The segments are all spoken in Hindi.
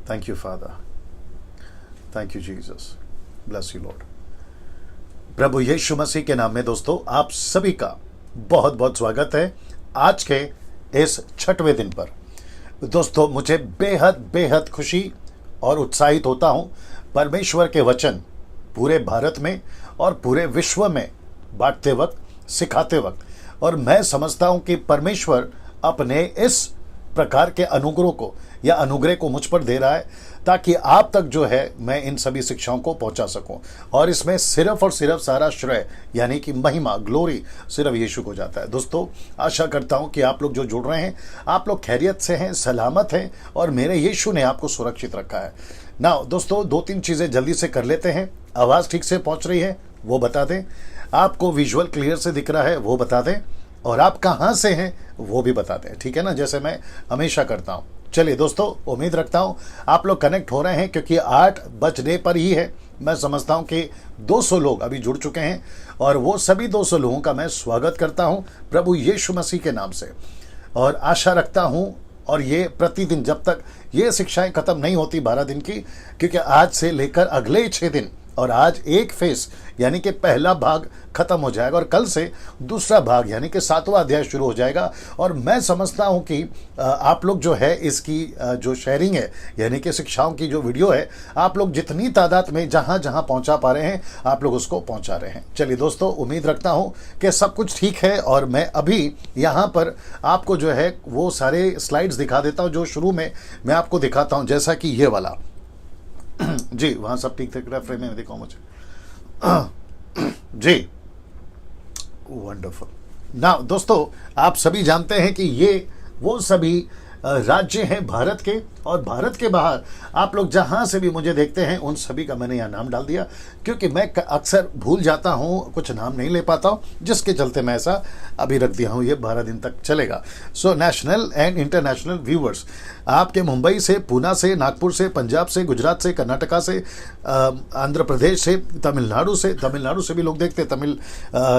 Thank you, Father. Thank you, Jesus. Bless you, Lord. प्रभु यीशु मसीह के नाम में दोस्तों आप सभी का बहुत बहुत स्वागत है आज के इस छठवें दिन पर। दोस्तों मुझे बेहद बेहद खुशी और उत्साहित होता हूँ परमेश्वर के वचन पूरे भारत में और पूरे विश्व में बांटते वक्त, सिखाते वक्त, और मैं समझता हूँ कि परमेश्वर अपने इस प्रकार के अनुग्रह को या अनुग्रह को मुझ पर दे रहा है ताकि आप तक जो है मैं इन सभी शिक्षाओं को पहुंचा सकूं। और इसमें सिर्फ और सिर्फ सारा श्रेय यानी कि महिमा, ग्लोरी सिर्फ यीशु को जाता है। दोस्तों आशा करता हूं कि आप लोग जो जुड़ रहे हैं आप लोग खैरियत से हैं, सलामत हैं और मेरे यीशु ने आपको सुरक्षित रखा है ना। दोस्तों 2-3 चीज़ें जल्दी से कर लेते हैं। आवाज़ ठीक से पहुँच रही है वो बता दें, आपको विजुअल क्लियर से दिख रहा है वो बता दें, और आप कहाँ से हैं वो भी बता दें, ठीक है ना, जैसे मैं हमेशा करता हूँ। चलिए दोस्तों उम्मीद रखता हूँ आप लोग कनेक्ट हो रहे हैं क्योंकि 8 बजने पर ही है। मैं समझता हूँ कि 200 लोग अभी जुड़ चुके हैं और वो सभी 200 लोगों का मैं स्वागत करता हूँ प्रभु यीशु मसीह के नाम से। और आशा रखता हूँ और ये प्रतिदिन जब तक ये शिक्षाएं खत्म नहीं होती 12 दिन की, क्योंकि आज से लेकर अगले 6 दिन, और आज एक फेस यानी कि पहला भाग खत्म हो जाएगा और कल से दूसरा भाग यानी कि 7वां अध्याय शुरू हो जाएगा। और मैं समझता हूं कि आप लोग जो है इसकी जो शेयरिंग है यानी कि शिक्षाओं की जो वीडियो है आप लोग जितनी तादाद में जहां जहां पहुंचा पा रहे हैं आप लोग उसको पहुंचा रहे हैं। चलिए दोस्तों उम्मीद रखता हूं कि सब कुछ ठीक है और मैं अभी यहाँ पर आपको जो है वो सारे स्लाइड्स दिखा देता हूँ जो शुरू में मैं आपको दिखाता हूँ, जैसा कि ये वाला जी वहाँ सब ठीक दिख रहा है, फ्रेम में दिखाओ मुझे जी, वंडरफुल ना। दोस्तों आप सभी जानते हैं कि ये वो सभी राज्य हैं भारत के, और भारत के बाहर आप लोग जहाँ से भी मुझे देखते हैं उन सभी का मैंने यहाँ नाम डाल दिया क्योंकि मैं अक्सर भूल जाता हूँ, कुछ नाम नहीं ले पाता हूँ, जिसके चलते मैं ऐसा अभी रख दिया हूँ। ये 12 दिन तक चलेगा। So national and international viewers आपके मुंबई से, पूना से, नागपुर से, पंजाब से, गुजरात से, कर्नाटका से, आंध्र प्रदेश से, तमिलनाडु से भी लोग देखते हैं, तमिल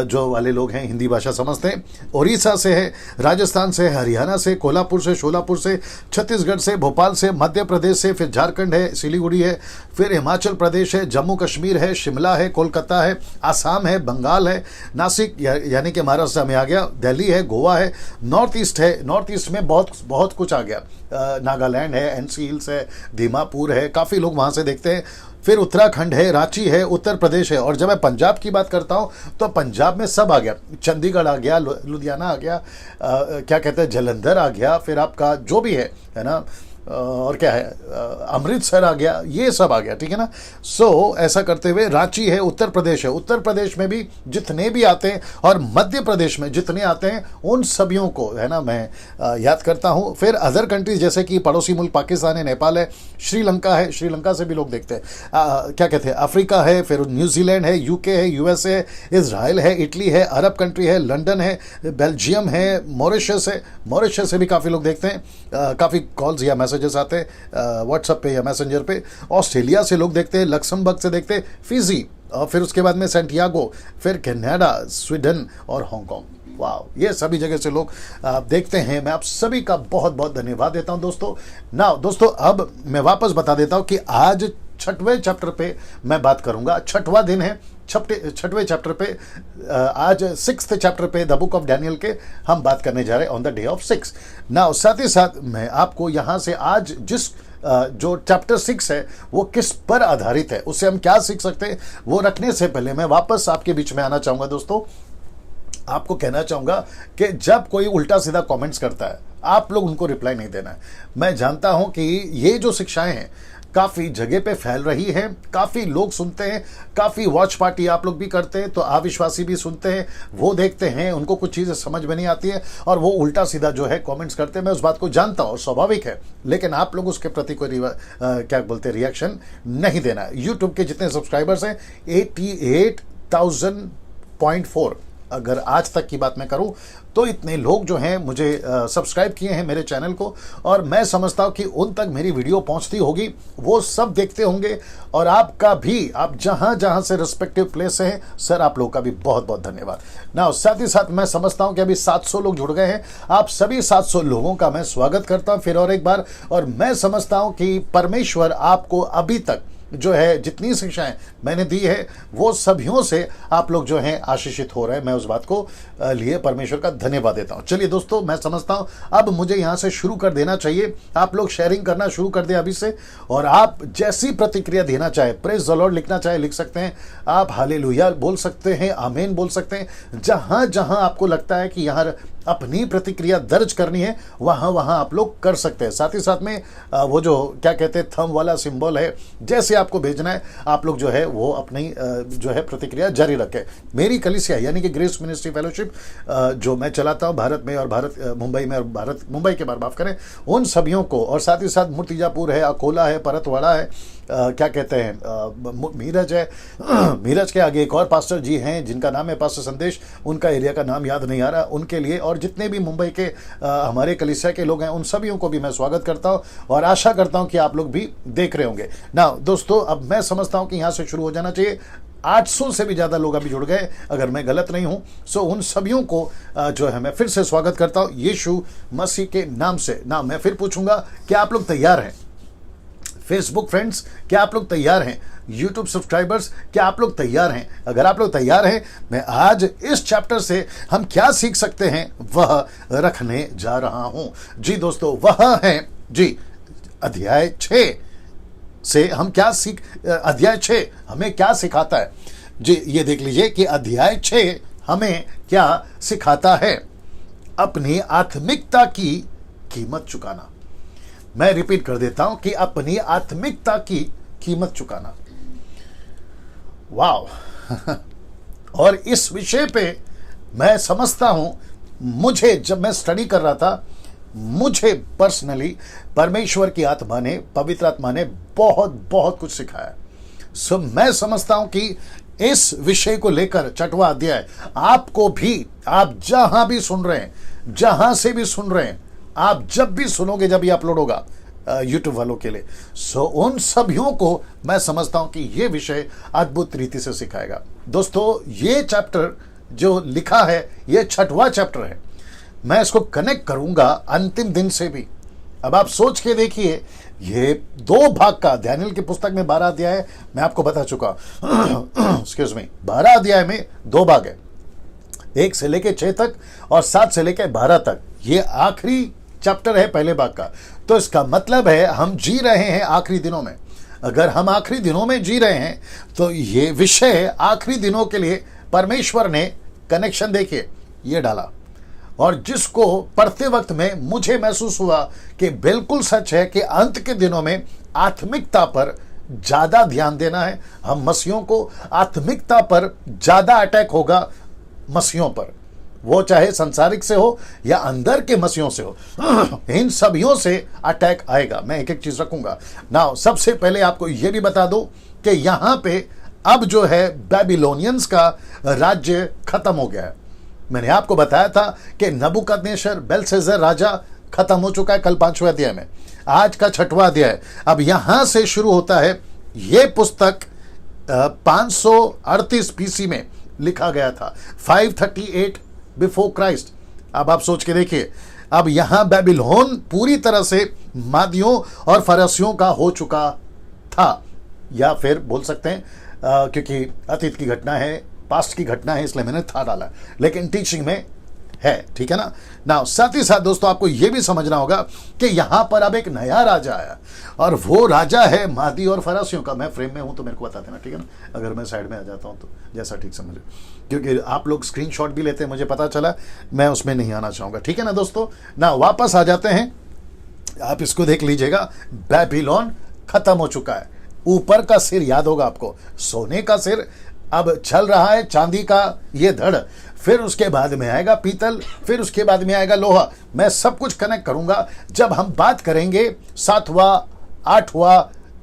जो वाले लोग हैं हिंदी भाषा समझते हैं, उड़ीसा से है, राजस्थान से, हरियाणा से, कोल्हापुर से, शोलापुर से, छत्तीसगढ़ से, भोपाल से, मध्य प्रदेश से, फिर झारखंड है, सिलीगुड़ी है, फिर हिमाचल प्रदेश है, जम्मू कश्मीर है, शिमला है, कोलकाता है, आसाम है, बंगाल है, नासिक यानी कि महाराष्ट्र में आ गया, दिल्ली है, गोवा है, नॉर्थ ईस्ट है, नॉर्थ ईस्ट में बहुत कुछ आ गया, नागालैंड है, एनसी हिल्स है, दीमापुर है, काफ़ी लोग वहाँ से देखते हैं, फिर उत्तराखंड है, रांची है, उत्तर प्रदेश है, और जब मैं पंजाब की बात करता हूँ तो पंजाब में सब आ गया, चंडीगढ़ आ गया, लुधियाना आ गया, क्या कहते हैं जलंधर आ गया, फिर आपका जो भी है ना, और क्या है अमृतसर आ गया, ये सब आ गया, ठीक है ना। सो ऐसा करते हुए रांची है, उत्तर प्रदेश है, उत्तर प्रदेश में भी जितने भी आते हैं और मध्य प्रदेश में जितने आते हैं उन सभियों को है ना मैं याद करता हूँ। फिर अदर कंट्रीज जैसे कि पड़ोसी मुल्क पाकिस्तान है, नेपाल है, श्रीलंका है, श्रीलंका से भी लोग देखते हैं, क्या कहते हैं अफ्रीका है, फिर न्यूजीलैंड है, यूके है, यूएसए है, इसराइल है, इटली है, अरब कंट्री है, लंदन है, बेल्जियम है, मॉरिशस है, मॉरिशस से भी काफ़ी लोग देखते हैं, काफ़ी कॉल्स या मैसेजेस आते हैं व्हाट्सएप पे या मैसेंजर पे। ऑस्ट्रेलिया से लोग देखते हैं, लक्समबर्ग से देखते हैं, फिजी, और फिर उसके बाद में सैंटियागो, फिर कनाडा, स्वीडन और हांगकांग। वाह, ये सभी जगह से लोग देखते हैं। मैं आप सभी का बहुत बहुत धन्यवाद देता हूं दोस्तों। ना दोस्तों अब मैं वापस बता देता हूं कि आज 6वें चैप्टर पे मैं बात करूंगा। 6वां दिन है, 6वें चैप्टर पे, आज 6th चैप्टर पे द बुक ऑफ डैनियल के हम बात करने जा रहे हैं ऑन द डे ऑफ 6 ना। साथ ही साथ मैं आपको यहाँ से आज जिस जो चैप्टर 6 है वो किस पर आधारित है, उससे हम क्या सीख सकते हैं, वो रखने से पहले मैं वापस आपके बीच में आना चाहूँगा दोस्तों। आपको कहना चाहूँगा कि जब कोई उल्टा सीधा कमेंट्स करता है आप लोग उनको रिप्लाई नहीं देना है। मैं जानता हूँ कि ये जो शिक्षाएं हैं काफ़ी जगह पे फैल रही है, काफ़ी लोग सुनते हैं, काफ़ी वॉच पार्टी आप लोग भी करते हैं, तो अविश्वासी भी सुनते हैं, वो देखते हैं, उनको कुछ चीज़ें समझ में नहीं आती है और वो उल्टा सीधा जो है कमेंट्स करते हैं। मैं उस बात को जानता हूँ और स्वाभाविक है, लेकिन आप लोग उसके प्रति कोई क्या बोलते हैं रिएक्शन नहीं देना है। यूट्यूब के जितने सब्सक्राइबर्स हैं 88,000.4 अगर आज तक की बात मैं करूं तो इतने लोग जो हैं मुझे सब्सक्राइब किए हैं मेरे चैनल को, और मैं समझता हूं कि उन तक मेरी वीडियो पहुंचती होगी, वो सब देखते होंगे। और आपका भी, आप जहां जहां से रिस्पेक्टिव प्लेस से हैं सर, आप लोगों का भी बहुत बहुत धन्यवाद ना। साथ ही साथ मैं समझता हूं कि अभी 700 लोग जुड़ गए हैं। आप सभी 700 लोगों का मैं स्वागत करता हूं फिर और एक बार। और मैं समझता हूं कि परमेश्वर आपको अभी तक जो है जितनी शिक्षाएं मैंने दी है वो सभियों से आप लोग जो हैं आशीषित हो रहे हैं। मैं उस बात को लिए परमेश्वर का धन्यवाद देता हूं। चलिए दोस्तों, मैं समझता हूं अब मुझे यहां से शुरू कर देना चाहिए। आप लोग शेयरिंग करना शुरू कर दें अभी से, और आप जैसी प्रतिक्रिया देना चाहे, प्रेज द लॉर्ड लिखना चाहे लिख सकते हैं, आप हालेलुया बोल सकते हैं, आमीन बोल सकते हैं। जहां जहां आपको लगता है कि यहाँ अपनी प्रतिक्रिया दर्ज करनी है वहां वहां आप लोग कर सकते हैं। साथ ही साथ में वो जो क्या कहते हैं थंब वाला सिंबल है, जैसे आपको भेजना है आप लोग जो है वो अपनी जो है प्रतिक्रिया जारी रखें। मेरी कलीसिया यानी कि ग्रेस मिनिस्ट्री फेलोशिप जो मैं चलाता हूं भारत में और मुंबई में, और मुंबई के बाद माफ करें, उन सभियों को, और साथ ही साथ मूर्तिजापुर है, अकोला है, परतवाड़ा है, क्या कहते हैं मीरज है। मीरज के आगे एक और पास्टर जी हैं जिनका नाम है पास्टर संदेश, उनका एरिया का नाम याद नहीं आ रहा, उनके लिए, और जितने भी मुंबई के हमारे कलीसिया के लोग हैं उन सभी को भी मैं स्वागत करता हूं, और आशा करता हूं कि आप लोग भी देख रहे होंगे ना। दोस्तों, अब मैं समझता हूं कि यहां से शुरू हो जाना चाहिए। 800 से भी ज़्यादा लोग अभी जुड़ गए अगर मैं गलत नहीं हूं। सो उन सभियों को जो है मैं फिर से स्वागत करता हूं यीशु मसीह के नाम से। ना मैं फिर पूछूंगा, क्या आप लोग तैयार हैं? फेसबुक फ्रेंड्स, क्या आप लोग तैयार हैं? यूट्यूब सब्सक्राइबर्स, क्या आप लोग तैयार हैं? अगर आप लोग तैयार हैं, मैं आज इस चैप्टर से हम क्या सीख सकते हैं वह रखने जा रहा हूं। जी दोस्तों, वह है जी अध्याय 6 से हम क्या अध्याय 6 हमें क्या सिखाता है। जी ये देख लीजिए कि अध्याय 6 हमें क्या सिखाता है। अपनी आत्मिकता की कीमत चुकाना। मैं रिपीट कर देता हूं कि अपनी आत्मिकता की कीमत चुकाना। वाह और इस विषय पे मैं समझता हूं, मुझे जब मैं स्टडी कर रहा था, मुझे पर्सनली परमेश्वर की आत्मा ने, पवित्र आत्मा ने बहुत बहुत कुछ सिखाया। सो मैं समझता हूं कि इस विषय को लेकर 6वां अध्याय आपको भी, आप जहां भी सुन रहे हैं, जहां से भी सुन रहे हैं, आप जब भी सुनोगे, जब ये अपलोड होगा यूट्यूब वालों के लिए, सो उन सभियों को मैं समझता हूं कि ये विषय अद्भुत रीति से सिखाएगा। दोस्तों, ये चैप्टर जो लिखा है ये 6वां चैप्टर है। मैं इसको कनेक्ट करूंगा अंतिम दिन से भी। अब आप सोच के देखिए, ये 2 भाग का, दानियेल की पुस्तक में 12 अध्याय है, मैं आपको बता चुका एक्सक्यूज मी, 12 अध्याय में 2 भाग है, 1 से लेके 6 तक और 7 से लेके 12 तक। ये आखिरी चैप्टर है पहले भाग का। तो इसका मतलब है हम जी रहे हैं आखिरी दिनों में। अगर हम आखिरी दिनों में जी रहे हैं तो ये विषय आखिरी दिनों के लिए परमेश्वर ने कनेक्शन देखिए ये डाला, और जिसको पढ़ते वक्त में मुझे महसूस हुआ कि बिल्कुल सच है कि अंत के दिनों में आत्मिकता पर ज्यादा ध्यान देना है। हम मसीहों को आत्मिकता पर ज्यादा अटैक होगा, मसीहों पर, वो चाहे संसारिक से हो या अंदर के मसीहों से हो, इन सभियों से अटैक आएगा। मैं एक एक चीज रखूंगा ना। सबसे पहले आपको यह भी बता दो कि यहां पे अब जो है बेबीलोनियंस का राज्य खत्म हो गया है। मैंने आपको बताया था कि नबूकदनेस्सर बेलशस्सर राजा खत्म हो चुका है कल 5वें अध्याय में। आज का 6वां अध्याय अब यहां से शुरू होता है। यह पुस्तक 538 BC में लिखा गया था, 538 बिफोर क्राइस्ट। अब आप सोच के देखिए, अब यहां बेबीलोन पूरी तरह से मादियों और फरसियों का हो चुका था, या फिर बोल सकते हैं क्योंकि अतीत की घटना है, पास्ट की घटना है, इसलिए मैंने था डाला, लेकिन टीचिंग में है, ठीक है ना। साथ ही साथ दोस्तों आपको यह भी समझना होगा कि यहां पर अब एक नया राजा आया, और वो राजा है मादी और फरसियों का। मैं फ्रेम में हूं तो मेरे को बता देना, ठीक है ना, अगर मैं साइड में आ जाता हूं तो जैसा ठीक समझे, क्योंकि आप लोग स्क्रीनशॉट भी लेते हैं, मुझे पता चला, मैं उसमें नहीं आना चाहूंगा, ठीक है ना दोस्तों ना। वापस आ जाते हैं, आप इसको देख लीजिएगा। बेबीलोन खत्म हो चुका है। ऊपर का सिर याद होगा आपको, सोने का सिर अब चल रहा है चांदी का ये धड़, फिर उसके बाद में आएगा पीतल, फिर उसके बाद में आएगा लोहा। मैं सब कुछ कनेक्ट करूंगा जब हम बात करेंगे 7वां 8वां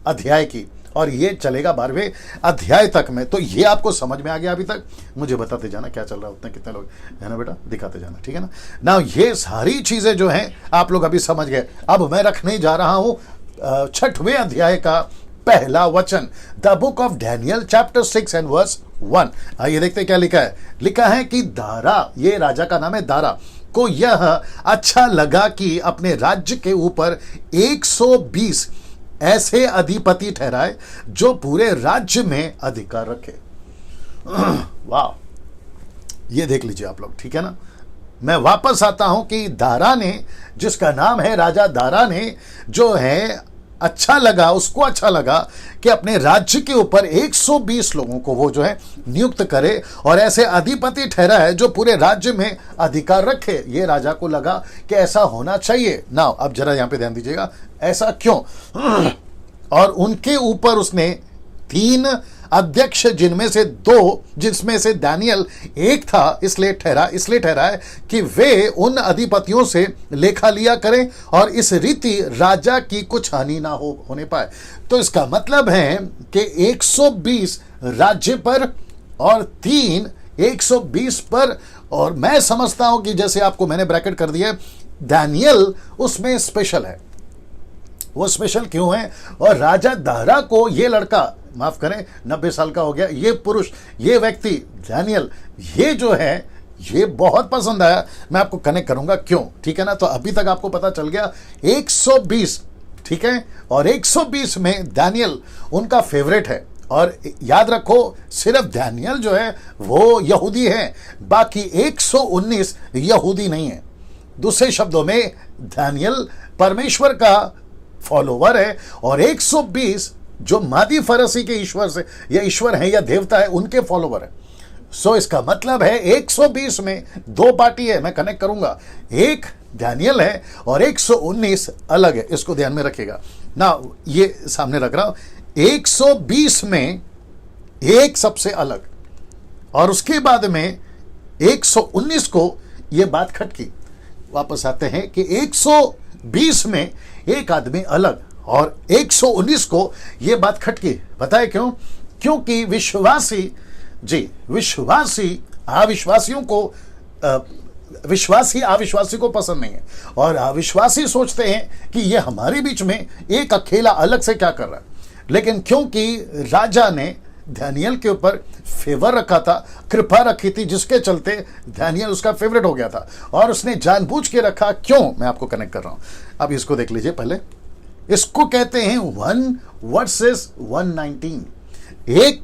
अध्याय की, और ये चलेगा 12वें अध्याय तक में। तो ये आपको समझ में आ गया अभी तक? मुझे बताते जाना क्या चल रहा है, उतने कितने लोग है ना बेटा, दिखाते जाना, ठीक है ना। ना ये सारी चीजें जो हैं आप लोग अभी समझ गए। अब मैं रखने जा रहा हूं 6वें अध्याय का पहला वचन, the book of Daniel chapter 6 and verse 1। आइए देखते क्या लिखा है। लिखा है कि दारा, ये राजा का नाम है दारा, को यह अच्छा लगा कि अपने राज्य के ऊपर 120 ऐसे अधिपति ठहराए जो पूरे राज्य में अधिकार रखे। वाह, ये देख लीजिए आप लोग, ठीक है ना। मैं वापस आता हूं कि दारा ने, जिसका नाम है राजा दारा ने, जो है अच्छा लगा, उसको अच्छा लगा कि अपने राज्य के ऊपर 120 लोगों को वो जो है नियुक्त करे और ऐसे अधिपति ठहरा है जो पूरे राज्य में अधिकार रखे। ये राजा को लगा कि ऐसा होना चाहिए ना। अब जरा यहां पे ध्यान दीजिएगा, ऐसा क्यों? और उनके ऊपर उसने 3 अध्यक्ष, जिसमें से दानियल एक था, इसलिए ठहरा है कि वे उन अधिपतियों से लेखा लिया करें और इस रीति राजा की कुछ हानि ना होने पाए। तो इसका मतलब है कि 120 राज्य पर और 3 120 पर। और मैं समझता हूं कि जैसे आपको मैंने ब्रैकेट कर दिया, दानियल उसमें स्पेशल है। वो स्पेशल क्यों है? और राजा दारा को ये लड़का, माफ करें 90 साल का हो गया, ये पुरुष, ये व्यक्ति दानियल, ये जो है ये बहुत पसंद आया। मैं आपको कनेक्ट करूंगा क्यों, ठीक है ना। तो अभी तक आपको पता चल गया 120, ठीक है। और 120 में दानियल उनका फेवरेट है। और याद रखो, सिर्फ दानियल जो है वो यहूदी है, बाकी 119 यहूदी नहीं है। दूसरे शब्दों में दानियल परमेश्वर का फॉलोवर है और 120 जो मादी फरसी के ईश्वर से, या ईश्वर है या देवता है, उनके फॉलोवर है। सो इसका मतलब है 120 में 2 पार्टी है। मैं कनेक्ट करूंगा, एक दानियल है और 119 अलग है। इसको ध्यान में रखिएगा ना, ये सामने रख रहा हूं। 120 में एक सबसे अलग, और उसके बाद में 119 को ये बात खटकी। वापस आते हैं कि 120 में एक आदमी अलग और 119 को यह बात खटकी। बताए क्यों? क्योंकि विश्वासी अविश्वासियों को, विश्वासी अविश्वासी को पसंद नहीं है। और अविश्वासी सोचते हैं कि यह हमारे बीच में एक अकेला अलग से क्या कर रहा है। लेकिन क्योंकि राजा ने दानियल के ऊपर फेवर रखा था, कृपा रखी थी, जिसके चलते दानियल उसका फेवरेट हो गया था और उसने जानबूझ के रखा। क्यों? मैं आपको कनेक्ट कर रहा हूं। अब इसको देख लीजिए पहले। इसको कहते हैं 1 वर्सेस 119। एक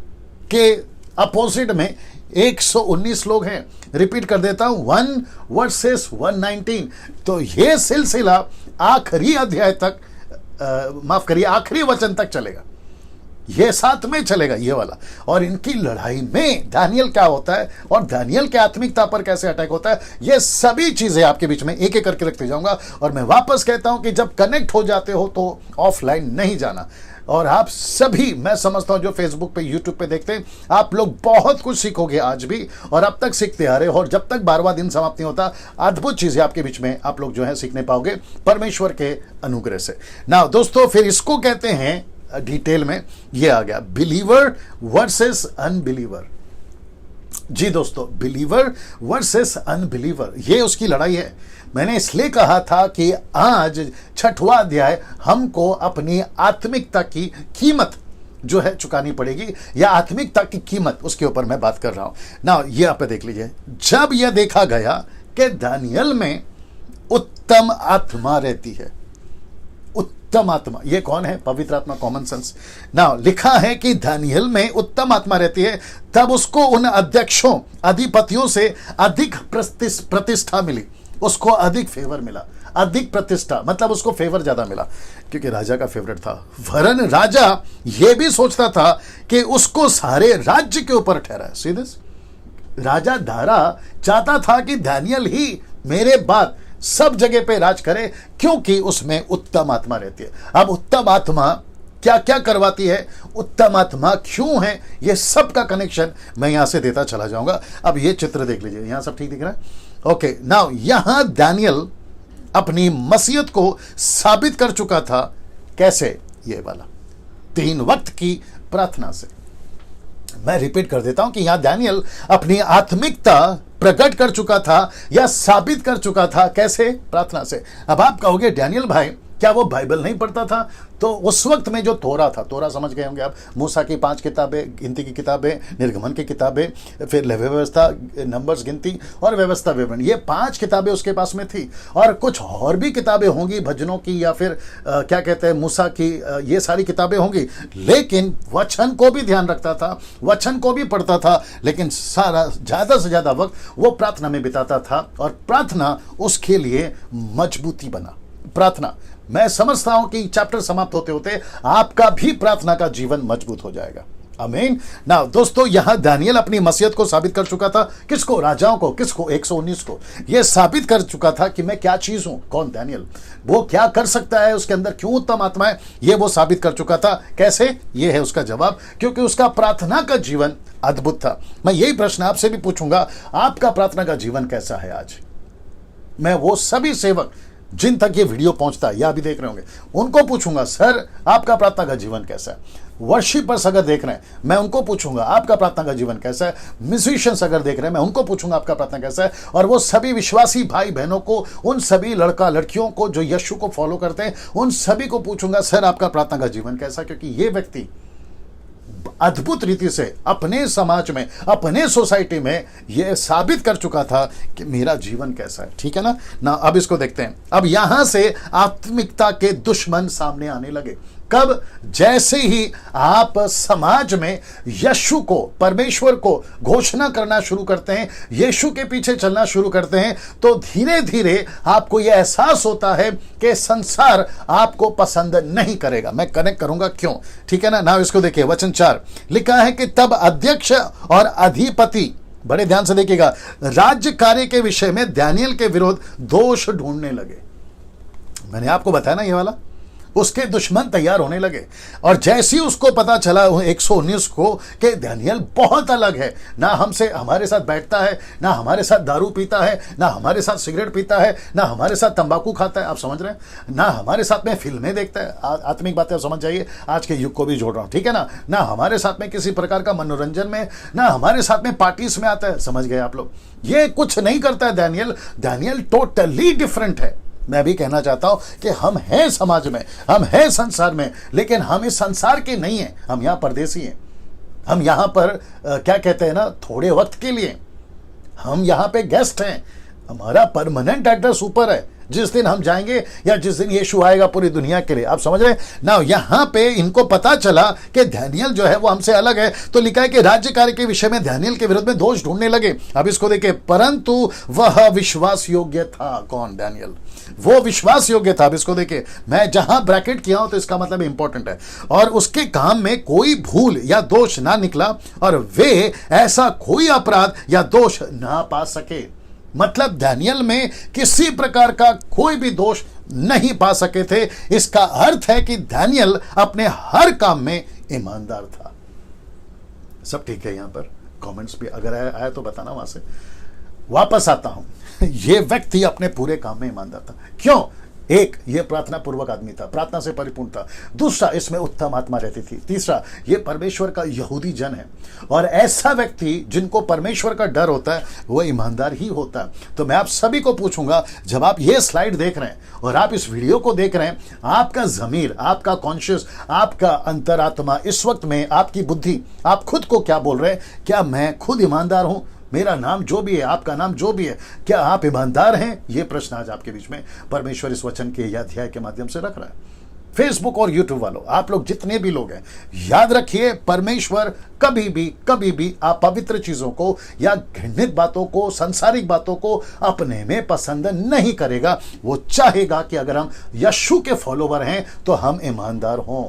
के अपोजिट में 119 लोग हैं। रिपीट कर देता हूं, 1 वर्सेस 119। तो यह सिलसिला आखिरी अध्याय तक, माफ करिए, आखिरी वचन तक चलेगा। ये साथ में चलेगा ये वाला। और इनकी लड़ाई में दानियल क्या होता है और दानियल के आत्मिकता पर कैसे अटैक होता है, ये सभी चीजें आपके बीच में एक एक करके रखते जाऊंगा। और मैं वापस कहता हूं कि जब कनेक्ट हो जाते हो तो ऑफलाइन नहीं जाना। और आप सभी, मैं समझता हूं जो फेसबुक पे, यूट्यूब पे देखते हैं, आप लोग बहुत कुछ सीखोगे आज भी और अब तक सीखते आ रहे हो। और जब तक 12वां दिन समाप्त नहीं होता, अद्भुत चीजें आपके बीच में आप लोग जो है सीखने पाओगे परमेश्वर के अनुग्रह से। ना दोस्तों, फिर इसको कहते हैं डिटेल में, ये आ गया बिलीवर वर्सेस अनबिलीवर। जी दोस्तों, बिलीवर वर्सेस अनबिलीवर, ये उसकी लड़ाई है। मैंने इसलिए कहा था कि आज 6वां अध्याय हमको अपनी आत्मिकता की कीमत जो है चुकानी पड़ेगी, या आत्मिकता की कीमत, उसके ऊपर मैं बात कर रहा हूं ना। ये आप देख लीजिए, जब यह देखा गया कि दानियल में उत्तम आत्मा रहती है। उत्तम आत्मा, ये कौन है? पवित्र आत्मा, कॉमन सेंस ना। लिखा है कि दानियल में उत्तम आत्मा रहती है, तब उसको उन अध्यक्षों, अधिपतियों से अधिक प्रतिष्ठा मिली। उसको अधिक फेवर मिला, अधिक प्रतिष्ठा, मतलब उसको फेवर ज्यादा मिला क्योंकि राजा का फेवरेट था। वरन राजा यह भी सोचता था कि उसको सारे राज्य के ऊपर ठहराए। सीधे राजा दारा चाहता था कि दानियल ही मेरे बाद सब जगह पे राज करे, क्योंकि उसमें उत्तम आत्मा रहती है। अब उत्तम आत्मा क्या क्या करवाती है, उत्तम आत्मा क्यों है, ये सब का कनेक्शन मैं यहां से देता चला जाऊंगा। अब ये चित्र देख लीजिए, यहां सब ठीक दिख रहा है? ओके, नाउ यहां दानियल अपनी मसीहत को साबित कर चुका था। कैसे? ये वाला 3 वक्त की प्रार्थना से। मैं रिपीट कर देता हूं कि यहां दानियल अपनी आत्मिकता प्रकट कर चुका था या साबित कर चुका था। कैसे? प्रार्थना से। अब आप कहोगे डैनियल भाई क्या वो बाइबल नहीं पढ़ता था? तो उस वक्त में जो तोरा था, तोरा समझ गए होंगे आप, मूसा की 5 किताबें, गिनती की किताबें, निर्गमन की किताबें, फिर लेवी व्यवस्था, नंबर्स गिनती और व्यवस्था विवरण, ये 5 किताबें उसके पास में थी। और कुछ और भी किताबें होंगी भजनों की या फिर क्या कहते हैं मूसा की, ये सारी किताबें होंगी। लेकिन वचन को भी ध्यान रखता था, वचन को भी पढ़ता था, लेकिन सारा ज़्यादा से ज़्यादा वक्त वो प्रार्थना में बिताता था और प्रार्थना उसके लिए मजबूती बना। प्रार्थना, मैं समझता हूं कि चैप्टर समाप्त होते होते आपका भी प्रार्थना का जीवन मजबूत हो जाएगा। आमीन। ना दोस्तों, यहां दानियल अपनी मसीहत को साबित कर चुका था। किसको? राजाओं को। किसको? 119 को। यह साबित कर चुका था कि मैं क्या चीज हूं। कौन? दानियल। वो क्या कर सकता है, उसके अंदर क्यों उत्तम आत्मा है, ये वो साबित कर चुका था। कैसे? ये है उसका जवाब, क्योंकि उसका प्रार्थना का जीवन अद्भुत था। मैं यही प्रश्न आपसे भी पूछूंगा, आपका प्रार्थना का जीवन कैसा है आज? मैं वो सभी सेवक जिन तक ये वीडियो पहुंचता है या अभी देख रहे होंगे, उनको पूछूंगा, सर आपका प्रार्थना का जीवन कैसा है? वर्शिपर्स अगर देख रहे हैं, मैं उनको पूछूंगा आपका प्रार्थना का जीवन कैसा है? म्यूजिशियंस अगर देख रहे हैं, मैं उनको पूछूंगा आपका प्रार्थना कैसा है? और वो सभी विश्वासी भाई बहनों को, उन सभी लड़का लड़कियों को जो यीशु को फॉलो करते हैं, उन सभी को पूछूंगा, सर आपका प्रार्थना का जीवन कैसा? क्योंकि ये व्यक्ति अद्भुत रीति से अपने समाज में, अपने सोसाइटी में यह साबित कर चुका था कि मेरा जीवन कैसा है। ठीक है ना। अब इसको देखते हैं। अब यहां से आत्मिकता के दुश्मन सामने आने लगे। कब? जैसे ही आप समाज में यीशु को, परमेश्वर को घोषणा करना शुरू करते हैं, यीशु के पीछे चलना शुरू करते हैं, तो धीरे धीरे आपको यह एहसास होता है कि संसार आपको पसंद नहीं करेगा। मैं कनेक्ट करूंगा क्यों। ठीक है ना। इसको देखिए, वचन 4 लिखा है कि तब अध्यक्ष और अधिपति, बड़े ध्यान से देखिएगा, राज्य कार्य के विषय में दानियल के विरोध दोष ढूंढने लगे। मैंने आपको बताया ना ये वाला, उसके दुश्मन तैयार होने लगे। और जैसे ही उसको पता चला 119 को कि दानियल बहुत अलग है, ना हमसे, हमारे साथ बैठता है, ना हमारे साथ दारू पीता है, ना हमारे साथ सिगरेट पीता है, ना हमारे साथ तंबाकू खाता है, आप समझ रहे हैं, ना हमारे साथ में फिल्में देखता है। आत्मिक बातें आप समझ जाइए, आज के युग को भी जोड़ रहा हूं। ठीक है ना हमारे साथ में किसी प्रकार का मनोरंजन में, ना हमारे साथ में पार्टीज में आता है। समझ गए आप लोग? ये कुछ नहीं करता है दानियल टोटली डिफरेंट है। मैं भी कहना चाहता हूं कि हम हैं समाज में, हम हैं संसार में, लेकिन हम इस संसार के नहीं हैं। हम यहां परदेसी हैं। हम यहां पर क्या कहते हैं ना, थोड़े वक्त के लिए। हम यहां पे गेस्ट हैं। हमारा परमानेंट एड्रेस ऊपर है। जिस दिन हम जाएंगे या जिस दिन यीशु आएगा पूरी दुनिया के लिए, आप समझ रहे हैं ना। यहां पे इनको पता चला कि दानियल जो है वो हमसे अलग है, तो लिखा है कि राज्य कार्य के विषय में दानियल के विरुद्ध में दोष ढूंढने लगे। अब इसको देखिए, परंतु वह विश्वास योग्य था। कौन? दानियल। वो विश्वास योग्य था। अब इसको देखिए, मैं जहां ब्रैकेट किया हूं तो इसका मतलब इंपॉर्टेंट है। और उसके काम में कोई भूल या दोष ना निकला और वे ऐसा कोई अपराध या दोष ना पा सके। मतलब दानियल में किसी प्रकार का कोई भी दोष नहीं पा सके थे। इसका अर्थ है कि दानियल अपने हर काम में ईमानदार था। सब ठीक है? यहां पर कमेंट्स भी अगर आया तो बताना। वहां से वापस आता हूं। यह व्यक्ति अपने पूरे काम में ईमानदार था। क्यों? एक, ये प्रार्थना पूर्वक आदमी था, प्रार्थना से परिपूर्ण था। दूसरा, इसमें उत्तम आत्मा रहती थी। तीसरा, ये परमेश्वर का यहूदी जन है। और ऐसा व्यक्ति जिनको परमेश्वर का डर होता है वो ईमानदार ही होता है। तो मैं आप सभी को पूछूंगा, जब आप ये स्लाइड देख रहे हैं और आप इस वीडियो को देख रहे हैं, आपका ज़मीर, आपका कॉन्शियस, आपका अंतरात्मा इस वक्त में, आपकी बुद्धि, आप खुद को क्या बोल रहे हैं? क्या मैं खुद ईमानदार हूं? मेरा नाम जो भी है, आपका नाम जो भी है, क्या आप ईमानदार हैं? ये प्रश्न आज आपके बीच में परमेश्वर इस वचन के या अध्याय के माध्यम से रख रहा है। फेसबुक और यूट्यूब वालों, आप लोग जितने भी लोग हैं, याद रखिए, परमेश्वर कभी भी अपवित्र चीजों को या घृणित बातों को, सांसारिक बातों को अपने में पसंद नहीं करेगा। वो चाहेगा कि अगर हम यीशु के फॉलोवर हैं तो हम ईमानदार हों।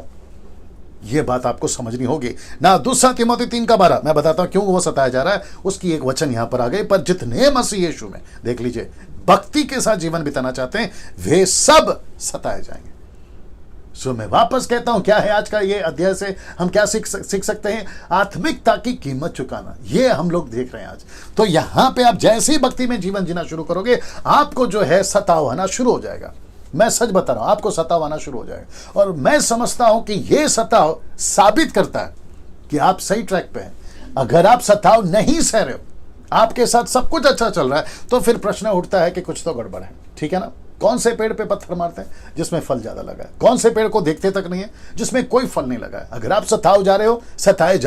यह बात आपको समझनी होगी ना। 2 तीमुथियुस 3:12 मैं बताता हूं क्यों वो सताया जा रहा है। उसकी एक वचन यहां पर आ गए, पर जितने मसीह यीशु में, देख लीजिए, भक्ति के साथ जीवन बिताना चाहते हैं, वे सब सताए जाएंगे। सो मैं वापस कहता हूं, क्या है आज का ये अध्याय से हम क्या सीख सकते हैं? आत्मिकता की कीमत चुकाना। ये हम लोग देख रहे हैं आज। तो यहां पे आप जैसे ही भक्ति में जीवन जीना शुरू करोगे, आपको जो है सताव आना शुरू हो जाएगा। मैं सच बता रहा हूं, आपको सताव आना शुरू हो जाएगा। और मैं समझता हूं कि यह सताव साबित करता है कि आप सही ट्रैक पे हैं। अगर आप सताव नहीं सह रहे हो, आपके साथ सब कुछ अच्छा चल रहा है, तो फिर प्रश्न उठता है कि कुछ तो गड़बड़ है। ठीक है ना? कौन से पेड़ पे पत्थर मारते हैं? जिसमें फल ज्यादा लगा है। कौन से पेड़ को देखते तक नहीं है? जिसमें कोई फल नहीं लगा है। अगर आप सताए जा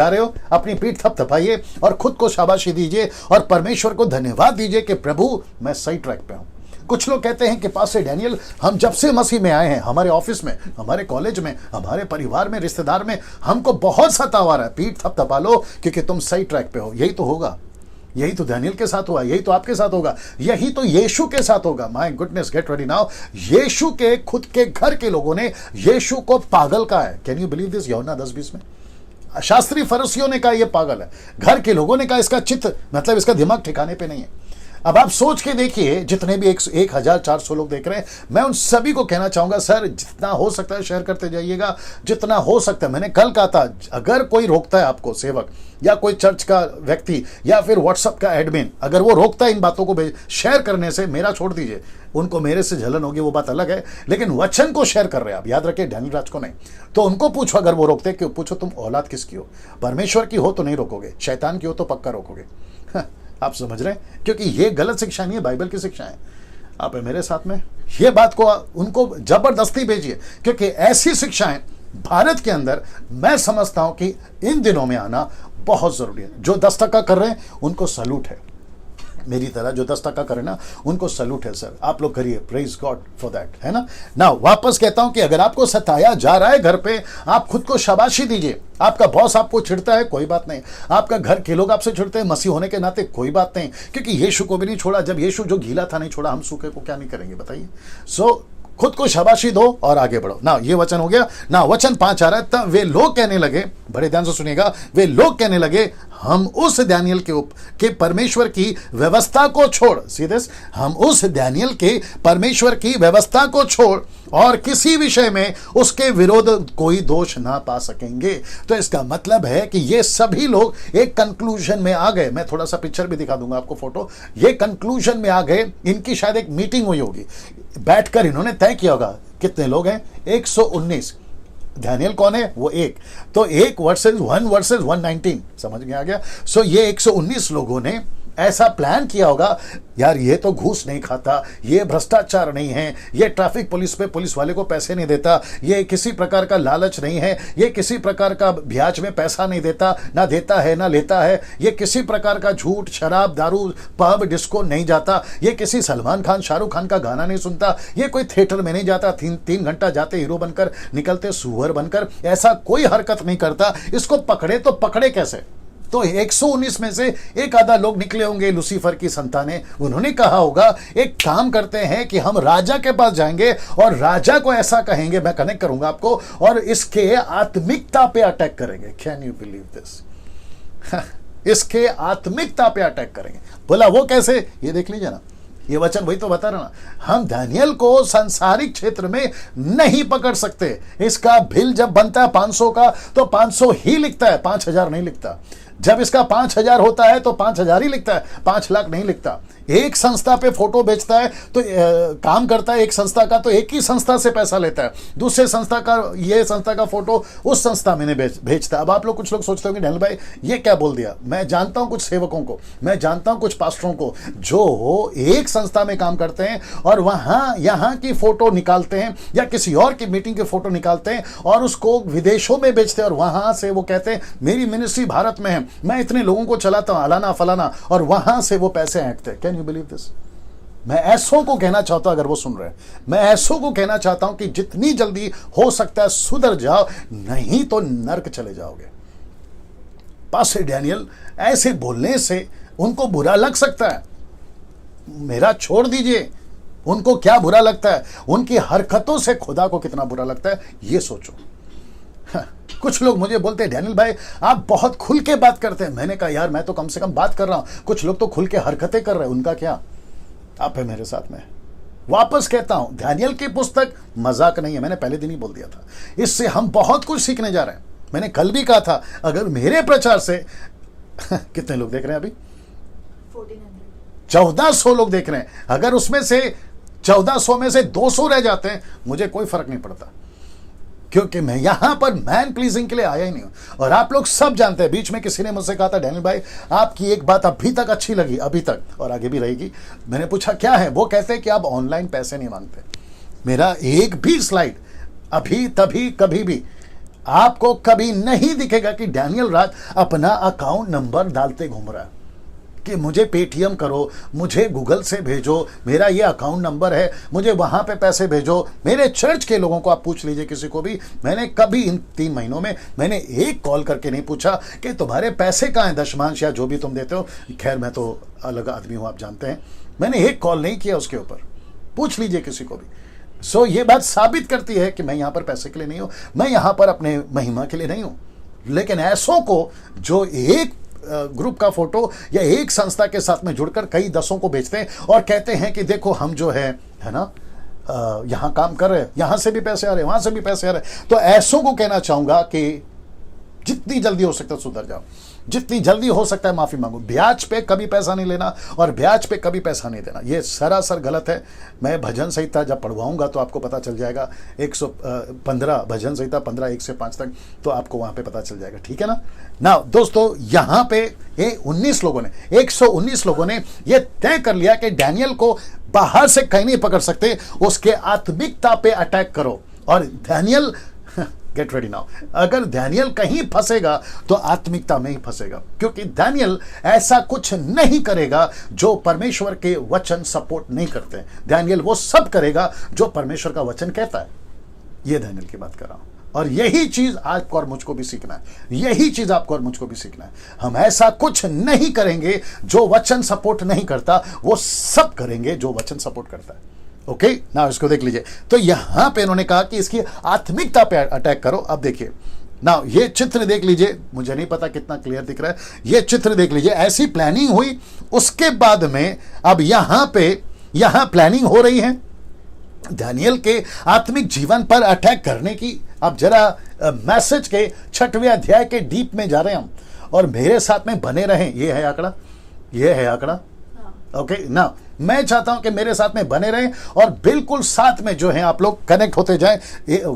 रहे हो, अपनी पीठ थपथपाइए और खुद को शाबाशी दीजिए और परमेश्वर को धन्यवाद दीजिए कि प्रभु मैं सही ट्रैक पे हूं। कुछ लोग कहते हैं कि पास्टर डैनियल, हम जब से मसीह में आए हैं, हमारे ऑफिस में, हमारे कॉलेज में, हमारे परिवार में, रिश्तेदार में हमको बहुत सताव आ रहा है। पीठ थपथपा लो क्योंकि तुम सही ट्रैक पे हो। यही तो होगा, यही तो डैनियल के साथ हुआ, यही तो आपके साथ होगा, यही तो यीशु के साथ होगा। My goodness, get ready now. यीशु के खुद के घर के लोगों ने यीशु को पागल कहा है। Can you believe this? यूहन्ना 10:20 में शास्त्री फरीसियों ने कहा यह पागल है, घर के लोगों ने कहा इसका चित्त, मतलब इसका दिमाग ठिकाने पे नहीं है। अब आप सोच के देखिए, जितने भी 1400 लोग देख रहे हैं, मैं उन सभी को कहना चाहूंगा, सर जितना हो सकता है शेयर करते जाइएगा, जितना हो सकता है। मैंने कल कहा था, अगर कोई रोकता है आपको, सेवक या कोई चर्च का व्यक्ति या फिर व्हाट्सएप का एडमिन, अगर वो रोकता है इन बातों को शेयर करने से, मेरा छोड़ दीजिए, उनको मेरे से जलन होगी, वो बात अलग है, लेकिन वचन को शेयर कर रहे हैं आप, याद रखिए, डैनियल राज को नहीं। तो उनको पूछो, अगर वो रोकते, क्यों पूछो, तुम औलाद किसकी हो? परमेश्वर की हो तो नहीं रोकोगे, शैतान की हो तो पक्का रोकोगे। आप समझ रहे हैं? क्योंकि ये गलत शिक्षा नहीं है, बाइबल की शिक्षा है। आप है मेरे साथ में? ये बात को उनको जबरदस्ती भेजिए, क्योंकि ऐसी शिक्षाएं भारत के अंदर मैं समझता हूं कि इन दिनों में आना बहुत जरूरी है। जो 10% कर रहे हैं उनको सैल्यूट है, मेरी तरह जो 10% करें ना, उनको सैल्यूट है सर। आप लोग करिए, प्रेज गॉड फॉर दैट, है ना? ना वापस कहता हूं कि अगर आपको सताया जा रहा है घर पे, आप खुद को शाबाशी दीजिए। आपका बॉस आपको चिढ़ता है, कोई बात नहीं। आपका घर के लोग आपसे चिढ़ते हैं, मसीह होने के नाते, कोई बात नहीं, क्योंकि यीशु को भी नहीं छोड़ा। जब यीशु जो गीला था नहीं छोड़ा, हम सूखे को क्या नहीं करेंगे, बताइए? सो खुद को शाबाशी दो और आगे बढ़ो ना। ये वचन हो गया ना। वचन 5 आ रहा है, तब वे लोग कहने लगे, बड़े ध्यान से सुनिएगा, वे लोग कहने लगे, हम उस डैनियल के परमेश्वर की व्यवस्था को छोड़, सीधे हम उस डैनियल के परमेश्वर की व्यवस्था को छोड़ और किसी विषय में उसके विरोध कोई दोष ना पा सकेंगे। तो इसका मतलब है कि ये सभी लोग एक कंक्लूजन में आ गए। मैं थोड़ा सा पिक्चर भी दिखा दूंगा आपको, फोटो। ये कंक्लूजन में आ गए, इनकी शायद एक मीटिंग हुई होगी, बैठकर इन्होंने तय किया होगा कितने लोग हैं, 119। डैनियल कौन है? वो एक, तो 1 वर्सेस 119, समझ में आ गया? सो ये 119 लोगों ने ऐसा प्लान किया होगा, यार ये तो घूस नहीं खाता, ये भ्रष्टाचार नहीं है, ये ट्रैफिक पुलिस पे पुलिस वाले को पैसे नहीं देता, ये किसी प्रकार का लालच नहीं है, ये किसी प्रकार का ब्याज में पैसा नहीं देता, ना देता है ना लेता है, ये किसी प्रकार का झूठ, शराब, दारू, पब, डिस्को नहीं जाता, ये किसी सलमान खान, शाहरुख खान का गाना नहीं सुनता, ये कोई थिएटर में नहीं जाता, 3 घंटा जाते हीरो बनकर निकलते सुअर बनकर, ऐसा कोई हरकत नहीं करता। इसको पकड़े तो पकड़े कैसे? तो 119 में से एक आधा लोग निकले होंगे लूसीफर की संतानें। उन्होंने कहा होगा, एक काम करते हैं कि हम राजा के पास जाएंगे और राजा को ऐसा कहेंगे, मैं कनेक्ट करूंगा आपको, और इसके आत्मिकता पे अटैक करेंगे। Can you believe this? इसके आत्मिकता पे अटैक करेंगे। बोला वो कैसे? ये देख लीजिए ना, ये वचन वही तो बता रहा ना। हम दानियल को सांसारिक क्षेत्र में नहीं पकड़ सकते। इसका बिल जब बनता है 500 का, तो 500 ही लिखता है, 5000 नहीं लिखता। जब इसका 5000 होता है तो 5000 ही लिखता है, 5 लाख नहीं लिखता। एक संस्था पे फोटो बेचता है तो काम करता है एक संस्था का, तो एक ही संस्था से पैसा लेता है, दूसरे संस्था का, ये संस्था का फोटो उस संस्था में भेजता है। अब आप लोग, कुछ लोग सोचते होंगे डैनियल भाई ये क्या बोल दिया। मैं जानता हूं कुछ सेवकों को, मैं जानता हूं कुछ पास्टरों को, जो एक संस्था में काम करते हैं और वहां यहां की फोटो निकालते हैं या किसी और की मीटिंग की फोटो निकालते हैं और उसको विदेशों में बेचते हैं, और वहां से वो कहते हैं मेरी मिनिस्ट्री भारत में है, मैं इतने लोगों को चलाता हूं, अलाना फलाना, और वहां से वो पैसे ऐंठते हैं। Can you believe this? मैं ऐसों को कहना चाहता हूं, अगर वो सुन रहे हैं, मैं ऐसों को कहना चाहता हूं कि जितनी जल्दी हो सकता है सुधर जाओ, नहीं तो नर्क चले जाओगे। पास्टर डैनियल ऐसे बोलने से उनको बुरा लग सकता है, मेरा छोड़ दीजिए, उनको क्या बुरा लगता है, उनकी हरकतों से खुदा को कितना बुरा लगता है, ये सोचो। कुछ लोग मुझे बोलते हैं डैनियल भाई आप बहुत खुल के बात करते हैं। मैंने कहा यार मैं तो कम से कम बात कर रहा हूं, कुछ लोग तो खुल के हरकतें कर रहे हैं, उनका क्या? आप है मेरे साथ में। वापस कहता हूं, डैनियल की पुस्तक मजाक नहीं है, मैंने पहले दिन ही बोल दिया था। इससे हम बहुत कुछ सीखने जा रहे हैं। मैंने कल भी कहा था, अगर मेरे प्रचार से कितने लोग देख रहे हैं अभी? 1400 लोग देख रहे हैं। अगर उसमें से 1400 में से 200 रह जाते हैं, मुझे कोई फर्क नहीं पड़ता, क्योंकि मैं यहां पर मैन प्लीजिंग के लिए आया ही नहीं हूं। और आप लोग सब जानते हैं, बीच में किसी ने मुझसे कहा था, डैनियल भाई आपकी एक बात अभी तक अच्छी लगी, अभी तक और आगे भी रहेगी। मैंने पूछा क्या है? वो कहते हैं कि आप ऑनलाइन पैसे नहीं मांगते। मेरा एक भी स्लाइड अभी तभी कभी भी आपको कभी नहीं दिखेगा कि डैनियल राज अपना अकाउंट नंबर डालते घूम रहा है कि मुझे पेटीएम करो, मुझे गूगल से भेजो, मेरा ये अकाउंट नंबर है, मुझे वहां पे पैसे भेजो। मेरे चर्च के लोगों को आप पूछ लीजिए, किसी को भी मैंने कभी इन 3 महीनों में मैंने एक कॉल करके नहीं पूछा कि तुम्हारे पैसे कहाँ हैं, दशमांश या जो भी तुम देते हो। खैर मैं तो अलग आदमी हूं, आप जानते हैं, मैंने एक कॉल नहीं किया उसके ऊपर, पूछ लीजिए किसी को भी। सो ये बात साबित करती है कि मैं यहां पर पैसे के लिए नहीं हूं, मैं यहां पर अपने महिमा के लिए नहीं हूं। लेकिन ऐसों को जो एक ग्रुप का फोटो या एक संस्था के साथ में जुड़कर कई दसों को बेचते हैं और कहते हैं कि देखो हम जो है ना यहां काम कर रहे हैं, यहां से भी पैसे आ रहे हैं, वहां से भी पैसे आ रहे हैं। तो ऐसों को कहना चाहूंगा कि जितनी जल्दी हो सकता है सुधर जाओ, जितनी जल्दी हो सकता है माफी मांगो। ब्याज पे कभी पैसा नहीं लेना और ब्याज पे कभी पैसा नहीं देना, ये सरासर गलत है। मैं भजन संहिता जब पढ़वाऊंगा तो आपको पता चल जाएगा, 115 भजन संहिता 15 1 से 5 तक, तो आपको वहां पे पता चल जाएगा, ठीक है ना। दोस्तों यहां पे 19 लोगों ने 119 लोगों ने ये तय कर लिया कि डैनियल को बाहर से कहीं नहीं पकड़ सकते, उसके आत्मिकता पे अटैक करो। और डैनियल गेट रेडी नाउ, अगर डैनियल कहीं फंसेगा तो आत्मिकता में ही फंसेगा, क्योंकि डैनियल ऐसा कुछ नहीं करेगा जो परमेश्वर के वचन सपोर्ट नहीं करते। डैनियल वो सब करेगा जो परमेश्वर का वचन कहता है। ये डैनियल की बात कर रहा हूं, और यही चीज आपको और मुझको भी सीखना है, यही चीज आपको और मुझको भी सीखना है। हम ऐसा कुछ नहीं करेंगे जो वचन सपोर्ट नहीं करता, वो सब करेंगे जो वचन सपोर्ट करता है। ओके ना, इसको देख लीजिए। तो यहां पे इन्होंने कहा कि इसकी आत्मिकता पे अटैक करो। अब देखिए ना, ये चित्र देख लीजिए, मुझे नहीं पता कितना क्लियर दिख रहा है, ये चित्र देख लीजिए। ऐसी प्लानिंग हुई, उसके बाद में अब यहां प्लानिंग हो रही है डैनियल के आत्मिक जीवन पर अटैक करने की। अब जरा मैसेज के 6वें अध्याय के डीप में जा रहे हैं हम, और मेरे साथ में बने रहें। ये है आंकड़ा, ये है आंकड़ा। ओके ना, मैं चाहता हूं कि मेरे साथ में बने रहें और बिल्कुल साथ में जो है आप लोग कनेक्ट होते जाएं,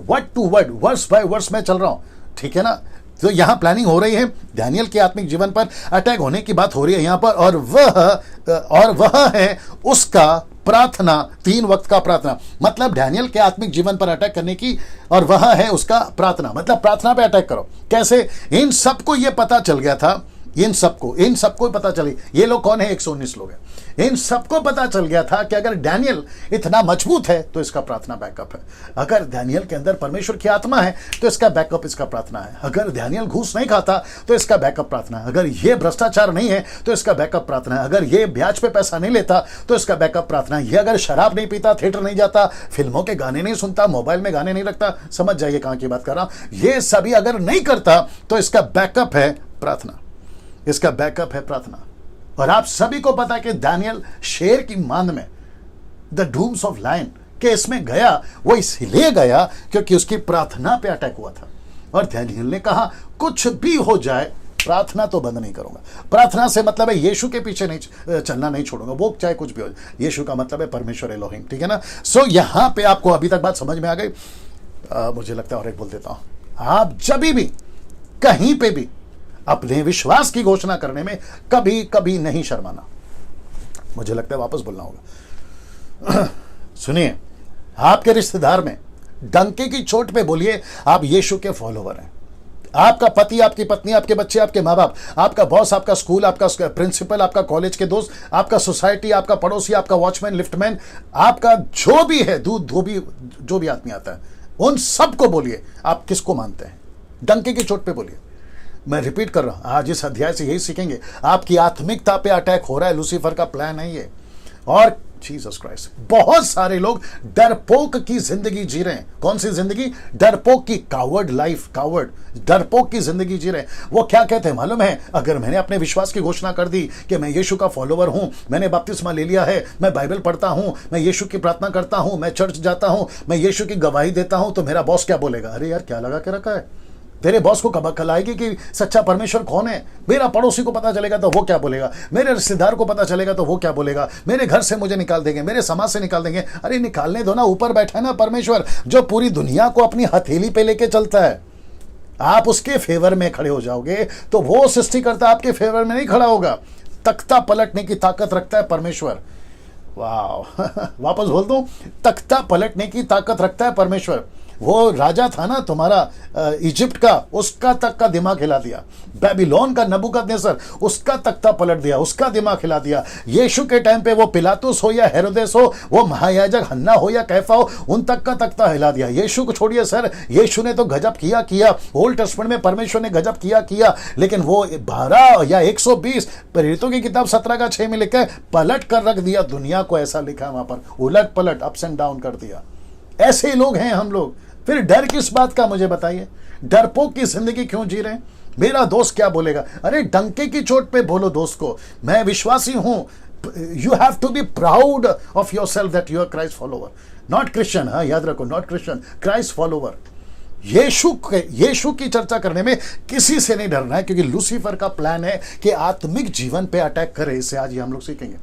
word to word, verse by verse में चल रहा हूं, ठीक है ना। तो यहां प्लानिंग हो रही है, डैनियल के आत्मिक जीवन पर अटैक होने की बात हो रही है यहां पर, और वह है उसका प्रार्थना, 3 वक्त का प्रार्थना। मतलब डैनियल के आत्मिक जीवन पर अटैक करने की, और वह है उसका प्रार्थना, मतलब प्रार्थना पे अटैक करो। कैसे? इन सबको यह पता चल गया था, इन सबको पता चली, ये लोग कौन है? 119 लोग हैं। इन सबको पता चल गया था कि अगर डैनियल इतना मजबूत है तो इसका प्रार्थना बैकअप है। अगर डैनियल के अंदर परमेश्वर की आत्मा है तो इसका बैकअप इसका प्रार्थना है। अगर डैनियल घूस नहीं खाता तो इसका बैकअप प्रार्थना है। अगर ये भ्रष्टाचार नहीं है तो इसका बैकअप प्रार्थना है। अगर ये ब्याज पे पैसा नहीं लेता तो इसका बैकअप प्रार्थना है। ये अगर शराब नहीं पीता, थिएटर नहीं जाता, फिल्मों के गाने नहीं सुनता, मोबाइल में गाने नहीं रखता, समझ जाइए कहां की बात कर रहा हूं, ये सभी अगर नहीं करता तो इसका बैकअप है प्रार्थना, इसका बैकअप है प्रार्थना। और आप सभी को पता है कि डैनियल शेर की मांद में, द डूम्स ऑफ लायन के इसमें गया, वो इसलिए गया क्योंकि उसकी प्रार्थना पे अटैक हुआ था। और डैनियल ने कहा कुछ भी हो जाए प्रार्थना तो बंद नहीं करूंगा। प्रार्थना से मतलब है यीशु के पीछे नहीं चलना नहीं छोड़ूंगा, वो चाहे कुछ भी हो जाए। यीशु का मतलब है परमेश्वर एलोहिम, ठीक है ना। सो यहां पे आपको अभी तक बात समझ में आ गई। मुझे लगता है और एक बोल देता हूं, आप जब भी कहीं पे भी अपने विश्वास की घोषणा करने में कभी कभी नहीं शर्माना। मुझे लगता है वापस बोलना होगा। सुनिए, आपके रिश्तेदार में डंके की चोट पे बोलिए आप यीशु के फॉलोवर हैं। आपका पति, आपकी पत्नी, आपके बच्चे, आपके माँ बाप, आपका बॉस, आपका स्कूल, आपका प्रिंसिपल, आपका कॉलेज के दोस्त, आपका सोसाइटी, आपका पड़ोसी, आपका वॉचमैन, लिफ्टमैन, आपका जो भी है, दूध धोबी, जो भी आदमी आता है, उन सबको बोलिए आप किसको मानते हैं। डंके की चोट पे बोलिए। मैं रिपीट कर रहा हूं, आज इस अध्याय से यही सीखेंगे। आपकी आत्मिकता पे अटैक हो रहा है, लूसीफर का प्लान है ये। और जीसस क्राइस्ट, बहुत सारे लोग डरपोक की जिंदगी जी रहे हैं। कौन सी जिंदगी? डरपोक की, कावर्ड लाइफ, कावर्ड, डरपोक की जिंदगी जी रहे हैं। वो क्या कहते हैं मालूम है? अगर मैंने अपने विश्वास की घोषणा कर दी कि मैं यीशु का फॉलोवर हूं, मैंने बपतिस्मा ले लिया है, मैं बाइबल पढ़ता हूं, मैं यीशु की प्रार्थना करता हूं, मैं चर्च जाता हूं, मैं यीशु की गवाही देता हूं, तो मेरा बॉस क्या बोलेगा? अरे यार क्या लगा के रखा है, तेरे बॉस को कब अक्ल आएगी कि सच्चा परमेश्वर कौन है? मेरा पड़ोसी को पता चलेगा तो वो क्या बोलेगा, मेरे रिश्तेदार को पता चलेगा तो वो क्या बोलेगा, मेरे घर से मुझे निकाल देंगे, मेरे समाज से निकाल देंगे। अरे निकालने दो ना, ऊपर बैठा है ना परमेश्वर, जो पूरी दुनिया को अपनी हथेली पे लेके चलता है। आप उसके फेवर में खड़े हो जाओगे तो वो सृष्टिकर्ता आपके फेवर में नहीं खड़ा होगा। तख्ता पलटने की ताकत रखता है परमेश्वर। वाह वापस बोल दूं, तख्ता पलटने की ताकत रखता है परमेश्वर। वो राजा था ना तुम्हारा इजिप्ट का, उसका तक का दिमाग हिला दिया। बेबीलोन का नबूकदनेस्सर, उसका तख्ता पलट दिया, उसका दिमाग हिला दिया। यीशु के टाइम पे वो पिलातुस हो या हेरोदेस हो, वो महायाजक हन्ना हो या कैफा हो, उन तक का तख्ता हिला दिया। यीशु को छोड़िए सर, यीशु ने तो गजब किया। ओल्ड टेस्टमेंट में परमेश्वर ने गजब किया, लेकिन वो 12 या 120 प्रेरितों की किताब 17:6 में लिखा है, पलट कर रख दिया दुनिया को। ऐसा लिखा है वहां पर, उलट पलट, अप्स एंड डाउन कर दिया। ऐसे लोग हैं हम लोग। फिर डर किस बात का, मुझे बताइए? डरपोक की जिंदगी क्यों जी रहे हैं? मेरा दोस्त क्या बोलेगा? अरे डंके की चोट पे बोलो दोस्त को, मैं विश्वासी हूं। You have to be proud of your self that you are Christ follower, not Christian. हाँ याद रखो, not Christian, Christ follower. Yeshu की चर्चा करने में किसी से नहीं डरना है, क्योंकि लूसीफर का प्लान है कि आत्मिक जीवन पे अटैक करे। इससे आज ये हम लोग सीखेंगे।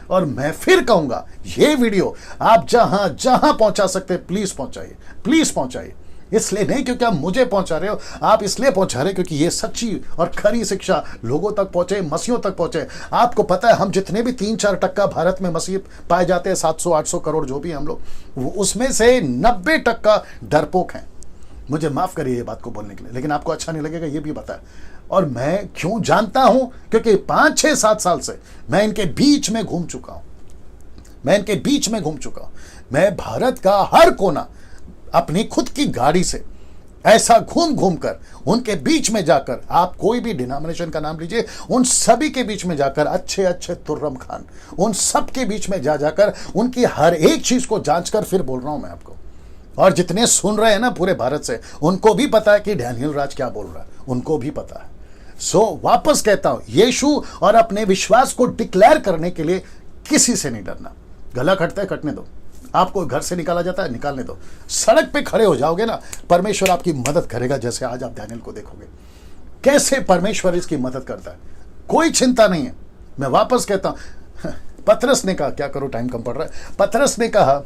और मैं फिर कहूंगा, ये वीडियो आप जहां जहां पहुंचा सकते प्लीज पहुंचाइए, प्लीज पहुंचाइए। इसलिए नहीं क्योंकि आप मुझे पहुंचा रहे हो, आप इसलिए पहुंचा रहे हो क्योंकि ये सच्ची और खरी शिक्षा लोगों तक पहुंचे, मसीहों तक पहुंचे। आपको पता है, हम जितने भी 3-4% भारत में मसीह पाए जाते हैं, 700-800 करोड़ जो भी हम लोग, उसमें से 90% डरपोक हैं। मुझे माफ करिए ये बात को बोलने के लिए, लेकिन आपको अच्छा नहीं लगेगा, ये भी पता है। और मैं क्यों जानता हूं? क्योंकि 5-6-7 साल से मैं इनके बीच में घूम चुका हूं। मैं भारत का हर कोना अपनी खुद की गाड़ी से ऐसा घूम घूम कर उनके बीच में जाकर, आप कोई भी डिनोमिनेशन का नाम लीजिए, उन सभी के बीच में जाकर, अच्छे अच्छे तुर्रम खान, उन सब के बीच में जाकर उनकी हर एक चीज को जांच कर फिर बोल रहा हूं मैं आपको। और जितने सुन रहे हैं ना पूरे भारत से, उनको भी पता है कि डैनियल राज क्या बोल रहा है, उनको भी पता है। वापस कहता हूं, यीशु और अपने विश्वास को डिक्लेयर करने के लिए किसी से नहीं डरना। गला कटता है, कटने दो। आपको घर से निकाला जाता है, निकालने दो। सड़क पे खड़े हो जाओगे ना, परमेश्वर आपकी मदद करेगा। जैसे आज आप डैनियल को देखोगे कैसे परमेश्वर इसकी मदद करता है, कोई चिंता नहीं है। मैं वापस कहता हूं, पतरस ने कहा, क्या करो टाइम कम पड़ रहा है। पतरस ने कहा,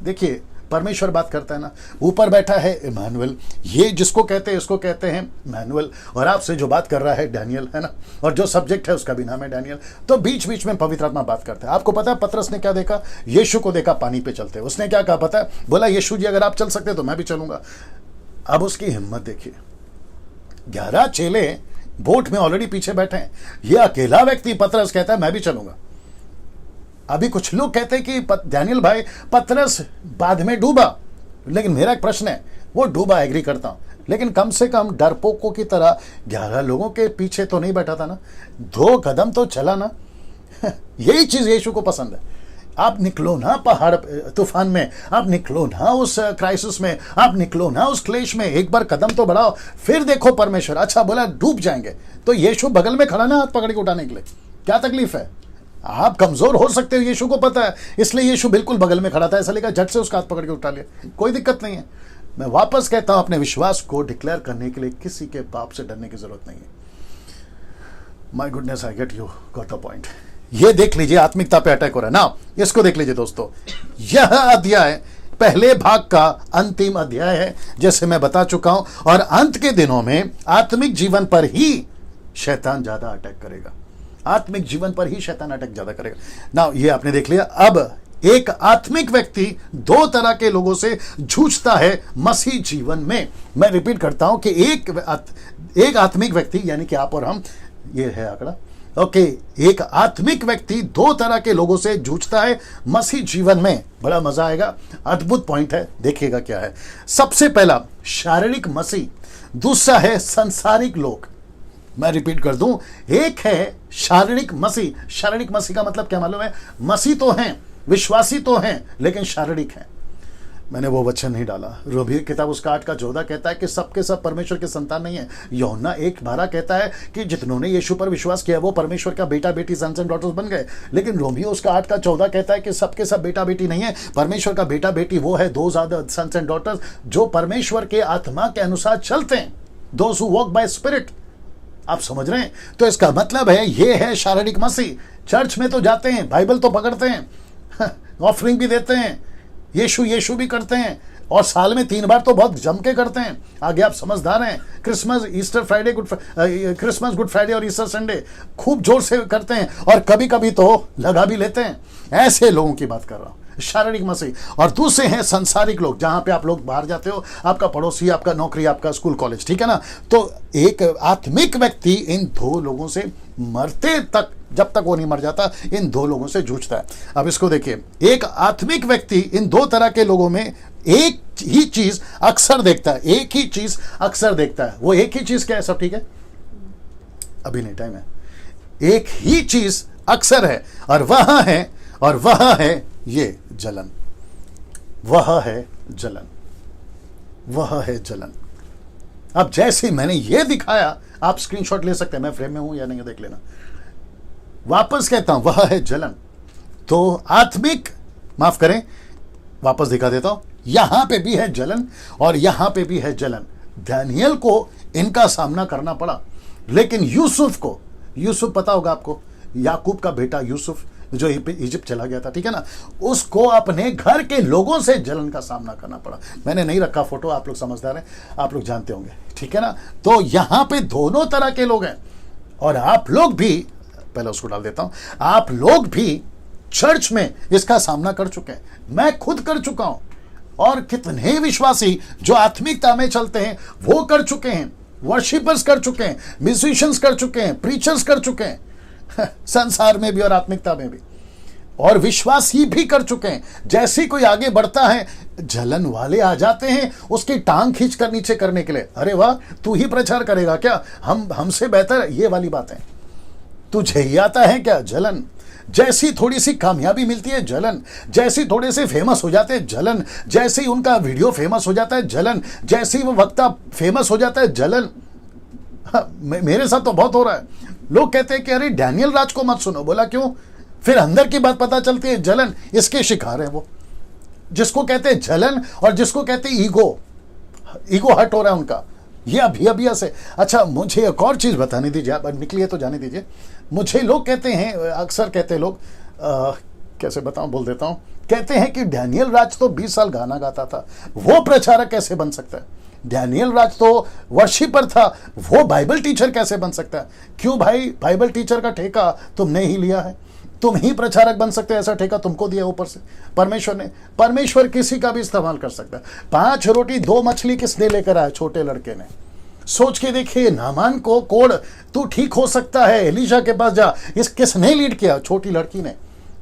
देखिए परमेश्वर बात करता है ना, ऊपर बैठा है इमानुएल, ये जिसको कहते हैं, इसको कहते हैं इमानुएल, और आपसे जो बात कर रहा है डैनियल, है ना, और जो सब्जेक्ट है उसका भी नाम है डैनियल। तो बीच बीच में पवित्र आत्मा बात करता है। आपको पता है पतरस ने क्या देखा? यीशु को देखा पानी पे चलते। उसने क्या कहा पता है? बोला, यीशु जी अगर आप चल सकते तो मैं भी चलूंगा। अब उसकी हिम्मत देखिए, 11 चेले बोट में ऑलरेडी पीछे बैठे हैं, ये अकेला व्यक्ति पतरस कहता है मैं भी चलूंगा। अभी कुछ लोग कहते हैं कि डैनियल भाई पतरस बाद में डूबा, लेकिन मेरा एक प्रश्न है, वो डूबा, एग्री करता हूं, लेकिन कम से कम डरपोकों की तरह 11 लोगों के पीछे तो नहीं बैठा था ना, 2 कदम तो चला ना। यही चीज यीशु को पसंद है। आप निकलो ना पहाड़ तूफान में, आप निकलो ना उस क्राइसिस में, आप निकलो ना उस क्लेश में, एक बार कदम तो बढ़ाओ, फिर देखो परमेश्वर। अच्छा बोला डूब जाएंगे, तो यीशु बगल में खड़ा ना हाथ पकड़ के उठाने के लिए, क्या तकलीफ है? आप कमजोर हो सकते हो, यीशु को पता है, इसलिए यीशु बिल्कुल बगल में खड़ा था। ऐसा लेकर झट से उसका हाथ पकड़ के उठा लिया, कोई दिक्कत नहीं है। मैं वापस कहता हूं, अपने विश्वास को डिक्लेयर करने के लिए किसी के पाप से डरने की जरूरत नहीं है। My goodness, I get you got the point. ये देख लीजिए, आत्मिकता पे अटैक हो रहा है ना, इसको देख लीजिए दोस्तों। यह अध्याय पहले भाग का अंतिम अध्याय है, जैसे मैं बता चुका हूं, और अंत के दिनों में आत्मिक जीवन पर ही शैतान ज्यादा अटैक करेगा। आत्मिक जीवन पर ही शैतान अटैक ज्यादा करेगा ना। ये आपने देख लिया। अब एक आत्मिक व्यक्ति 2 तरह के लोगों से जूझता है मसीह जीवन में। मैं रिपीट करता हूं कि एक आत्मिक व्यक्ति, यानी कि आप और हम, ये है आंकड़ा, ओके। एक आत्मिक व्यक्ति 2 तरह के लोगों से जूझता है मसीह जीवन में। बड़ा मजा आएगा, अद्भुत पॉइंट है, देखिएगा क्या है। सबसे पहला शारीरिक मसीह, दूसरा है संसारिक लोग। मैं रिपीट कर दूं, एक है शारीरिक मसीह। शारीरिक मसीह का मतलब क्या मालूम है? मसीह तो हैं, विश्वासी तो हैं, लेकिन शारीरिक हैं। मैंने वो वचन नहीं डाला। रोमी किताब उसका 8:14 कहता है कि सबके सब परमेश्वर के संतान नहीं है। यूहन्ना 1:12 कहता है कि जितनों यीशु पर विश्वास किया वो परमेश्वर का बेटा बेटी, सन्स एंड डॉटर्स बन गए। लेकिन रोमियो उसका 8:14 कहता है कि सबके सब बेटा बेटी नहीं है। परमेश्वर का बेटा बेटी वो है, those are the sons and daughters जो परमेश्वर के आत्मा के अनुसार चलते हैं। Those who walk by spirit. आप समझ रहे हैं? तो इसका मतलब है ये है शारीरिक मसीह। चर्च में तो जाते हैं, बाइबल तो पकड़ते हैं, ऑफरिंग भी देते हैं, यीशु भी करते हैं, और साल में 3 बार तो बहुत जम के करते हैं। आगे आप समझदार हैं। Christmas, Easter Friday, Christmas, good Friday और ईस्टर संडे खूब जोर से करते हैं, और कभी कभी तो लगा भी लेते हैं। ऐसे लोगों की बात कर रहा हूं, शारीरिक मसीह। और दूसरे हैं संसारिक लोग, जहां पे आप लोग बाहर जाते हो, आपका पड़ोसी, आपका नौकरी, आपका स्कूल कॉलेज, ठीक है ना। तो एक आत्मिक व्यक्ति इन 2 लोगों से मरते तक, जब तक वो नहीं मर जाता, इन 2 लोगों से जूझता है। अब इसको देखिए, एक आत्मिक व्यक्ति इन 2 तरह के लोगों में एक ही चीज अक्सर देखता है, एक ही चीज अक्सर देखता है। वो एक ही चीज क्या है? सब ठीक है, अभी नहीं, टाइम है। एक ही चीज अक्सर है, और वह है ये जलन। वह है जलन। अब जैसे मैंने ये दिखाया, आप स्क्रीनशॉट ले सकते हैं, मैं फ्रेम में हूं या नहीं देख लेना। वापस कहता हूं, वह है जलन। तो आत्मिक, माफ करें, वापस दिखा देता हूं, यहां पे भी है जलन और यहां पे भी है जलन। दानियल को इनका सामना करना पड़ा, लेकिन यूसुफ पता होगा आपको, याकूब का बेटा यूसुफ जो इजिप्ट चला गया था, ठीक है ना, उसको अपने घर के लोगों से जलन का सामना करना पड़ा। मैंने नहीं रखा फोटो, आप लोग समझदार हैं, आप लोग जानते होंगे, ठीक है ना। तो यहां पे दोनों तरह के लोग हैं, और आप लोग भी, पहले उसको डाल देता हूं, आप लोग भी चर्च में इसका सामना कर चुके हैं। मैं खुद कर चुका हूं, और कितने विश्वासी जो आत्मिकता में चलते हैं वो कर चुके हैं। वर्शिपर्स कर चुके हैं, म्यूजिशियंस कर चुके हैं, प्रीचर्स कर चुके हैं, संसार में भी और आत्मिकता में भी, और विश्वासी भी कर चुके हैं। जैसे कोई आगे बढ़ता है, जलन वाले आ जाते हैं उसकी टांग खींच कर नीचे करने के लिए। अरे वाह, तू ही प्रचार करेगा क्या? हमसे बेहतर, ये वाली बात है। तुझे ही आता है क्या? जलन। जैसी थोड़ी सी कामयाबी मिलती है, जलन। जैसी थोड़े से फेमस हो जाते हैं, जलन। जैसे ही उनका वीडियो फेमस हो जाता है, जलन। जैसे ही वो वक्ता फेमस हो जाता है, जलन। मेरे साथ तो बहुत हो रहा है। लोग कहते हैं कि अरे डैनियल राज को मत सुनो। बोला क्यों? फिर अंदर की बात पता चलती है, जलन। इसके शिकार है वो, जिसको कहते हैं जलन, और जिसको कहते हैं ईगो हर्ट हो रहा है उनका। ये अभी ऐसे। अच्छा, मुझे एक और चीज बताने दीजिए, आप निकलिए तो जाने दीजिए। मुझे लोग कहते हैं, अक्सर कहते हैं लोग, कैसे बताऊं, बोल देता हूं, कहते हैं कि डैनियल राज तो 20 साल गाना गाता था, वो प्रचारक कैसे बन सकता है? डैनियल राज तो वर्शिपर था, वो बाइबल टीचर कैसे बन सकता है? क्यों भाई, बाइबल टीचर का ठेका तुमने ही लिया है, तुम ही प्रचारक बन सकते हैं, ऐसा ठेका तुमको दिया ऊपर से परमेश्वर ने। परमेश्वर किसी का भी इस्तेमाल कर सकता है। 5 रोटी 2 मछली किसने लेकर आया? छोटे लड़के ने। सोच के देखिए, नामान को कोड़, तू ठीक हो सकता है, एलीशा के पास जा, इस किसने लीड किया? छोटी लड़की ने।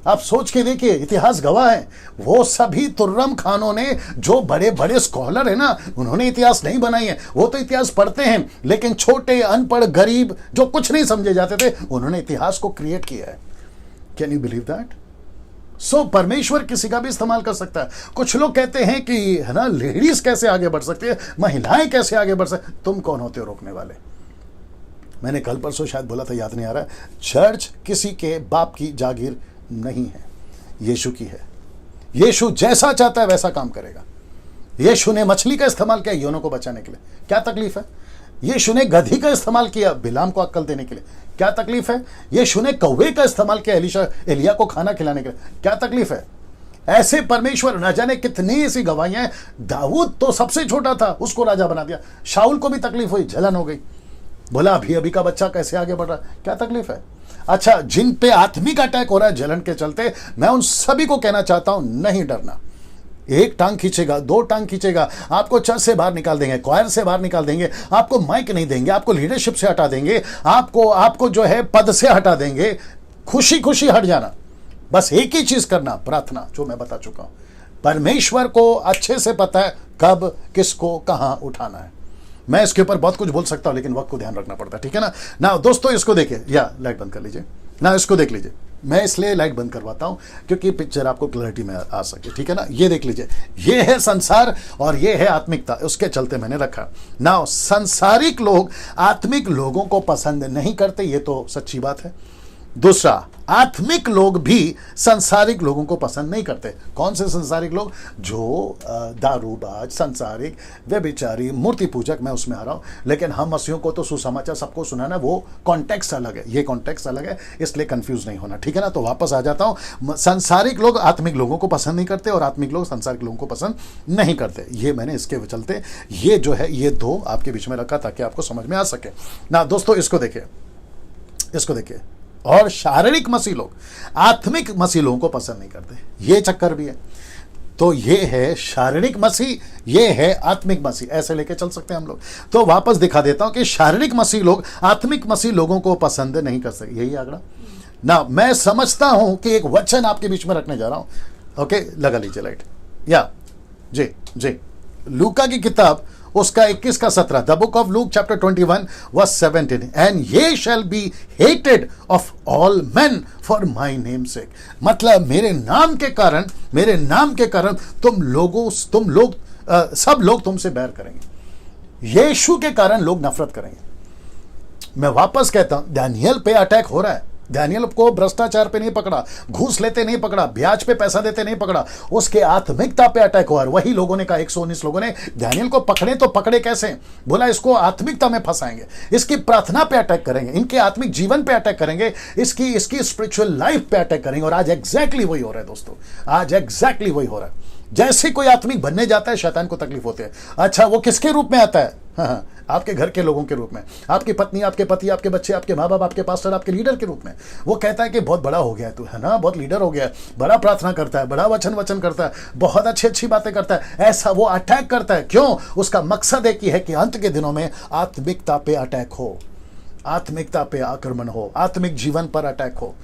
आप सोच के देखिए, इतिहास गवाह है। वो सभी तुर्रम खानों ने, जो बड़े बड़े स्कॉलर है ना, उन्होंने इतिहास नहीं बनाई है, वो तो इतिहास पढ़ते हैं, लेकिन छोटे अनपढ़ गरीब जो कुछ नहीं समझे जाते थे, उन्होंने इतिहास को क्रिएट किया है। Can you believe that? So परमेश्वर किसी का भी इस्तेमाल कर सकता है। कुछ लोग कहते हैं कि है ना, लेडीज कैसे आगे बढ़ सकती है, महिलाएं कैसे आगे बढ़ सकती। तुम कौन होते हो रोकने वाले? मैंने कल परसों शायद बोला था, याद नहीं आ रहा। चर्च किसी के बाप की जागीर नहीं है, यीशु की है। यीशु जैसा चाहता है वैसा काम करेगा। यीशु ने मछली का इस्तेमाल किया योना को बचाने के लिए, क्या तकलीफ है? यीशु ने गधी का इस्तेमाल किया बिलाम को अक्ल देने के लिए, क्या तकलीफ है? यीशु ने कौवे का इस्तेमाल किया एलिया को खाना खिलाने के लिए, क्या तकलीफ है? ऐसे परमेश्वर न जाने कितनी ऐसी गवाहियां हैं। दाऊद तो सबसे छोटा था, उसको राजा बना दिया। शाऊल को भी तकलीफ हुई, जलन हो गई, बोला अभी का बच्चा कैसे आगे बढ़ रहा, क्या तकलीफ है? अच्छा, जिन पे आत्मिक अटैक हो रहा है जलन के चलते, मैं उन सभी को कहना चाहता हूं, नहीं डरना। 1 टांग खींचेगा, 2 टांग खींचेगा, आपको चर्च से बाहर निकाल देंगे, क्वायर से बाहर निकाल देंगे, आपको माइक नहीं देंगे, आपको लीडरशिप से हटा देंगे, आपको जो है पद से हटा देंगे। खुशी खुशी हट जाना, बस एक ही चीज करना, प्रार्थना, जो मैं बता चुका हूं। परमेश्वर को अच्छे से पता है कब किसको कहां उठाना है। मैं इसके ऊपर बहुत कुछ बोल सकता हूं, लेकिन वक्त को ध्यान रखना पड़ता है, ठीक है ना। ना दोस्तों, इसको देखिए, या लाइट बंद कर लीजिए ना, इसको देख लीजिए। मैं इसलिए लाइट बंद करवाता हूं क्योंकि पिक्चर आपको क्लैरिटी में आ सके, ठीक है ना। ये देख लीजिए, ये है संसार और ये है आत्मिकता, उसके चलते मैंने रखा ना। संसारिक लोग आत्मिक लोगों को पसंद नहीं करते, ये तो सच्ची बात है। दूसरा, आत्मिक लोग भी सांसारिक लोगों को पसंद नहीं करते। कौन से सांसारिक लोग? जो दारूबाज, सांसारिक, व्यभिचारी, मूर्ति पूजक, मैं उसमें आ रहा हूं। लेकिन हम मसीहों को तो सुसमाचार सबको सुनाना, वो कॉन्टेक्स्ट अलग है, ये कॉन्टेक्स्ट अलग है, इसलिए कंफ्यूज नहीं होना, ठीक है ना। तो वापस आ जाता हूं, सांसारिक लोग आत्मिक लोगों को पसंद नहीं करते और आत्मिक लोग सांसारिक लोगों को पसंद नहीं करते। ये मैंने इसके चलते ये जो है ये दो आपके बीच में रखा ताकि आपको समझ में आ सके ना। दोस्तों इसको देखिए। और शारीरिक मसीह लोग आत्मिक मसीह लोगों को पसंद नहीं करते, ये चक्कर भी है। तो ये है शारीरिक मसीह, ये है आत्मिक मसीह, ऐसे लेके चल सकते हैं हम लोग। तो वापस दिखा देता हूं कि शारीरिक मसीह लोग आत्मिक मसीह लोगों को पसंद नहीं कर सकते, यही आंकड़ा ना। मैं समझता हूं कि एक वचन आपके बीच में रखने जा रहा हूं। ओके, लगा लीजिए लाइट। या जी लूका की किताब उसका 21 का 17, the book of Luke chapter 21 verse 17, and ye shall be hated of all men for my name sake. मतलब मेरे नाम के कारण सब लोग तुमसे बैर करेंगे। यीशु के कारण लोग नफरत करेंगे। मैं वापस कहता हूं, दानियल पे अटैक हो रहा है। दानियल को भ्रष्टाचार पे नहीं पकड़ा, घूस लेते नहीं पकड़ा, ब्याज पे पैसा देते नहीं पकड़ा, उसके आत्मिकता पे अटैक हुआ। वही लोगों ने कहा, 119 लोगों ने दानियल को पकड़े तो पकड़े कैसे? बोला इसको आत्मिकता में फंसाएंगे, इसकी प्रार्थना पे अटैक करेंगे, इनके आत्मिक जीवन पे अटैक करेंगे, इसकी स्पिरिचुअल लाइफ पे अटैक करेंगे। और आज एग्जैक्टली वही हो रहा है दोस्तों, आज एग्जैक्टली वही हो रहा है। जैसे कोई आत्मिक बनने जाता है, शैतान को तकलीफ होती है। अच्छा, वो किसके रूप में आता है? हाँ, आपके घर के लोगों के रूप में, आपकी पत्नी, आपके पति, आपके बच्चे, आपके माँ बाप, आपके पास्टर, आपके लीडर के रूप में। वो कहता है कि बहुत बड़ा हो गया है तू, है ना, बहुत लीडर हो गया है, बड़ा प्रार्थना करता है, बड़ा वचन करता है, बहुत अच्छी बातें करता है। ऐसा वो अटैक करता है। क्यों? उसका मकसद एक ही है कि अंत के दिनों में आत्मिकता पे अटैक हो, आत्मिकता पे आक्रमण हो, आत्मिक जीवन पर अटैक हो।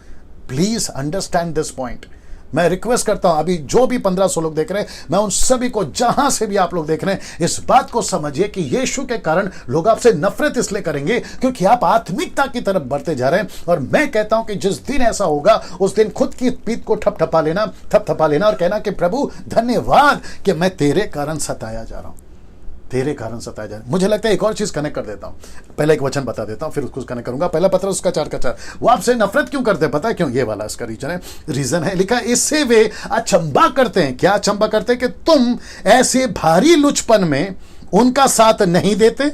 Please understand this point. मैं रिक्वेस्ट करता हूं, अभी जो भी 1500 लोग देख रहे हैं, मैं उन सभी को, जहां से भी आप लोग देख रहे हैं, इस बात को समझिए कि यीशु के कारण लोग आपसे नफरत इसलिए करेंगे क्योंकि आप आत्मिकता की तरफ बढ़ते जा रहे हैं। और मैं कहता हूं कि जिस दिन ऐसा होगा, उस दिन खुद की पीठ को थपथपा लेना और कहना कि प्रभु धन्यवाद कि मैं तेरे कारण सताया जा रहा हूं, तेरे कारण सताया जा रहा है। मुझे लगता है एक और चीज कनेक्ट कर देता हूं। पहले एक वचन बता देता हूं, फिर उसको कनेक्ट करूंगा। पहला पत्रस उसका 4 का 4, वो आपसे नफरत क्यों करते हैं? पता है क्यों? ये वाला इसका रीजन है, लिखा इससे वे अचंबा करते हैं। क्या अचंबा करते हैं? कि तुम ऐसे भारी लुचपन में उनका साथ नहीं देते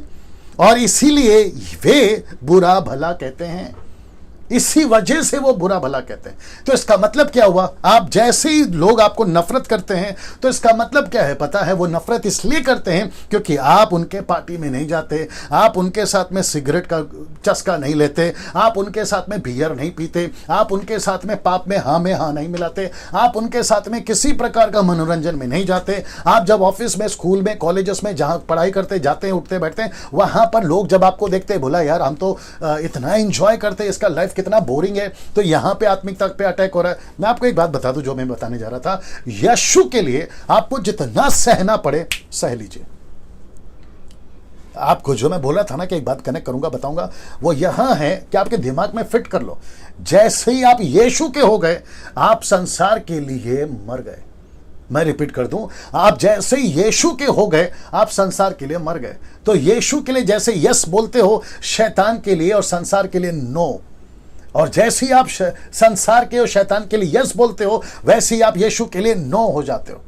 और इसीलिए वे बुरा भला कहते हैं। इसी वजह से वो बुरा भला कहते हैं। तो इसका मतलब क्या हुआ? आप जैसे ही लोग आपको नफरत करते हैं, तो इसका मतलब क्या है पता है? वो नफरत इसलिए करते हैं क्योंकि आप उनके पार्टी में नहीं जाते, आप उनके साथ में सिगरेट का चस्का नहीं लेते, आप उनके साथ में बियर नहीं पीते, आप उनके साथ में पाप में हाँ नहीं मिलाते, आप उनके साथ में किसी प्रकार का मनोरंजन में नहीं जाते। आप जब ऑफिस में, स्कूल में, कॉलेजेस में जहां पढ़ाई करते जाते हैं, उठते बैठते हैं, वहां पर लोग जब आपको देखते हैं, बोला यार हम तो इतना एंजॉय करते हैं, इसका लाइफ कितना बोरिंग है। तो यहां पे आत्मिकता पे अटैक हो रहा है। मैं आपको एक बात बता दूं जो मैं बताने जा रहा था, यीशु के लिए आपको जितना सहना पड़े सह लीजिए। आपको जो मैं बोला था ना कि एक बात कनेक्ट करूंगा, बताऊंगा, वो यहां है कि आपके दिमाग में फिट कर लो। जैसे ही आप यीशु के हो गए, आप संसार के लिए मर गए। मैं रिपीट कर दूं, आप जैसे ही यीशु के हो गए, आप संसार के लिए मर गए। तो यीशु के लिए जैसे यस बोलते हो, शैतान के लिए और संसार के लिए नो। और जैसे ही आप संसार के और शैतान के लिए यस बोलते हो, वैसे ही आप यीशु के लिए नो हो जाते हो।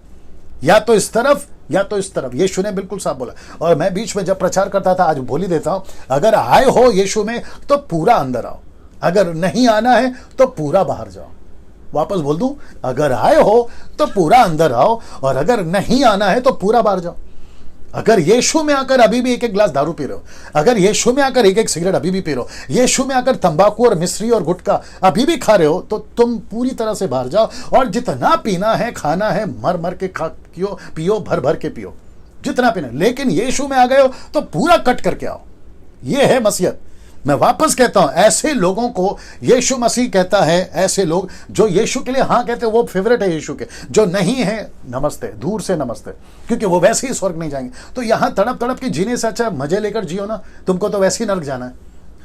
या तो इस तरफ या तो इस तरफ। यीशु ने बिल्कुल साफ बोला। और मैं बीच में जब प्रचार करता था, आज बोल ही देता हूं, अगर आए हो यीशु में तो पूरा अंदर आओ, अगर नहीं आना है तो पूरा बाहर जाओ। वापस बोल दूं, अगर आए हो तो पूरा अंदर आओ, और अगर नहीं आना है तो पूरा बाहर जाओ। अगर यीशु में आकर अभी भी एक गिलास दारू पी रहे हो, अगर यीशु में आकर एक सिगरेट अभी भी पी रहे हो, यीशु में आकर तंबाकू और मिश्री और गुटखा अभी भी खा रहे हो, तो तुम पूरी तरह से बाहर जाओ। और जितना पीना है, खाना है, मर के पियो, भर के पियो, जितना पीना। लेकिन यीशु में आ गए हो तो पूरा कट करके आओ। यह है मसीहत। मैं वापस कहता हूं, ऐसे लोगों को यीशु मसीह कहता है, ऐसे लोग जो यीशु के लिए हाँ कहते हैं, वो फेवरेट है यीशु के। जो नहीं है, नमस्ते, दूर से नमस्ते, क्योंकि वो वैसे ही स्वर्ग नहीं जाएंगे। तो यहां तड़प तड़प के जीने से अच्छा मजे लेकर जियो ना, तुमको तो वैसे ही नरक जाना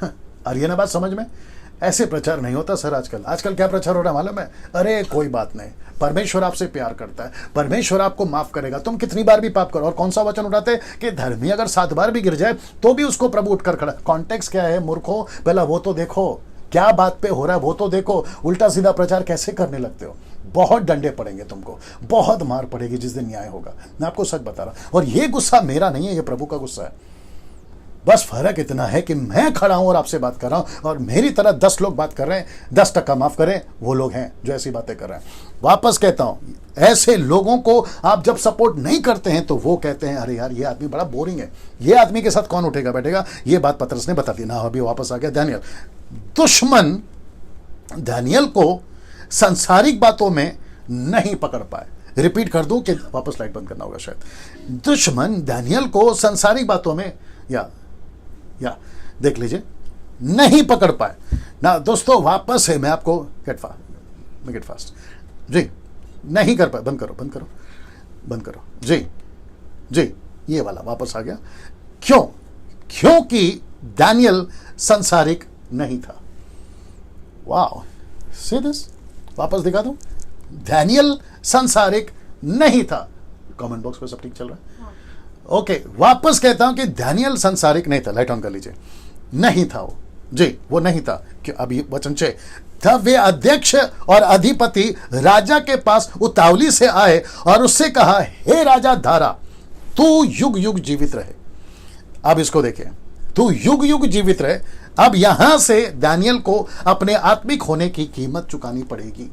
है। और ये ना बात समझ में, ऐसे प्रचार नहीं होता सर। आजकल क्या प्रचार हो रहा है मालूम है? अरे कोई बात नहीं, परमेश्वर आपसे प्यार करता है, परमेश्वर आपको माफ करेगा, तुम कितनी बार भी पाप करो। और कौन सा वचन उठाते कि धर्मी अगर 7 बार भी गिर जाए तो भी उसको प्रभु उठकर खड़ा। कॉन्टेक्स्ट क्या है मूर्खों? पहला वो तो देखो, क्या बात पे हो रहा है वो तो देखो, उल्टा सीधा प्रचार कैसे करने लगते हो। बहुत डंडे पड़ेंगे तुमको, बहुत मार पड़ेगी जिस दिन न्याय होगा, मैं आपको सच बता रहा हूं। और ये गुस्सा मेरा नहीं है, ये प्रभु का गुस्सा है। बस फर्क इतना है कि मैं खड़ा हूं और आपसे बात कर रहा हूं, और मेरी तरह 10 लोग बात कर रहे हैं। 10% माफ करें वो लोग हैं जो ऐसी बातें कर रहे हैं। वापस कहता हूं, ऐसे लोगों को आप जब सपोर्ट नहीं करते हैं तो वो कहते हैं अरे यार ये आदमी बड़ा बोरिंग है, ये आदमी के साथ कौन उठेगा बैठेगा। ये बात पतरस ने बता दी ना। अभी वापस आ गया दानियल। दुश्मन दानियल को सांसारिक बातों में नहीं पकड़ पाए। रिपीट कर दूं कि वापस लाइट बंद करना होगा शायद। दुश्मन दानियल को सांसारिक बातों में या देख लीजिए नहीं पकड़ पाए ना। दोस्तों वापस है, मैं आपको गेट फास्ट जी नहीं कर पाए। बंद करो जी ये वाला वापस आ गया। क्योंकि दानियल सांसारिक नहीं था। वाओ, सी दिस, वापस दिखा दूं, दानियल सांसारिक नहीं था। कमेंट बॉक्स पे सब ठीक चल रहा है? ओके, वापस कहता हूं कि दानियल सांसारिक नहीं था। लाइट ऑन कर लीजिए। नहीं था वो जी, वो नहीं था। कि अभी वचन छे, तब वे अध्यक्ष और अधिपति राजा के पास उतावली से आए और उससे कहा, हे राजा धारा, तू युग युग जीवित रहे। अब इसको देखिए, तू युग युग जीवित रहे। अब यहां से दानियल को अपने आत्मिक होने की कीमत चुकानी पड़ेगी।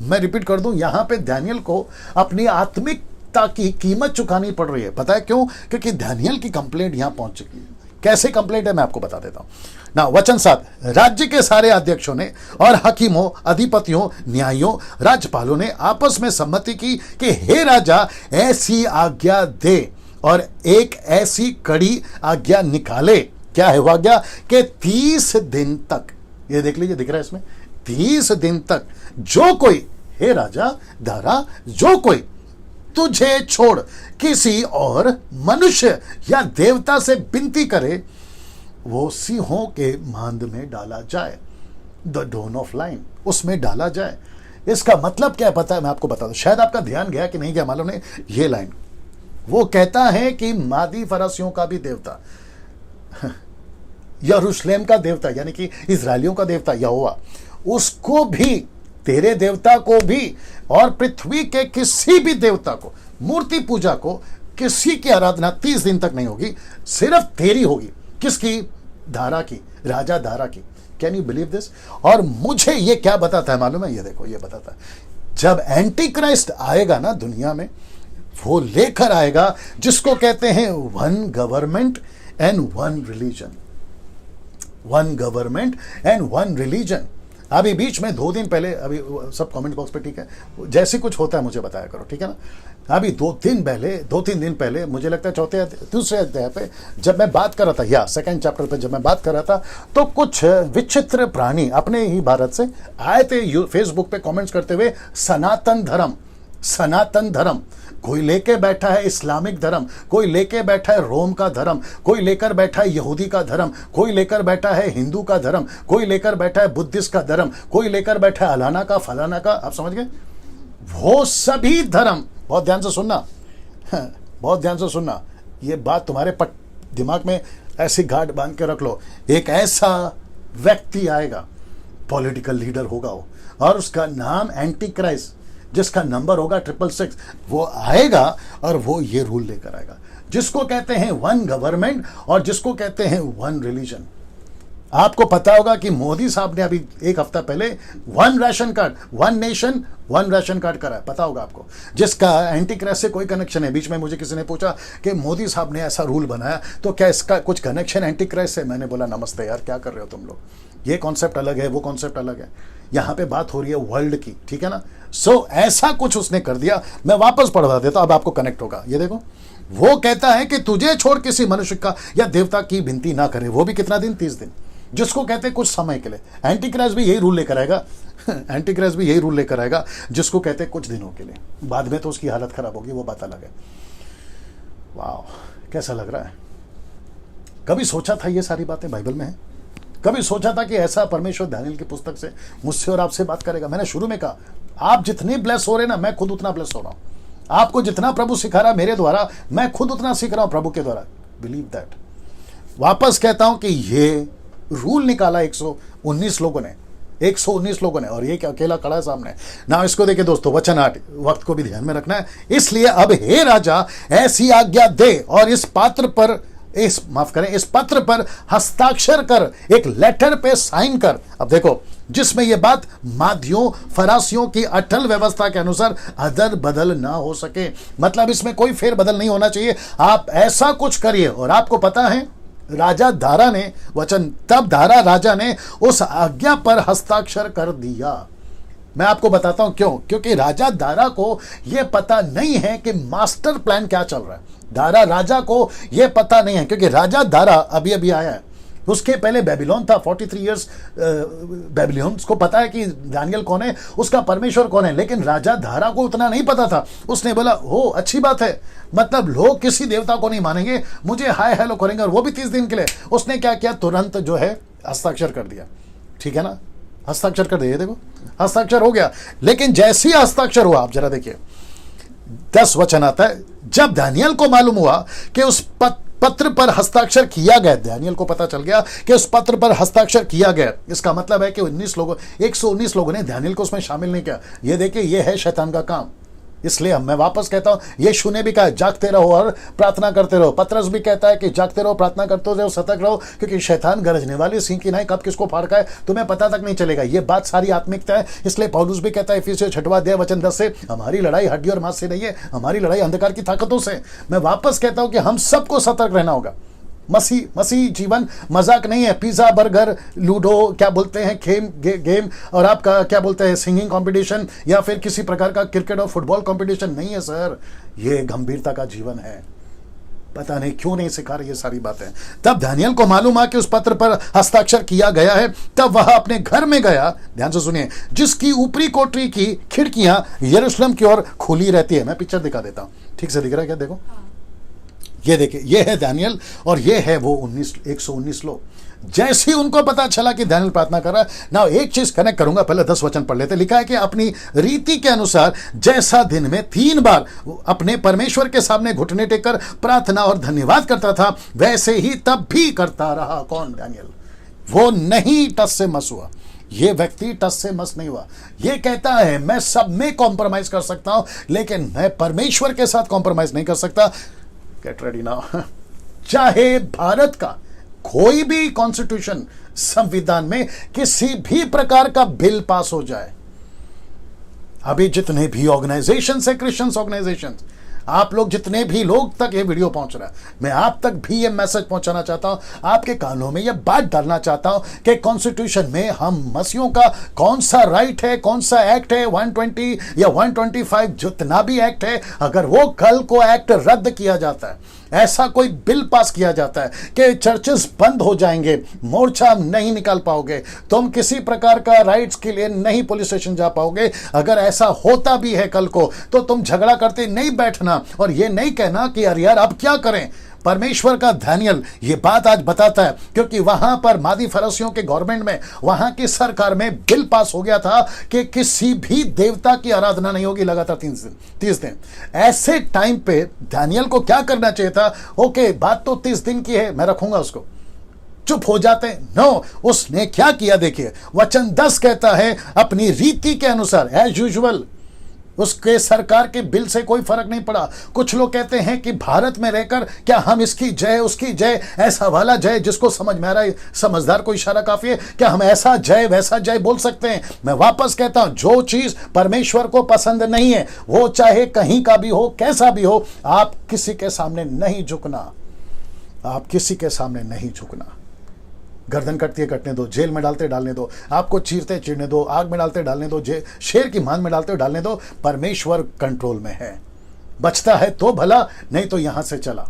मैं रिपीट कर दूं, यहां पे दानियल को अपनी आत्मिकता की कीमत चुकानी पड़ रही है। पता है क्यों? क्योंकि दानियल की कंप्लेंट यहां पहुंच चुकी है। कैसे कंप्लेंट है मैं आपको बता देता हूं ना। वचन 7, राज्य के सारे अध्यक्षों ने और हकीमों, अधिपतियों, न्यायियों, राज्यपालों ने आपस में सम्मति की कि हे राजा, ऐसी आज्ञा दे और एक ऐसी कड़ी आज्ञा निकाले। क्या है वो आज्ञा? कि 30 दिन तक, ये देख लीजिए, दिख रहा है इसमें, 30 दिन तक जो कोई, हे राजा धारा, जो कोई तुझे छोड़ किसी और मनुष्य या देवता से विनती करे, वो सिंहों के मांद में डाला जाए। द डोन ऑफ लाइन, उसमें डाला जाए। इसका मतलब क्या पता है? मैं आपको बता दूं, शायद आपका ध्यान गया कि नहीं गया मालूम नहीं। ये लाइन वो कहता है कि मादी फरसियों का भी देवता, यरूशलेम का देवता, यानी कि इजरायलियों का देवता यहोवा, उसको भी, तेरे देवता को भी, और पृथ्वी के किसी भी देवता को, मूर्ति पूजा को, किसी की आराधना 30 दिन तक नहीं होगी, सिर्फ तेरी होगी। किसकी? धारा की, राजा धारा की। Can you believe this? और मुझे ये क्या बताता है मालूम है? ये देखो, ये बताता है, जब एंटी क्राइस्ट आएगा ना दुनिया में, वो लेकर आएगा जिसको कहते हैं one government and one religion. One government and one religion. अभी बीच में 2 दिन पहले, अभी सब कमेंट बॉक्स पे ठीक है, जैसे कुछ होता है मुझे बताया करो, ठीक है ना। अभी 2-3 दिन पहले, मुझे लगता है दूसरे अध्याय पे जब मैं बात कर रहा था, या सेकंड चैप्टर पे जब मैं बात कर रहा था, तो कुछ विचित्र प्राणी अपने ही भारत से आए थे फेसबुक पे कमेंट्स करते हुए, सनातन धर्म, सनातन धर्म। कोई लेके बैठा है इस्लामिक धर्म, कोई लेके बैठा है रोम का धर्म, कोई लेकर बैठा है यहूदी का धर्म, कोई लेकर बैठा है हिंदू का धर्म, कोई लेकर बैठा है बुद्धिस्ट का धर्म, कोई लेकर बैठा है अलाना का, फलाना का। आप समझ गए? वो सभी धर्म, बहुत ध्यान से सुनना, बहुत ध्यान से सुनना, ये बात तुम्हारे दिमाग में ऐसी गांठ बांध के रख लो। एक ऐसा व्यक्ति आएगा, पॉलिटिकल लीडर होगा वो, और उसका नाम एंटी क्राइस्ट, जिसका नंबर होगा 666, वो आएगा और वो ये रूल लेकर आएगा, जिसको कहते हैं वन गवर्नमेंट और जिसको कहते हैं वन रिलीजन। आपको पता होगा कि मोदी साहब ने अभी 1 हफ्ता पहले one ration card, one nation one ration card करा है, पता होगा आपको, जिसका एंटी क्राइस्ट से कोई कनेक्शन है। बीच में मुझे किसी ने पूछा कि मोदी साहब ने ऐसा रूल बनाया तो क्या इसका कुछ कनेक्शन एंटी क्राइस्ट से? मैंने बोला नमस्ते यार, क्या कर रहे हो तुम लोग, ये कॉन्सेप्ट अलग है, वो कॉन्सेप्ट अलग है। यहाँ पे बात हो रही है वर्ल्ड की, ठीक है ना। सो ऐसा कुछ उसने कर दिया। मैं वापस पढ़वा देता हूं, अब आपको कनेक्ट होगा। ये देखो, वो कहता है कि तुझे छोड़ किसी मनुष्य का या देवता की विनती ना करे, वो भी कितना दिन? 30 दिन, जिसको कहते हैं कुछ समय के लिए। एंटी क्राइस्ट भी यही रूल लेकर आएगा, एंटी क्राइस्ट भी यही रूल लेकर आएगा, जिसको कहते हैं कुछ दिनों के लिए। बाद में तो उसकी हालत खराब होगी, वो बात अलग है। वाह, कैसा लग रहा है? कभी सोचा था ये सारी बातें बाइबल में है? कभी सोचा था कि ऐसा परमेश्वर दानियल की पुस्तक से मुझसे और आपसे बात करेगा? मैंने शुरू में कहा, आप जितने ब्लेस हो रहे ना, मैं खुद उतना ब्लेस हो रहा हूं। आपको जितना प्रभु सिखा रहा मेरे द्वारा, मैं खुद उतना सीख रहा हूं प्रभु के द्वारा। Believe that. वापस कहता हूं कि ये रूल निकाला 119 लोगों ने, 119 लोगों ने, और ये क्या अकेला खड़ा है सामने ना। इसको देखिए दोस्तों, वचन 8, वक्त को भी ध्यान में रखना है। इसलिए अब हे राजा ऐसी आज्ञा दे और इस पत्र पर हस्ताक्षर कर, एक लेटर पे साइन कर। अब देखो, जिसमें यह बात मादियों फरासियों की अटल व्यवस्था के अनुसार अदल बदल ना हो सके, मतलब इसमें कोई फेरबदल नहीं होना चाहिए। आप ऐसा कुछ करिए। और आपको पता है राजा दारा ने तब दारा राजा ने उस आज्ञा पर हस्ताक्षर कर दिया। मैं आपको बताता हूं क्यों। क्योंकि राजा दारा को यह पता नहीं है कि मास्टर प्लान क्या चल रहा है। दारा राजा को यह पता नहीं है, क्योंकि राजा दारा अभी अभी आया है। उसके पहले बेबीलोन था 43 इयर्स। बेबीलोन को पता है कि दानियल कौन है, उसका परमेश्वर कौन है, लेकिन राजा दारा को उतना नहीं पता था। उसने बोला हो अच्छी बात है, मतलब लोग किसी देवता को नहीं मानेंगे, मुझे हाय हेलो करेंगे, और वो भी 30 दिन के लिए। उसने क्या किया, तुरंत जो है हस्ताक्षर कर दिया। ठीक है ना, हस्ताक्षर कर दिया। देखो हस्ताक्षर हो गया। लेकिन जैसे ही हस्ताक्षर हुआ, आप जरा देखिए 10 वचन आता है, जब दानियल को मालूम हुआ कि उस पत्र पर हस्ताक्षर किया गया, दानियल को पता चल गया कि उस पत्र पर हस्ताक्षर किया गया, इसका मतलब है कि 119 लोगों ने दानियल को उसमें शामिल नहीं किया। ये देखिए, ये है शैतान का काम। इसलिए मैं वापस कहता हूं, यीशु ने भी कहा जागते रहो और प्रार्थना करते रहो। पतरस भी कहता है कि जागते रहो, प्रार्थना करते रहो, सतर्क रहो, क्योंकि शैतान गरजने वाली सिंह की नाई कब किसको फाड़ का है तुम्हें पता तक नहीं चलेगा। ये बात सारी आत्मिकता है। इसलिए पौलुस भी कहता है इफिसियों 6वां अध्याय वचन 10 से, हमारी लड़ाई हड्डी और मांस से नहीं है, हमारी लड़ाई अंधकार की ताकतों से। मैं वापस कहता हूं कि हम सबको सतर्क रहना होगा। मसीह जीवन मजाक नहीं है। पिज्जा, बर्गर, लूडो, क्या बोलते हैं, गेम और आपका क्या बोलते हैं, सिंगिंग कंपटीशन, या फिर किसी प्रकार का क्रिकेट और फुटबॉल कंपटीशन नहीं है सर। ये गंभीरता का जीवन है। पता नहीं क्यों नहीं सिखा रही ये सारी बातें। तब दानियल को मालूम है कि उस पत्र पर हस्ताक्षर किया गया है। तब वह अपने घर में गया, ध्यान से सुनिए, जिसकी ऊपरी कोठरी की खिड़कियां यरूशलेम की ओर खुली रहती है। मैं पिक्चर दिखा देता हूं, ठीक से दिख रहा है क्या? देखो ये देखिए, ये है दानियल और ये है वो 119 लोग। जैसे ही उनको पता चला कि दानियल प्रार्थना कर रहा है ना, एक चीज कनेक्ट करूंगा, पहले 10 वचन पढ़ लेते। लिखा है कि अपनी रीति के अनुसार जैसा दिन में 3 बार अपने परमेश्वर के सामने घुटने टेककर प्रार्थना और धन्यवाद करता था, वैसे ही तब भी करता रहा। कौन? दानियल। वो नहीं टस से मस हुआ। ये व्यक्ति टस से मस नहीं हुआ। ये कहता है मैं सब में कॉम्प्रोमाइज कर सकता हूं, लेकिन मैं परमेश्वर के साथ कॉम्प्रोमाइज नहीं कर सकता। Gate ready now. चाहे भारत का कोई भी कॉन्स्टिट्यूशन, संविधान में किसी भी प्रकार का बिल पास हो जाए, अभी जितने भी ऑर्गेनाइजेशन है, क्रिश्चियन ऑर्गेनाइजेशन, आप लोग जितने भी लोग तक ये वीडियो पहुंच रहा है, मैं आप तक भी ये मैसेज पहुंचाना चाहता हूं, आपके कानों में ये बात डालना चाहता हूं कि कॉन्स्टिट्यूशन में हम मसीहों का कौन सा राइट है, कौन सा एक्ट है, 120 या 125 जितना भी एक्ट है, अगर वो कल को एक्ट रद्द किया जाता है, ऐसा कोई बिल पास किया जाता है कि चर्चेस बंद हो जाएंगे, मोर्चा नहीं निकाल पाओगे, तुम किसी प्रकार का राइट्स के लिए नहीं पुलिस स्टेशन जा पाओगे, अगर ऐसा होता भी है कल को, तो तुम झगड़ा करते नहीं बैठना और ये नहीं कहना कि यार अब क्या करें। परमेश्वर का दानियल ये बात आज बताता है, क्योंकि वहां पर मादी फरसियों के गवर्नमेंट में, वहां की सरकार में बिल पास हो गया था कि किसी भी देवता की आराधना नहीं होगी लगातार 30 दिन। ऐसे टाइम पे दानियल को क्या करना चाहिए था? ओके, बात तो 30 दिन की है, मैं रखूंगा उसको, चुप हो जाते। नो, उसने क्या किया देखिए, वचन 10 कहता है अपनी रीति के अनुसार, एज यूजुअल, उसके सरकार के बिल से कोई फर्क नहीं पड़ा। कुछ लोग कहते हैं कि भारत में रहकर क्या हम इसकी जय उसकी जय, ऐसा वाला जय जिसको समझ में आ रहा है, समझदार को इशारा काफी है, क्या हम ऐसा जय वैसा जय बोल सकते हैं? मैं वापस कहता हूं, जो चीज परमेश्वर को पसंद नहीं है, वो चाहे कहीं का भी हो, कैसा भी हो, आप किसी के सामने नहीं झुकना। आप किसी के सामने नहीं झुकना। गर्दन कटती है कटने दो, जेल में डालते डालने दो, आपको चीरते चीरने दो, आग में डालते डालने दो, शेर की मान में डालते डालने दो। परमेश्वर कंट्रोल में है। बचता है तो भला, नहीं तो यहां से चला,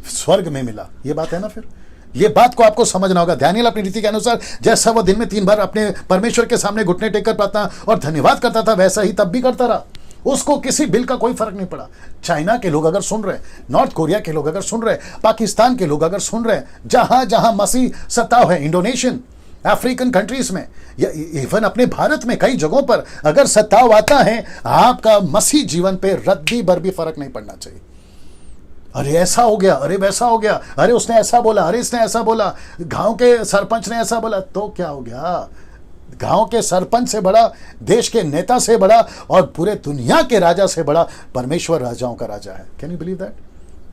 स्वर्ग में मिला। ये बात है ना। फिर ये बात को आपको समझना होगा। दानियल अपनी रीति के अनुसार जैसा वो दिन में 3 बार अपने परमेश्वर के सामने घुटने टेककर प्रार्थना और धन्यवाद करता था, वैसा ही तब भी करता रहा। उसको किसी बिल का कोई फर्क नहीं पड़ा। चाइना के लोग अगर सुन रहे हैं, नॉर्थ कोरिया के लोग अगर सुन रहे हैं, पाकिस्तान के लोग अगर सुन रहे हैं, जहां जहां मसीह सताव है, इंडोनेशियन, अफ्रीकन कंट्रीज में, या इवन अपने भारत में कई जगहों पर अगर सताव आता है, आपका मसीह जीवन पे रद्दी भर भी फर्क नहीं पड़ना चाहिए। अरे ऐसा हो गया, अरे वैसा हो गया, अरे उसने ऐसा बोला, अरे इसने ऐसा बोला, गांव के सरपंच ने ऐसा बोला, तो क्या हो गया? गांव के सरपंच से बड़ा, देश के नेता से बड़ा और पूरे दुनिया के राजा से बड़ा परमेश्वर राजाओं का राजा है। Can you believe that?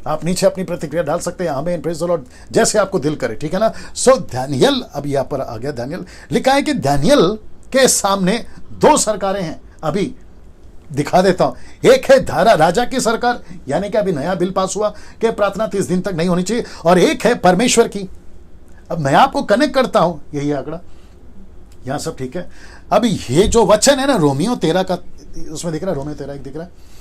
आप नीचे अपनी प्रतिक्रिया डाल सकते हैं, आमीन, प्रेज द लॉर्ड, जैसे आपको दिल करे, ठीक है ना। सो दानियल, अब यहां पर आ गया दानियल, लिखा है कि दानियल के सामने दो सरकारें हैं। अभी दिखा देता हूं। एक है धारा राजा की सरकार, यानी कि अभी नया बिल पास हुआ कि प्रार्थना 30 दिन तक नहीं होनी चाहिए, और एक है परमेश्वर की। अब मैं आपको कनेक्ट करता हूं, यही आंकड़ा, यहां सब ठीक है। अब ये जो वचन है ना रोमियो 13 का, उसमें दिख रहा है, रोमियो 13 एक दिख रहा है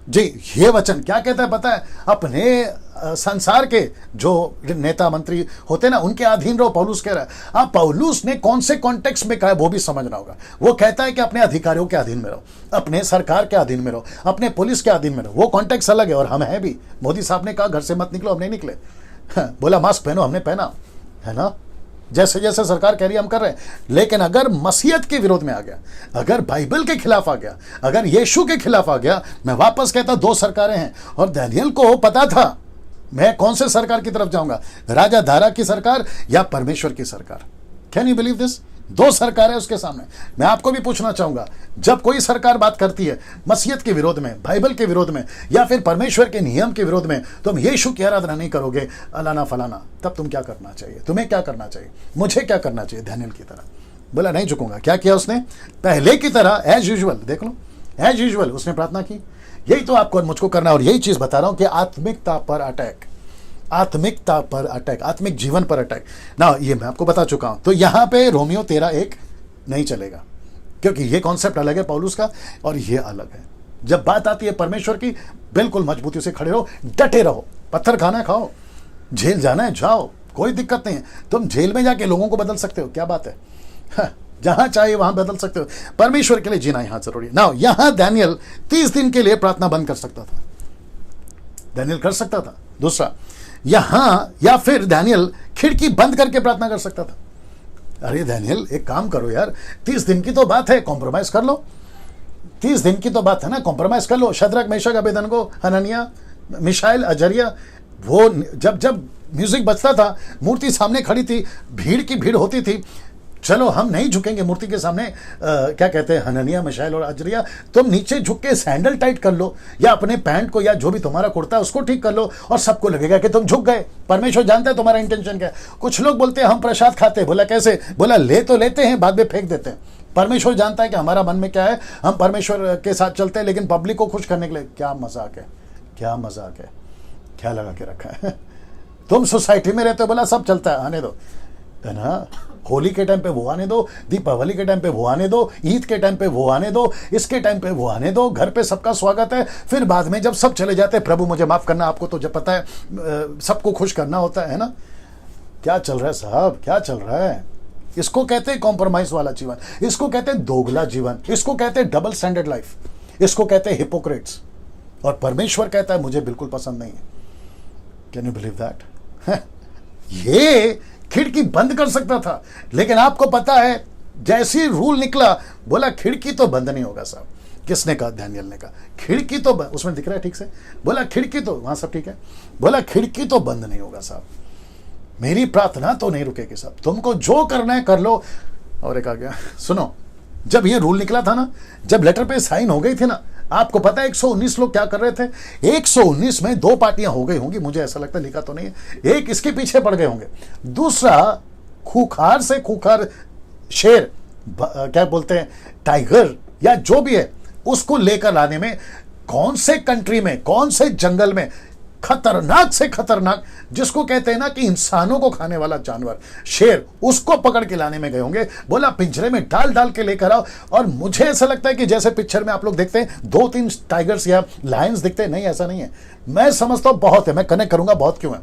जी। ये वचन क्या कहता है पता है? अपने संसार के जो नेता मंत्री होते हैं ना, उनके अधीन रहो, पौलुस कह रहा है। अब पौलुस ने कौन से कॉन्टेक्स्ट में कहा है वो भी समझना होगा। वो कहता है कि अपने अधिकारियों के अधीन में रहो, अपने सरकार के अधीन में रहो, अपने पुलिस के अधीन में रहो। वो कॉन्टेक्स्ट अलग है, और हम हैं भी। मोदी साहब ने कहा घर से मत निकलो, हम नहीं निकले। बोला मास्क पहनो, हमने पहना, है ना। जैसे जैसे सरकार कह रही है हम कर रहे हैं। लेकिन अगर मसीहत के विरोध में आ गया, अगर बाइबल के खिलाफ आ गया, अगर यीशु के खिलाफ आ गया, मैं वापस कहता दो सरकारें हैं। और दानियल को पता था मैं कौन से सरकार की तरफ जाऊंगा, राजा दारा की सरकार या परमेश्वर की सरकार। Can you believe this? दो सरकार है उसके सामने। मैं आपको भी पूछना चाहूंगा, जब कोई सरकार बात करती है मसीहत के विरोध में, बाइबल के विरोध में, या फिर परमेश्वर के नियम के विरोध में, तुम यीशु की आराधना नहीं करोगे, अलाना फलाना, तब तुम क्या करना चाहिए? तुम्हें क्या करना चाहिए? मुझे क्या करना चाहिए? दानियल की तरह बोला नहीं झुकूंगा। क्या किया उसने? पहले की तरह एज यूजुअल, देख लो, एज यूजुअल उसने प्रार्थना की। यही तो आपको मुझको करना, और यही चीज बता रहा हूं कि आत्मिकता पर अटैक, आत्मिकता पर अटैक, आत्मिक जीवन पर अटैक ना, ये मैं आपको बता चुका हूं। तो यहां पे रोमियो 13:1 नहीं चलेगा, क्योंकि ये कॉन्सेप्ट अलग है पौलुस का, और ये अलग है। जब बात आती है परमेश्वर की, बिल्कुल मजबूती से खड़े रहो, डटे रहो। पत्थर खाना खाओ, जेल जाना है जाओ, कोई दिक्कत नहीं है। तुम जेल में जाके लोगों को बदल सकते हो, क्या बात है। जहां चाहे वहां बदल सकते हो। परमेश्वर के लिए जीना यहां जरूरी है ना। यहां दानियल 30 दिन के लिए प्रार्थना बंद कर सकता था, दानियल कर सकता था। दूसरा, यहां या फिर दानियल खिड़की बंद करके प्रार्थना कर सकता था। अरे दानियल एक काम करो यार, 30 दिन की तो बात है, कॉम्प्रोमाइज कर लो। 30 दिन की तो बात है ना, कॉम्प्रोमाइज कर लो। Shadrach, Meshach, Abednego, Hananiah, missile, अजरिया, वो जब जब म्यूजिक बजता था, मूर्ति सामने खड़ी थी, भीड़ की भीड़ होती थी, चलो हम नहीं झुकेंगे मूर्ति के सामने। क्या कहते हैं, हननिया, मिशाइल और अजरिया, तुम नीचे झुक के सैंडल टाइट कर लो, या अपने पैंट को या जो भी तुम्हारा कुर्ता है उसको ठीक कर लो, और सबको लगेगा कि तुम झुक गए। परमेश्वर जानता है तुम्हारा इंटेंशन क्या है। कुछ लोग बोलते हैं हम प्रसाद खाते हैं, बोला कैसे? बोला ले तो लेते हैं, बाद में फेंक देते हैं। परमेश्वर जानता है कि हमारा मन में क्या है, हम परमेश्वर के साथ चलते हैं, लेकिन पब्लिक को खुश करने के लिए। क्या मजाक है, क्या मजाक है, क्या लगा के रखा है। तुम सोसाइटी में रहते हो, बोला सब चलता है, आने दो, है ना। होली के टाइम पे वो आने दो, दीपावली के टाइम पे वो आने दो, ईद के टाइम पे वो आने दो, इसके टाइम पे वो आने दो, घर पे सबका स्वागत है। फिर बाद में जब सब चले जाते हैं, प्रभु मुझे माफ करना, आपको तो जब पता है सबको खुश करना होता है ना। क्या चल रहा है साहब, क्या चल रहा है? इसको कहते हैं कॉम्प्रोमाइज वाला जीवन, इसको कहते हैं दोगला जीवन, इसको कहते हैं डबल स्टैंडर्ड लाइफ, इसको कहते हैं हिपोक्रेट्स। और परमेश्वर कहता है मुझे बिल्कुल पसंद नहीं है। Can you believe that? ये खिड़की बंद कर सकता था, लेकिन आपको पता है जैसी रूल निकला, बोला खिड़की तो बंद नहीं होगा साहब। किसने कहा? दानियल ने कहा खिड़की तो उसमें दिख रहा है ठीक से, बोला खिड़की तो, वहां सब ठीक है, बोला खिड़की तो बंद नहीं होगा साहब, मेरी प्रार्थना तो नहीं रुकेगी साहब, तुमको जो करना है कर लो। और एक आ गया, सुनो, जब ये रूल निकला था ना, जब लेटर पे साइन हो गई थी ना, आपको पता है 119 लोग क्या कर रहे थे? 119 में 2 पार्टियां हो गई होंगी, मुझे ऐसा लगता है, लिखा तो नहीं है। एक इसके पीछे पड़ गए होंगे, दूसरा खूंखार से खूंखार शेर, क्या बोलते हैं, टाइगर या जो भी है, उसको लेकर लाने में कौन से कंट्री में, कौन से जंगल में, खतरनाक से खतरनाक, जिसको कहते हैं ना कि इंसानों को खाने वाला जानवर, शेर, उसको पकड़ के लाने में गए होंगे। बोला पिंजरे में डाल डाल के लेकर आओ। और मुझे ऐसा लगता है कि जैसे पिक्चर में आप लोग देखते हैं 2-3 टाइगर्स या लायंस दिखते हैं, नहीं ऐसा नहीं है। मैं समझता हूं बहुत है, मैं कनेक्ट करूंगा बहुत क्यों है,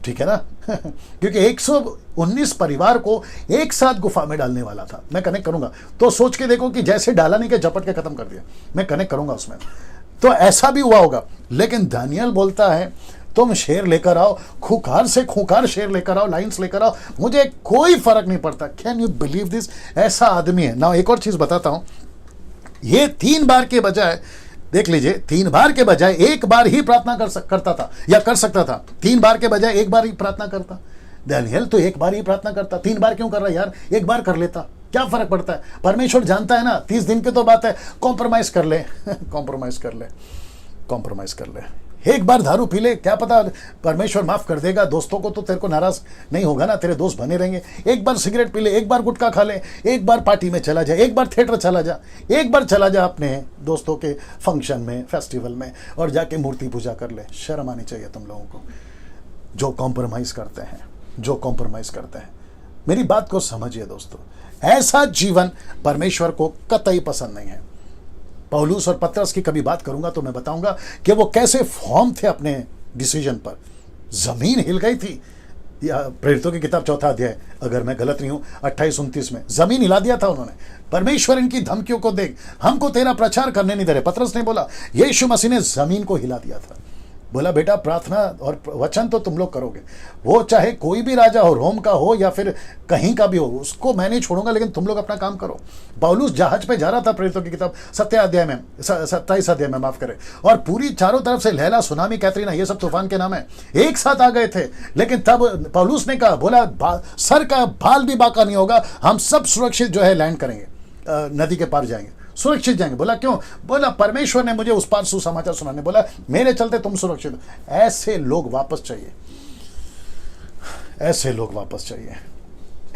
ठीक है ना। क्योंकि 119 परिवार को एक साथ गुफा में डालने वाला था, मैं कनेक्ट करूंगा। तो सोच के देखो कि जैसे डाला नहीं के झपट के खत्म कर दिया, मैं कनेक्ट करूंगा उसमें। तो ऐसा भी हुआ होगा। लेकिन दानियल बोलता है तुम शेर लेकर आओ, खूंखार से खूंखार शेर लेकर आओ, लाइन्स लेकर आओ, मुझे कोई फर्क नहीं पड़ता। Can you believe this? ऐसा आदमी है ना। एक और चीज बताता हूं, ये 3 बार के बजाय देख लीजिए, 3 बार के बजाय 1 बार ही प्रार्थना करता था या कर सकता था। 3 बार के बजाय 1 बार ही प्रार्थना करता। दानियल तो 1 बार ही प्रार्थना करता, 3 बार क्यों कर रहा है यार? 1 बार कर लेता, क्या फर्क पड़ता है? परमेश्वर जानता है ना, 30 दिन की तो बात है, कॉम्प्रोमाइज कर ले कॉम्प्रोमाइज कर ले, कॉम्प्रोमाइज कर ले। 1 बार दारू पी ले, क्या पता परमेश्वर माफ कर देगा। दोस्तों को तो तेरे को नाराज नहीं होगा ना, तेरे दोस्त बने रहेंगे। 1 बार सिगरेट पी ले, 1 बार गुटखा खा ले, 1 बार पार्टी में चला जा, 1 बार थिएटर चला जा, 1 बार चला जा अपने दोस्तों के फंक्शन में, फेस्टिवल में, और जाके मूर्ति पूजा कर ले। शर्म आनी चाहिए तुम लोगों को, जो कॉम्प्रोमाइज करते हैं, जो कॉम्प्रोमाइज करते हैं। मेरी बात को समझिए दोस्तों, ऐसा जीवन परमेश्वर को कतई पसंद नहीं है। पौलुस और पतरस की कभी बात करूंगा तो मैं बताऊंगा कि वो कैसे फॉर्म थे अपने डिसीजन पर। जमीन हिल गई थी, या प्रेरितों की किताब 4 अध्याय, अगर मैं गलत नहीं हूं, 28-29 में जमीन हिला दिया था उन्होंने। परमेश्वर इनकी धमकियों को देख, हमको तेरा प्रचार करने नहीं दे रहे। पतरस ने बोला, यीशु मसीह ने जमीन को हिला दिया था। बोला, बेटा प्रार्थना और वचन तो तुम लोग करोगे, वो चाहे कोई भी राजा हो, रोम का हो या फिर कहीं का भी हो, उसको मैं नहीं छोड़ूंगा, लेकिन तुम लोग अपना काम करो। पौलुस जहाज पे जा रहा था, प्रेरितों की किताब 27 अध्याय में माफ करे, और पूरी चारों तरफ से लहला, सुनामी, कैतरीना, ये सब तूफान के नाम है, एक साथ आ गए थे। लेकिन तब पौलुस ने कहा, बोला सर का बाल भी बाका नहीं होगा, हम सब सुरक्षित जो है लैंड करेंगे, नदी के पार जाएंगे, सुरक्षित जाएंगे। बोला क्यों? बोला परमेश्वर ने मुझे उस पार सुसमाचार सुनाने बोला, मेरे चलते तुम सुरक्षित। ऐसे लोग वापस चाहिए, ऐसे लोग वापस चाहिए,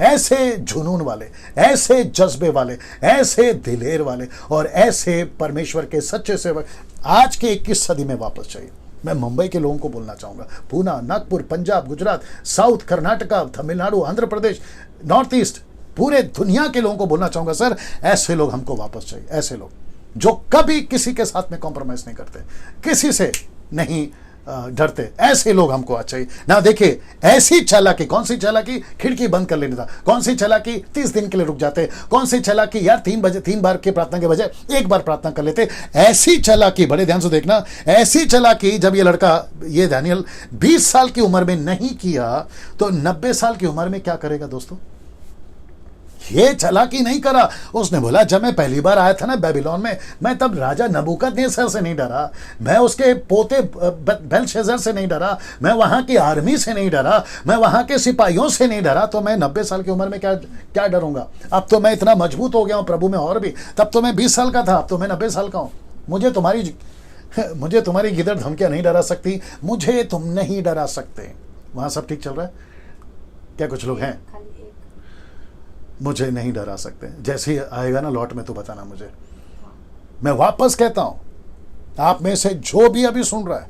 ऐसे जुनून वाले, ऐसे जज्बे वाले, ऐसे दिलेर वाले, और ऐसे परमेश्वर के सच्चे सेवक आज के 21 सदी में वापस चाहिए। मैं मुंबई के लोगों को बोलना चाहूंगा, Poona, Nagpur, Punjab, Gujarat, south, Karnataka, Tamil Nadu, Andhra Pradesh, north east, पूरे दुनिया के लोगों को बोलना चाहूंगा, सर ऐसे लोग हमको वापस चाहिए। ऐसे लोग जो कभी किसी के साथ में कॉम्प्रोमाइज नहीं करते, किसी से नहीं डरते, ऐसे लोग हमको चाहिए ना। देखिए, ऐसी चालाकी, कौन सी चालाकी? खिड़की बंद कर लेने था। कौन सी चालाकी? 30 दिन के लिए रुक जाते। कौन सी चालाकी? यार 3 बार के प्रार्थना के बजाय 1 बार प्रार्थना कर लेते। ऐसी चालाकी, बड़े ध्यान से देखना, ऐसी चालाकी जब ये लड़का, ये दानियल 20 साल की उम्र में नहीं किया, तो 90 साल की उम्र में क्या करेगा दोस्तों? ये चालाकी नहीं करा। उसने बोला, जब मैं पहली बार आया था ना बेबीलोन में, मैं तब राजा नबूकदनेस्सर से नहीं डरा, मैं उसके पोते बेलशस्सर से नहीं डरा, मैं वहां की आर्मी से नहीं डरा, मैं वहां के सिपाहियों से नहीं डरा, तो मैं 90 साल की उम्र में क्या डरूंगा? अब तो मैं इतना मजबूत हो गया हूं प्रभु में, और भी। तब तो मैं 20 साल का था, अब तो मैं 90 साल का हूं। मुझे तुम्हारी गिदड़ धमकियां नहीं डरा सकती, मुझे तुम नहीं डरा सकते। वहां सब ठीक चल रहा है क्या? कुछ लोग हैं, मुझे नहीं डरा सकते। जैसे ही आएगा ना लौट में तो बताना मुझे। मैं वापस कहता हूं, आप में से जो भी अभी सुन रहा है,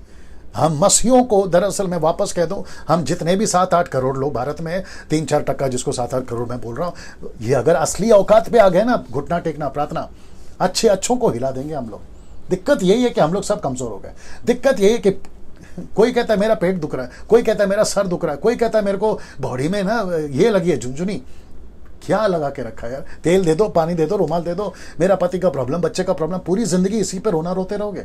हम मसीहों को दरअसल मैं वापस कह दूं, हम जितने भी 7-8 करोड़ लोग भारत में, 3-4% जिसको 7-8 करोड़ मैं बोल रहा हूं, ये अगर असली औकात पे आ गए ना, घुटना टेकना, प्रार्थना, अच्छों को हिला देंगे हम लोग। दिक्कत यही है कि हम लोग सब कमजोर हो गए। दिक्कत यही है कि कोई कहता है मेरा पेट दुख रहा है, कोई कहता है मेरा सर दुख रहा है, कोई कहता है मेरे को बॉडी में ना ये लगी है झुनझुनी। क्या लगा के रखा है यार? तेल दे दो, पानी दे दो, रुमाल दे दो, मेरा पति का प्रॉब्लम, बच्चे का प्रॉब्लम, पूरी जिंदगी इसी पे रोना रोते रहोगे।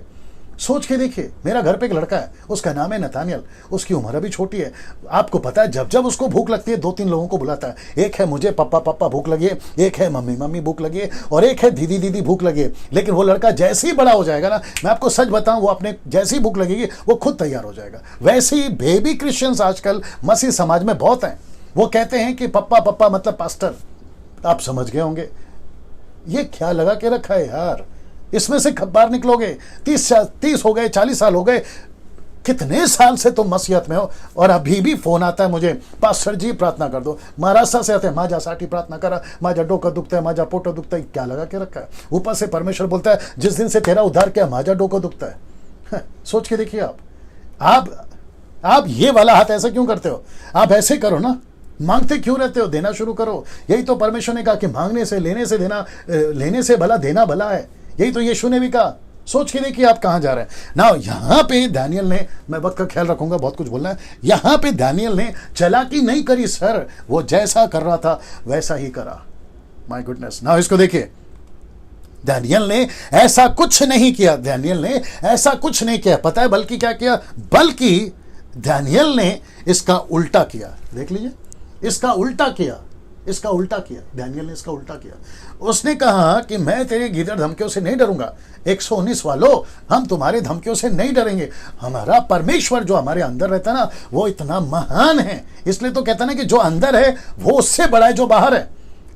सोच के देखिए, मेरा घर पे एक लड़का है, उसका नाम है नतानियल, उसकी उम्र अभी छोटी है। आपको पता है, जब जब उसको भूख लगती है 2-3 लोगों को बुलाता है। एक है मुझे, पप्पा भूख लगी है, एक है मम्मी भूख लगी है, और एक है दीदी भूख लगी है। लेकिन वो लड़का जैसे ही बड़ा हो जाएगा ना, मैं आपको सच बताऊं, वो अपने जैसी ही भूख लगेगी वो खुद तैयार हो जाएगा। वैसे ही बेबी क्रिश्चियंस आजकल मसीह समाज में बहुत हैं। वो कहते हैं कि पप्पा मतलब पास्टर। आप समझ गए होंगे ये क्या लगा के रखा है यार। इसमें से कब बाहर निकलोगे? 30 हो गए, 40 साल हो गए, कितने साल से तुम मसीहत में हो, और अभी भी फोन आता है मुझे, पास्टर जी प्रार्थना कर दो। महाराष्ट्र से आते हैं, माझ्यासाठी प्रार्थना करा, माझा डोकं दुखता है, माझा पोट दुखता है। क्या लगा के रखा है? ऊपर से परमेश्वर बोलता है, जिस दिन से तेरा उद्धार किया, माझा डोकं दुखता है। सोच के देखिए आप ये वाला हाथ ऐसा क्यों करते हो? आप ऐसे करो ना, मांगते क्यों रहते हो? देना शुरू करो। यही तो परमेश्वर ने कहा कि मांगने से, लेने से देना, लेने से भला देना भला है। यही तो यीशु ने भी कहा। सोच के देखिए आप कहां जा रहे हैं ना। यहां पे दानियल ने, मैं वक्त का ख्याल रखूंगा, बहुत कुछ बोलना है। यहां पे दानियल ने चालाकी नहीं करी सर, वो जैसा कर रहा था वैसा ही करा। My goodness. ना इसको देखिए, दानियल ने ऐसा कुछ नहीं किया। दानियल ने ऐसा कुछ नहीं किया, पता है बल्कि क्या किया? बल्कि दानियल ने इसका उल्टा किया। देख लीजिए, इसका उल्टा किया। इसका उल्टा किया, डैनियल ने इसका उल्टा किया। उसने कहा कि मैं तेरे गीदड़ धमकियों से नहीं डरूंगा, 119 वालों, हम तुम्हारे धमकियों से नहीं डरेंगे। हमारा परमेश्वर जो हमारे अंदर रहता है ना, वो इतना महान है। इसलिए तो कहता ना कि जो अंदर है वो उससे बड़ा है जो बाहर है।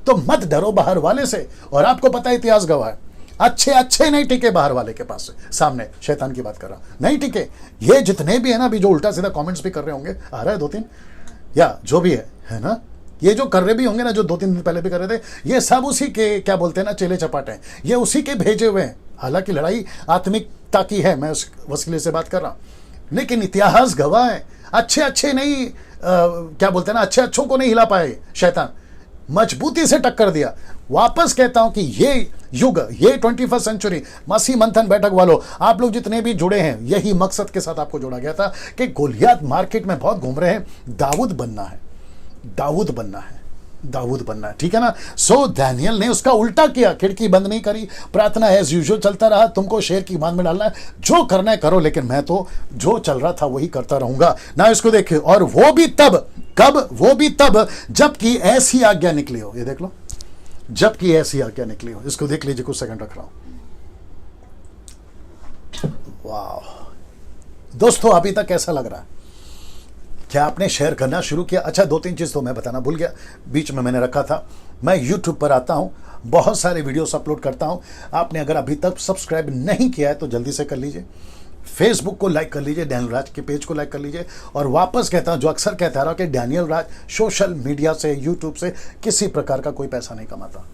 तो मत डरो बाहर वाले से। और आपको पता है, इतिहास गवाह है, अच्छे नहीं टिके बाहर वाले के पास से। सामने शैतान की बात कर रहा, नहीं टिके। ये जितने भी है ना, अभी जो उल्टा सीधा कमेंट्स भी कर रहे होंगे, आ रहा है 2-3, या जो भी है ना, ये जो कर रहे भी होंगे ना, जो 2-3 दिन पहले भी कर रहे थे, ये सब उसी के, क्या बोलते हैं ना, चेले चपाटे हैं। ये उसी के भेजे हुए हैं। हालांकि लड़ाई आत्मिकता की है, मैं उस वसीले से बात कर रहा हूं, लेकिन इतिहास गवाह है, अच्छे नहीं, क्या बोलते हैं ना, अच्छों को नहीं हिला पाए शैतान, मजबूती से टक्कर दिया। वापस कहता हूं कि ये युग, ये 21st सेंचुरी, मसीह मंथन बैठक वालों, आप लोग जितने भी जुड़े हैं, यही मकसद के साथ आपको जोड़ा गया था कि गोलियत मार्केट में बहुत घूम रहे हैं, दाऊद बनना है, दाऊद बनना है, दाऊद बनना है, ठीक है ना। सो डैनियल ने उसका उल्टा किया, खिड़की बंद नहीं करी, प्रार्थना एज यूजुअल चलता रहा। तुमको शेर की बांध में डालना है, जो करना है करो, लेकिन मैं तो जो चल रहा था वही करता रहूंगा ना। इसको देखिए, और वो भी तब, कब? वो भी तब जबकि ऐसी आज्ञा निकली हो। ये देख लो, जबकि ऐसी आज्ञा निकली हो। इसको देख लीजिए, कुछ सेकंड रख रहा हूं। वाह दोस्तों, अभी तक कैसा लग रहा है? क्या आपने शेयर करना शुरू किया? अच्छा, 2-3 चीज़ तो मैं बताना भूल गया, बीच में मैंने रखा था। मैं YouTube पर आता हूं, बहुत सारे वीडियोस अपलोड करता हूं। आपने अगर अभी तक सब्सक्राइब नहीं किया है तो जल्दी से कर लीजिए। फेसबुक को लाइक कर लीजिए, डैनियल राज के पेज को लाइक कर लीजिए। और वापस कहता हूं, जो अक्सर कहता रहा कि डैनियल राज सोशल मीडिया से, यूट्यूब से किसी प्रकार का कोई पैसा नहीं कमाता।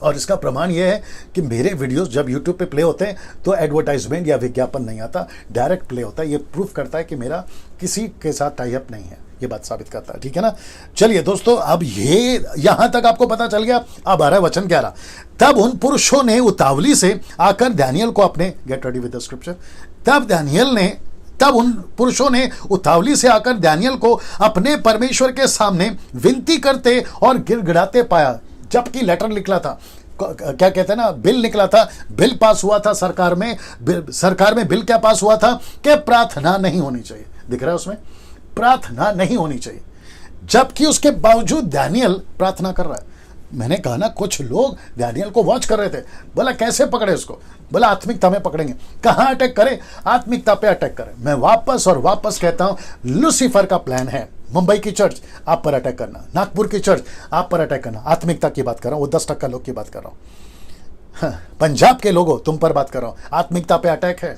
और इसका प्रमाण यह है कि मेरे वीडियोस जब यूट्यूब पे प्ले होते हैं तो एडवर्टाइजमेंट या विज्ञापन नहीं आता, डायरेक्ट प्ले होता है। ये प्रूफ करता है कि मेरा किसी के साथ टाई अप नहीं है, ये बात साबित करता है, ठीक है ना। चलिए दोस्तों, अब ये यहां तक आपको पता चल गया। अब आ रहा है वचन 11। तब उन पुरुषों ने उतावली से आकर डैनियल को अपने, get ready with the scripture, तब उन पुरुषों ने उतावली से आकर डैनियल को अपने परमेश्वर के सामने विनती करते और गिड़गिड़ाते पाया। जबकि लेटर निकला था, क्या कहते हैं ना, बिल निकला था, बिल पास हुआ था सरकार में बिल क्या पास हुआ था कि प्रार्थना नहीं होनी चाहिए। दिख रहा है उसमें, प्रार्थना नहीं होनी चाहिए। जबकि उसके बावजूद डैनियल प्रार्थना कर रहा है। मैंने कहा ना, कुछ लोग डैनियल को वॉच कर रहे थे। बोला कैसे पकड़े उसको? बोला आत्मिकता में पकड़ेंगे। कहां अटैक करें? आत्मिकता पे अटैक करें। मैं वापस और वापस कहता हूं, लूसीफर का प्लान है मुंबई की चर्च आप पर अटैक करना, नागपुर की चर्च आप पर अटैक करना। आत्मिकता की बात कर रहा हूं, वो 10% लोग की बात कर रहा हूं। पंजाब के लोगों, तुम पर बात कर रहा हूं। आत्मिकता पे अटैक है।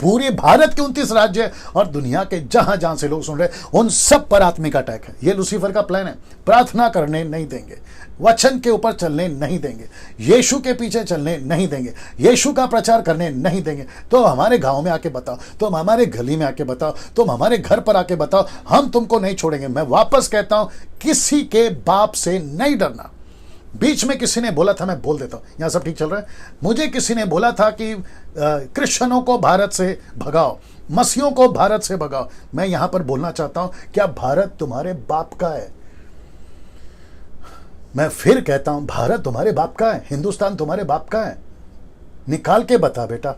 पूरे भारत के 29 राज्य और दुनिया के जहां जहां से लोग सुन रहे, उन सब पर आत्मिक अटैक है। ये लूसीफर का प्लान है। प्रार्थना करने नहीं देंगे, वचन के ऊपर चलने नहीं देंगे, यीशु के पीछे चलने नहीं देंगे, यीशु का प्रचार करने नहीं देंगे। तो हमारे गांव में आके बताओ, तुम हमारे गली में आके बताओ, तुम हमारे घर पर आके बताओ, हम तुमको नहीं छोड़ेंगे। मैं वापस कहता हूं, किसी के बाप से नहीं डरना। बीच में किसी ने बोला था, मैं बोल देता हूं, यहां सब ठीक चल रहा है। मुझे किसी ने बोला था कि क्रिश्चियनों को भारत से भगाओ, मसीहों को भारत से भगाओ। मैं यहां पर बोलना चाहता हूं, क्या भारत तुम्हारे बाप का है? मैं फिर कहता हूं, भारत तुम्हारे बाप का है, हिंदुस्तान तुम्हारे बाप का है। निकाल के बता बेटा,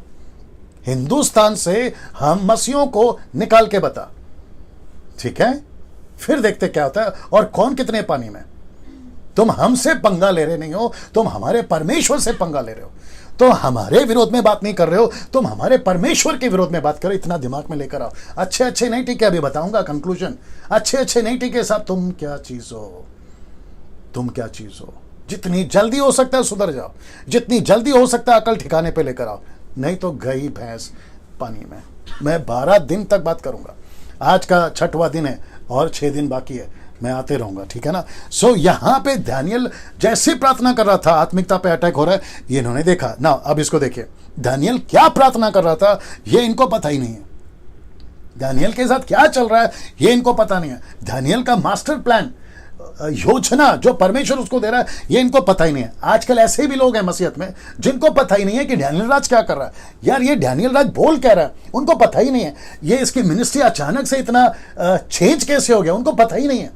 हिंदुस्तान से हम मसीहों को निकाल के बता, ठीक है? फिर देखते क्या होता है और कौन कितने पानी में। तुम हमसे पंगा ले रहे नहीं हो, तुम हमारे परमेश्वर से पंगा ले रहे हो। तो हमारे विरोध में बात नहीं कर रहे हो, तुम हमारे परमेश्वर के विरोध में बात करो। इतना दिमाग में लेकर आओ। अच्छे नहीं टिके, अभी बताऊंगा कंक्लूजन। अच्छे नहीं टिके साहब, तुम क्या चीज हो, तुम क्या चीज हो। जितनी जल्दी हो सकता है सुधर जाओ, जितनी जल्दी हो सकता है अकल ठिकाने पे लेकर आओ, नहीं तो गई भैंस पानी में। मैं 12 दिन तक बात करूंगा। आज का 6वां दिन है और 6 दिन बाकी है, मैं आते रहूंगा, ठीक है ना। सो यहां पे दानियल जैसे प्रार्थना कर रहा था, आत्मिकता पे अटैक हो रहा है, ये इन्होंने देखा ना। अब इसको देखिए, दानियल क्या प्रार्थना कर रहा था ये इनको पता ही नहीं है। दानियल के साथ क्या चल रहा है ये इनको पता नहीं है। दानियल का मास्टर प्लान, योजना जो परमेश्वर उसको दे रहा है, ये इनको पता ही नहीं है। आजकल ऐसे भी लोग हैं मसीहत में जिनको पता ही नहीं है कि डैनियल राज क्या कर रहा है। यार ये डैनियल राज बोल क्या रहा है, उनको पता ही नहीं है। ये इसकी मिनिस्ट्री अचानक से इतना चेंज कैसे हो गया, उनको पता ही नहीं है।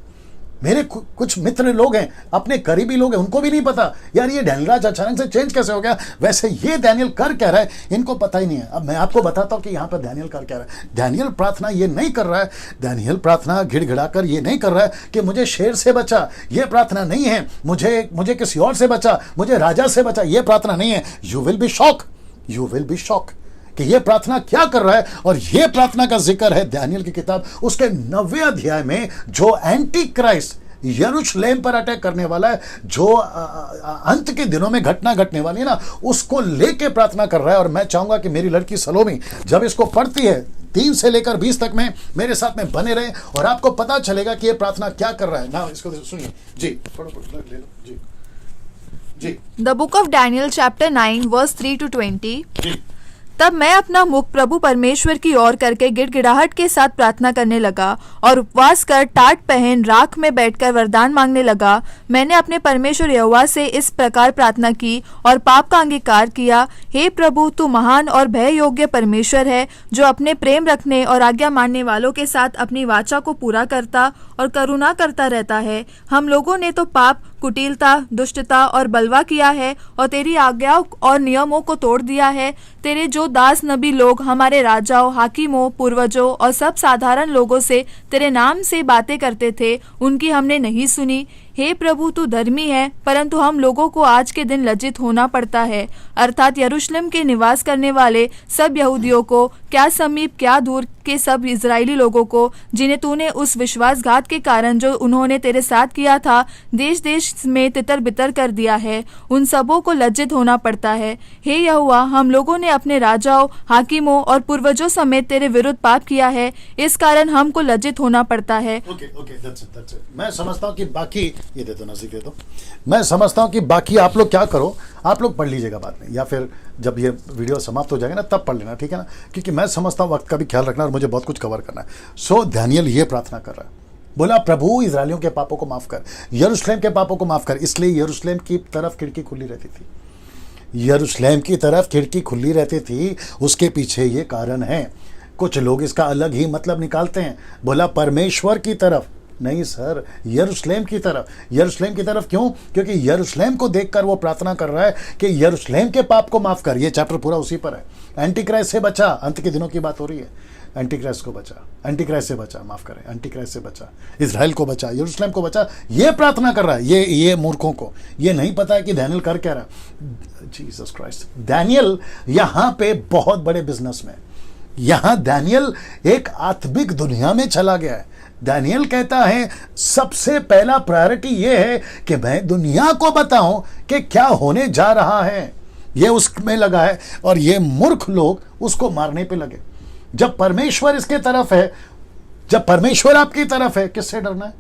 मेरे कुछ मित्र लोग हैं, अपने करीबी लोग हैं, उनको भी नहीं पता यार ये डैनियल राज अचानक से चेंज कैसे हो गया, वैसे ये डैनियल कर क्या रहा है इनको पता ही नहीं है। अब मैं आपको बताता हूं कि यहां पर डैनियल कर क्या रहा है। डैनियल प्रार्थना ये नहीं कर रहा है, डैनियल प्रार्थना गिड़गिड़ाकर ये नहीं कर रहा है कि मुझे शेर से बचा, ये प्रार्थना नहीं है, मुझे किसी और से बचा, मुझे राजा से बचा, ये प्रार्थना नहीं है। यू विल बी शॉक कि ये प्रार्थना क्या कर रहा है। और ये प्रार्थना का जिक्र है दानियेल की किताब उसके 9वें अध्याय में, जो एंटी क्राइस्ट यरूशलेम पर अटैक करने वाला है, जो अंत के दिनों में घटना घटने वाली है ना, उसको लेके प्रार्थना कर रहा है। और मैं चाहूंगा कि मेरी लड़की सलोमी जब इसको पढ़ती है 3 से लेकर 20 तक में मेरे साथ में बने रहे और आपको पता चलेगा कि ये प्रार्थना क्या कर रहा है ना। इसको सुनिए जी, पढ़ो ले लो जी। The book of Daniel chapter 9 verse 3 to 20। जी। तब मैं अपना मुख प्रभु परमेश्वर की ओर करके गिड़गिड़ाहट के साथ प्रार्थना करने लगा और उपवास कर टाट पहन राख में बैठकर वरदान मांगने लगा। मैंने अपने परमेश्वर यहोवा से इस प्रकार प्रार्थना की और पाप का अंगीकार किया, हे प्रभु, तू महान और भय योग्य परमेश्वर है, जो अपने प्रेम रखने और आज्ञा मानने वालों के साथ अपनी वाचा को पूरा करता और करुणा करता रहता है। हम लोगों ने तो पाप, कुटिलता, दुष्टता और बलवा किया है और तेरी आज्ञाओं और नियमों को तोड़ दिया है। तेरे जो दास नबी लोग हमारे राजाओं, हाकिमों, पूर्वजों और सब साधारण लोगों से तेरे नाम से बातें करते थे, उनकी हमने नहीं सुनी। हे प्रभु, तू धर्मी है, परंतु हम लोगों को आज के दिन लज्जित होना पड़ता है, अर्थात यरूशलेम के निवास करने वाले सब यहूदियों को, क्या समीप क्या दूर के सब इजरायली लोगों को, जिन्हें तूने उस विश्वासघात के कारण जो उन्होंने तेरे साथ किया था देश देश में तितर बितर कर दिया है, उन सबों को लज्जित होना पड़ता है। हे यहोवा, हम लोगों ने अपने राजाओं, हाकिमों और पूर्वजों समेत तेरे विरुद्ध पाप किया है, इस कारण हमको लज्जित होना पड़ता है। that's it. मैं समझता हूँ कि बाकी ये दे दो, नजदीक दे दो। मैं समझता हूँ कि बाकी आप लोग क्या करो, आप लोग पढ़ लीजिएगा बाद में, या फिर जब ये वीडियो समाप्त हो जाएगा ना तब पढ़ लेना, ठीक है ना, क्योंकि मैं समझता हूँ वक्त का भी ख्याल रखना और मुझे बहुत कुछ कवर करना है। सो दानियेल ये प्रार्थना कर रहा है, बोला प्रभु इजरायलियों के पापों को माफ कर, यरूशलेम के पापों को माफ कर। इसलिए यरूशलेम की तरफ खिड़की खुली रहती थी, यरूशलेम की तरफ खिड़की खुली रहती थी। उसके पीछे ये कारण है। कुछ लोग इसका अलग ही मतलब निकालते हैं, बोला परमेश्वर की तरफ, नहीं सर, यरूशलेम की तरफ। यरूशलेम की तरफ क्यों? क्योंकि यरूशलेम को देखकर वो प्रार्थना कर रहा है कि यरूशलेम के पाप को माफ कर। ये चैप्टर पूरा उसी पर है। एंटी क्राइस्ट से बचा, अंत के दिनों की बात हो रही है। एंटी क्राइस्ट को बचा, एंटी क्राइस्ट से बचा, माफ करें, एंटी क्राइस्ट से बचा, इजराइल को बचा, यरूशलेम को बचा। ये प्रार्थना कर रहा है। ये मूर्खों को ये नहीं पता है कि दानियेल कर क्या रहा है। जीसस क्राइस्ट, दानियेल यहाँ पे बहुत बड़े बिजनेस में, यहाँ दानियेल एक आत्मिक दुनिया में चला गया है। दानियेल कहता है सबसे पहला प्रायोरिटी ये है कि मैं दुनिया को बताऊं कि क्या होने जा रहा है। ये उसमें लगा है और ये मूर्ख लोग उसको मारने पे लगे। जब परमेश्वर इसके तरफ है, जब परमेश्वर आपकी तरफ है, किससे डरना है?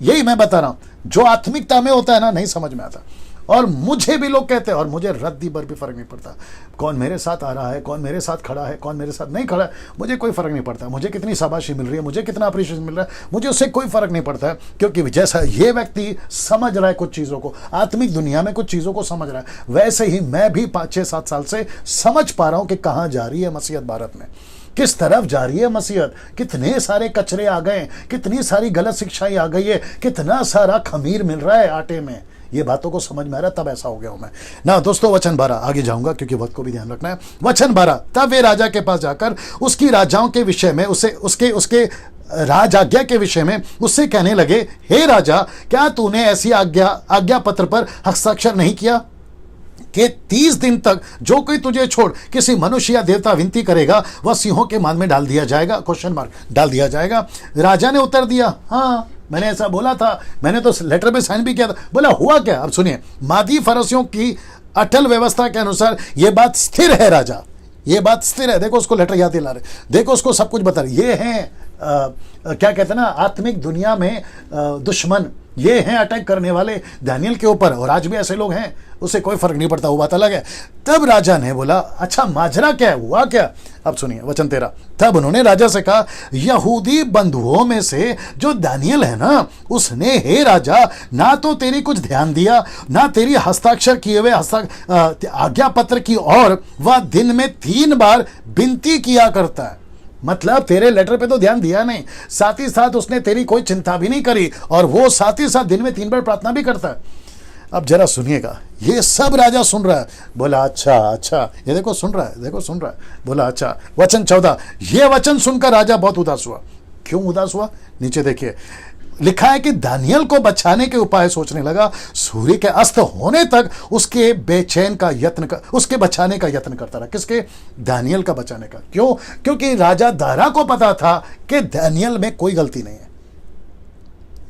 यही मैं बता रहा हूं। जो आत्मिकता में होता है ना, नहीं समझ में आता। और मुझे भी लोग कहते हैं, और मुझे रद्दी भर भी फर्क नहीं पड़ता कौन मेरे साथ आ रहा है, कौन मेरे साथ खड़ा है, कौन मेरे साथ नहीं खड़ा है, मुझे कोई फर्क नहीं पड़ता। मुझे कितनी शाबाशी मिल रही है, मुझे कितना अप्रिशिएशन मिल रहा है, मुझे उससे कोई फर्क नहीं पड़ता है। क्योंकि जैसा ये व्यक्ति समझ रहा है कुछ चीज़ों को, आत्मिक दुनिया में कुछ चीज़ों को समझ रहा है, वैसे ही मैं भी 5-6-7 साल से समझ पा रहा हूँ कि कहाँ जा रही है मसीहत भारत में, किस तरफ जा रही है मसीहत। कितने सारे कचरे आ गए, कितनी सारी गलत शिक्षाएं आ गई है, कितना सारा खमीर मिल रहा है आटे में। ये बातों को समझ में आ रहा, तब ऐसा हो गया हूं मैं ना। दोस्तों, वचन 12 आगे जाऊंगा क्योंकि वक्त को भी ध्यान रखना है। वचन 12, तब वे राजा के पास जाकर उसकी राजाओं के विषय में उसके राज आज्ञा के विषय में उससे कहने लगे, हे राजा, क्या तूने ऐसी आज्ञा पत्र पर हस्ताक्षर नहीं किया कि 30 दिन तक जो कोई तुझे छोड़ किसी मनुष्य या देवता विनती करेगा वह सिंहों के मान में डाल दिया जाएगा? क्वेश्चन मार्क डाल दिया जाएगा। राजा ने उत्तर दिया, हाँ मैंने ऐसा बोला था, मैंने तो लेटर पे साइन भी किया था। बोला हुआ क्या? अब सुनिए, मादी फरसियों की अटल व्यवस्था के अनुसार यह बात स्थिर है राजा, ये बात स्थिर है। देखो उसको लेटर याद दिला रहे, देखो उसको सब कुछ बता रहे। ये हैं क्या कहते हैं ना, आत्मिक दुनिया में दुश्मन, ये हैं अटैक करने वाले दानियेल के ऊपर, और आज भी ऐसे लोग हैं, उससे कोई फर्क नहीं पड़ता, वो बात अलग है। तब राजा ने बोला, अच्छा माजरा क्या है, हुआ क्या? अब सुनिए वचन 13, तब उन्होंने राजा से कहा, यहूदी बंधुओं में से जो दानियेल है ना, उसने हे राजा ना तो तेरी कुछ ध्यान दिया, ना तेरी हस्ताक्षर किए हुए आज्ञा पत्र की, और वह दिन में 3 बार विनती किया करता है। मतलब तेरे लेटर पे तो ध्यान दिया नहीं, साथ ही साथ उसने तेरी कोई चिंता भी नहीं करी, और वो साथ ही साथ दिन में 3 बार प्रार्थना भी करता है। अब जरा सुनिएगा, ये सब राजा सुन रहा है। बोला अच्छा अच्छा, ये देखो सुन रहा है, देखो सुन रहा है। बोला अच्छा। वचन 14, ये वचन सुनकर राजा बहुत उदास हुआ। क्यों उदास हुआ? नीचे देखिए, लिखा है कि दानियल को बचाने के उपाय सोचने लगा। सूर्य के अस्त होने तक उसके उसके बचाने का यत्न करता रहा। किसके? दानियल का बचाने का। क्यों? क्योंकि राजा दारा को पता था कि दानियल में कोई गलती नहीं है,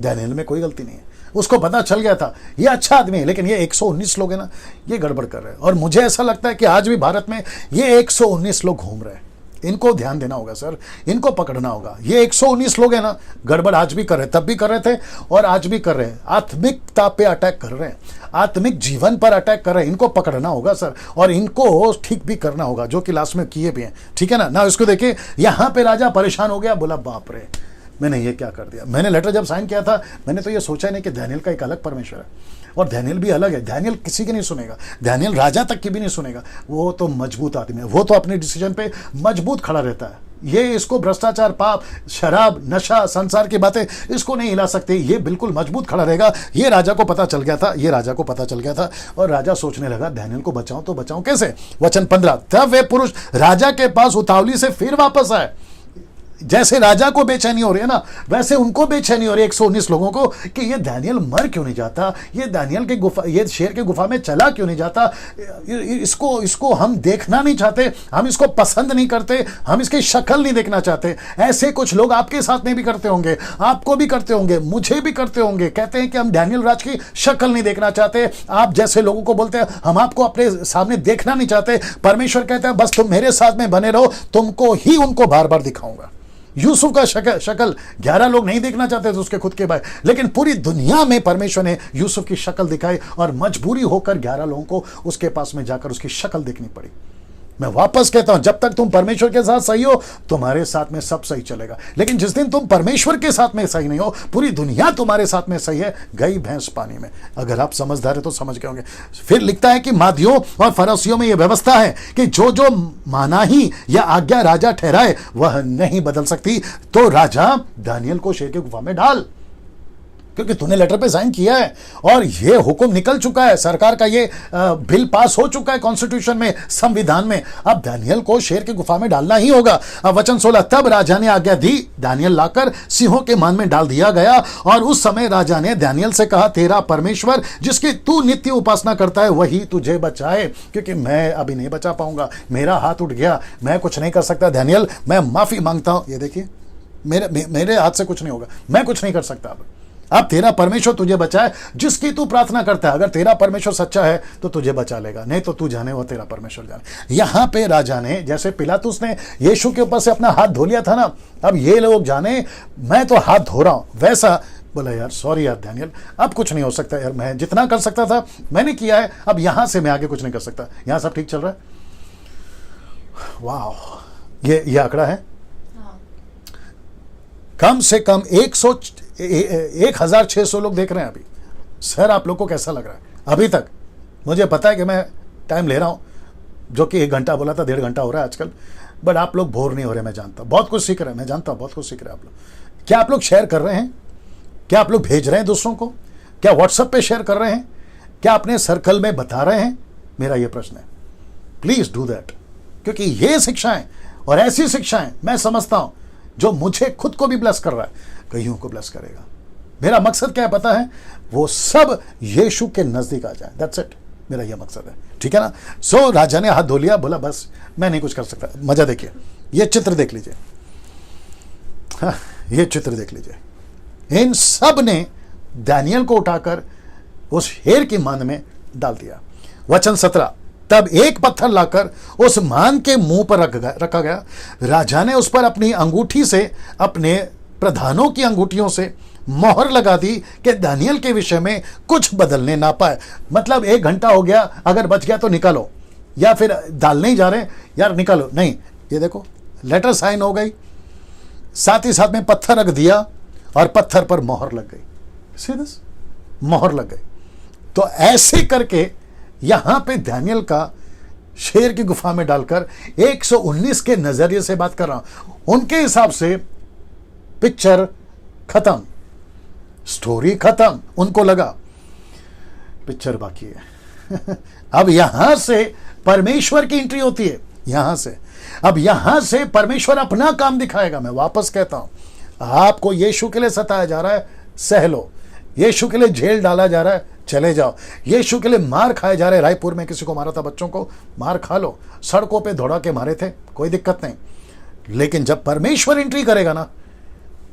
दानियल में कोई गलती नहीं है। उसको पता चल गया था ये अच्छा आदमी है, लेकिन ये 119 लोग हैं ना, ये गड़बड़ कर रहे हैं। और मुझे ऐसा लगता है कि आज भी भारत में ये 119 लोग घूम रहे हैं। इनको ध्यान देना होगा सर, इनको पकड़ना होगा। ये 119 लोग हैं ना, गड़बड़ आज भी कर रहे हैं, तब भी कर रहे थे और आज भी कर रहे हैं। आत्मिकता पे अटैक कर रहे हैं, आत्मिक जीवन पर अटैक कर रहे हैं। इनको पकड़ना होगा सर, और इनको ठीक भी करना होगा, जो कि लास्ट में किए भी हैं। ठीक है ना? ना इसको देखिए, यहां पे राजा परेशान हो गया। बोला बाप रे, मैंने ये क्या कर दिया। मैंने लेटर जब साइन किया था, मैंने तो ये सोचा नहीं कि दानियल का एक अलग परमेश्वर है, और दानियल भी अलग है। दानियल किसी की नहीं सुनेगा, दानियल राजा तक की भी नहीं सुनेगा। वो तो मजबूत आदमी है, वो तो अपने डिसीजन पे मजबूत खड़ा रहता है। ये इसको भ्रष्टाचार, पाप, शराब, नशा, संसार की बातें इसको नहीं हिला सकते। ये बिल्कुल मजबूत खड़ा रहेगा। ये राजा को पता चल गया था, ये राजा को पता चल गया था। और राजा सोचने लगा दानियल को बचाऊं तो बचाऊं कैसे। वचन 15, तब वे पुरुष राजा के पास उतावली से फिर वापस आए। जैसे राजा को बेचैनी हो रही है ना, वैसे उनको बेचैनी हो रही है 119 लोगों को कि ये दानियल मर क्यों नहीं जाता, ये दानियल के गुफा, ये शेर के गुफा में चला क्यों नहीं जाता। इसको हम देखना नहीं चाहते, हम इसको पसंद नहीं करते, हम इसकी शक्ल नहीं देखना चाहते। ऐसे कुछ लोग आपके साथ में भी करते होंगे, आपको भी करते होंगे, मुझे भी करते होंगे। कहते हैं कि हम दानियल राज की शक्ल नहीं देखना चाहते। आप जैसे लोगों को बोलते हैं हम आपको अपने सामने देखना नहीं चाहते। परमेश्वर कहता है बस तुम मेरे साथ में बने रहो, तुमको ही उनको बार बार दिखाऊंगा। यूसुफ का शक्ल 11 लोग नहीं देखना चाहते थे उसके खुद के भाई, लेकिन पूरी दुनिया में परमेश्वर ने यूसुफ की शक्ल दिखाई, और मजबूरी होकर 11 लोगों को उसके पास में जाकर उसकी शक्ल देखनी पड़ी। मैं वापस कहता हूं, जब तक तुम परमेश्वर के साथ सही हो, तुम्हारे साथ में सब सही चलेगा। लेकिन जिस दिन तुम परमेश्वर के साथ में सही नहीं हो, पूरी दुनिया तुम्हारे साथ में सही है, गई भैंस पानी में। अगर आप समझदार है तो समझ गए होंगे। फिर लिखता है कि मादियों और फरीसियों में यह व्यवस्था है कि जो जो मनाही या आज्ञा राजा ठहराए वह नहीं बदल सकती। तो राजा दानियल को शेर के गुफा में डाल, क्योंकि तूने लेटर पे साइन किया है और ये हुक्म निकल चुका है, सरकार का ये बिल पास हो चुका है कॉन्स्टिट्यूशन में, संविधान में। अब दानियल को शेर की गुफा में डालना ही होगा। अब वचन 16, तब राजा ने आज्ञा दी, दानियल लाकर सिंहों के मान में डाल दिया गया। और उस समय राजा ने दानियल से कहा, तेरा परमेश्वर जिसकी तू नित्य उपासना करता है वही तुझे बचाए, क्योंकि मैं अभी नहीं बचा पाऊंगा, मेरा हाथ उठ गया, मैं कुछ नहीं कर सकता। दानियल मैं माफी मांगता हूं। ये देखिए, मेरे हाथ से कुछ नहीं होगा, मैं कुछ नहीं कर सकता। अब तेरा परमेश्वर तुझे बचाए जिसकी तू प्रार्थना करता है। अगर तेरा परमेश्वर सच्चा है तो तुझे बचा लेगा, नहीं तो तू जाने वो तेरा परमेश्वर जाने। यहां पे राजा ने, जैसे पिलातुस ने यीशु के ऊपर से अपना हाथ धो लिया था ना, अब ये लोग जाने मैं तो हाथ धो रहा हूं, वैसा बोला यार सॉरी यार दानियल, अब कुछ नहीं हो सकता यार, मैं जितना कर सकता था मैंने किया है, अब यहां से मैं आगे कुछ नहीं कर सकता। यहां सब ठीक चल रहा है। वाह, ये आंकड़ा है। कम से कम 1600 लोग देख रहे हैं अभी। सर आप लोग को कैसा लग रहा है अभी तक? मुझे पता है कि मैं टाइम ले रहा हूं, जो कि 1 घंटा बोला था, 1.5 घंटा हो रहा है आजकल, बट आप लोग बोर नहीं हो रहे। मैं जानता हूं बहुत कुछ सीख रहे हैं, मैं जानता हूं बहुत कुछ सीख रहे हैं आप लोग। क्या आप लोग शेयर कर रहे हैं? क्या आप लोग भेज रहे हैं दूसरों को? क्या व्हाट्सएप पे शेयर कर रहे हैं? क्या अपने सर्कल में बता रहे हैं? मेरा यह प्रश्न है। प्लीज डू दैट, क्योंकि ये शिक्षाएं और ऐसी शिक्षाएं मैं समझता हूं जो मुझे खुद को भी ब्लेस कर रहा है, कईयों को ब्लेस करेगा। मेरा मकसद क्या है पता है? वो सब यीशु के नजदीक आ जाए। दैट्स इट, मेरा यह मकसद है। ठीक है ना? सो राजा ने हाथ धो लिया, बोला बस मैं नहीं कुछ कर सकता। मजा देखिए, ये चित्र देख लीजिए, हाँ, ये चित्र देख लीजिए। इन सब ने दानियल को उठाकर उस शेर की मान में डाल दिया। वचन 17, तब एक पत्थर लाकर उस मान के मुंह पर रखा गया। राजा ने उस पर अपनी अंगूठी से, अपने प्रधानों की अंगूठियों से मोहर लगा दी कि दानियल के विषय में कुछ बदलने ना पाए। मतलब 1 घंटा हो गया, अगर बच गया तो निकालो, या फिर डालने ही जा रहे हैं यार निकालो, नहीं। ये देखो लेटर साइन हो गई, साथ ही साथ में पत्थर रख दिया और पत्थर पर मोहर लग गई। सीरियस, मोहर लग गई। तो ऐसे करके यहां पे दानियल का शेर की गुफा में डालकर 119 के नजरिए से बात कर रहा हूं। उनके हिसाब से पिक्चर खत्म, स्टोरी खत्म, उनको लगा पिक्चर बाकी है। अब यहां से परमेश्वर की एंट्री होती है, यहां से। अब यहां से परमेश्वर अपना काम दिखाएगा। मैं वापस कहता हूं, आपको यीशु के लिए सताया जा रहा है, सह लो। यीशु के लिए जेल डाला जा रहा है, चले जाओ। यीशु के लिए मार खाए जा रहे, रायपुर में किसी को मारा था, बच्चों को, मार खा लो। सड़कों पे दौड़ा के मारे थे, कोई दिक्कत नहीं। लेकिन जब परमेश्वर एंट्री करेगा ना,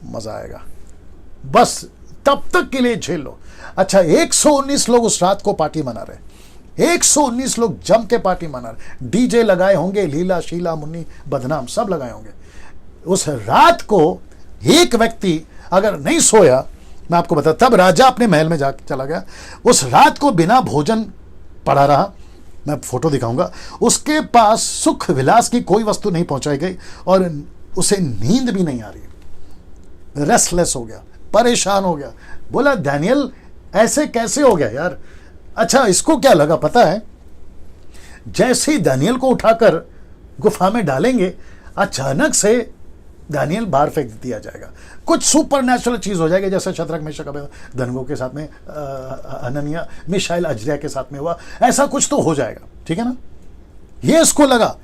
मजा आएगा। बस तब तक के लिए झेल लो। अच्छा, 119 लोग उस रात को पार्टी मना रहे, 119 लोग जम के पार्टी मना रहे। डीजे लगाए होंगे, लीला शीला मुन्नी बदनाम सब लगाए होंगे। उस रात को एक व्यक्ति अगर नहीं सोया, मैं आपको बता, तब राजा अपने महल में जाकर चला गया। उस रात को बिना भोजन पड़ा रहा, मैं फोटो दिखाऊंगा। उसके पास सुख विलास की कोई वस्तु नहीं पहुंचाई गई और उसे नींद भी नहीं आ रही। रेस्टलेस हो गया, परेशान हो गया। बोला दानियल ऐसे कैसे हो गया यार। अच्छा, इसको क्या लगा पता है, जैसे ही दानियल को उठाकर गुफा में डालेंगे, अचानक से दानियल बाहर फेंक दिया जाएगा। कुछ सुपर नेचुरल चीज हो जाएगी, जैसे शद्रक मेशक अबेदनगो के साथ में, हननिया मिशाइल अजरिया के साथ में हुआ। ऐसा कुछ तो हो जाएगा, ठीक है ना। ये इसको लगा,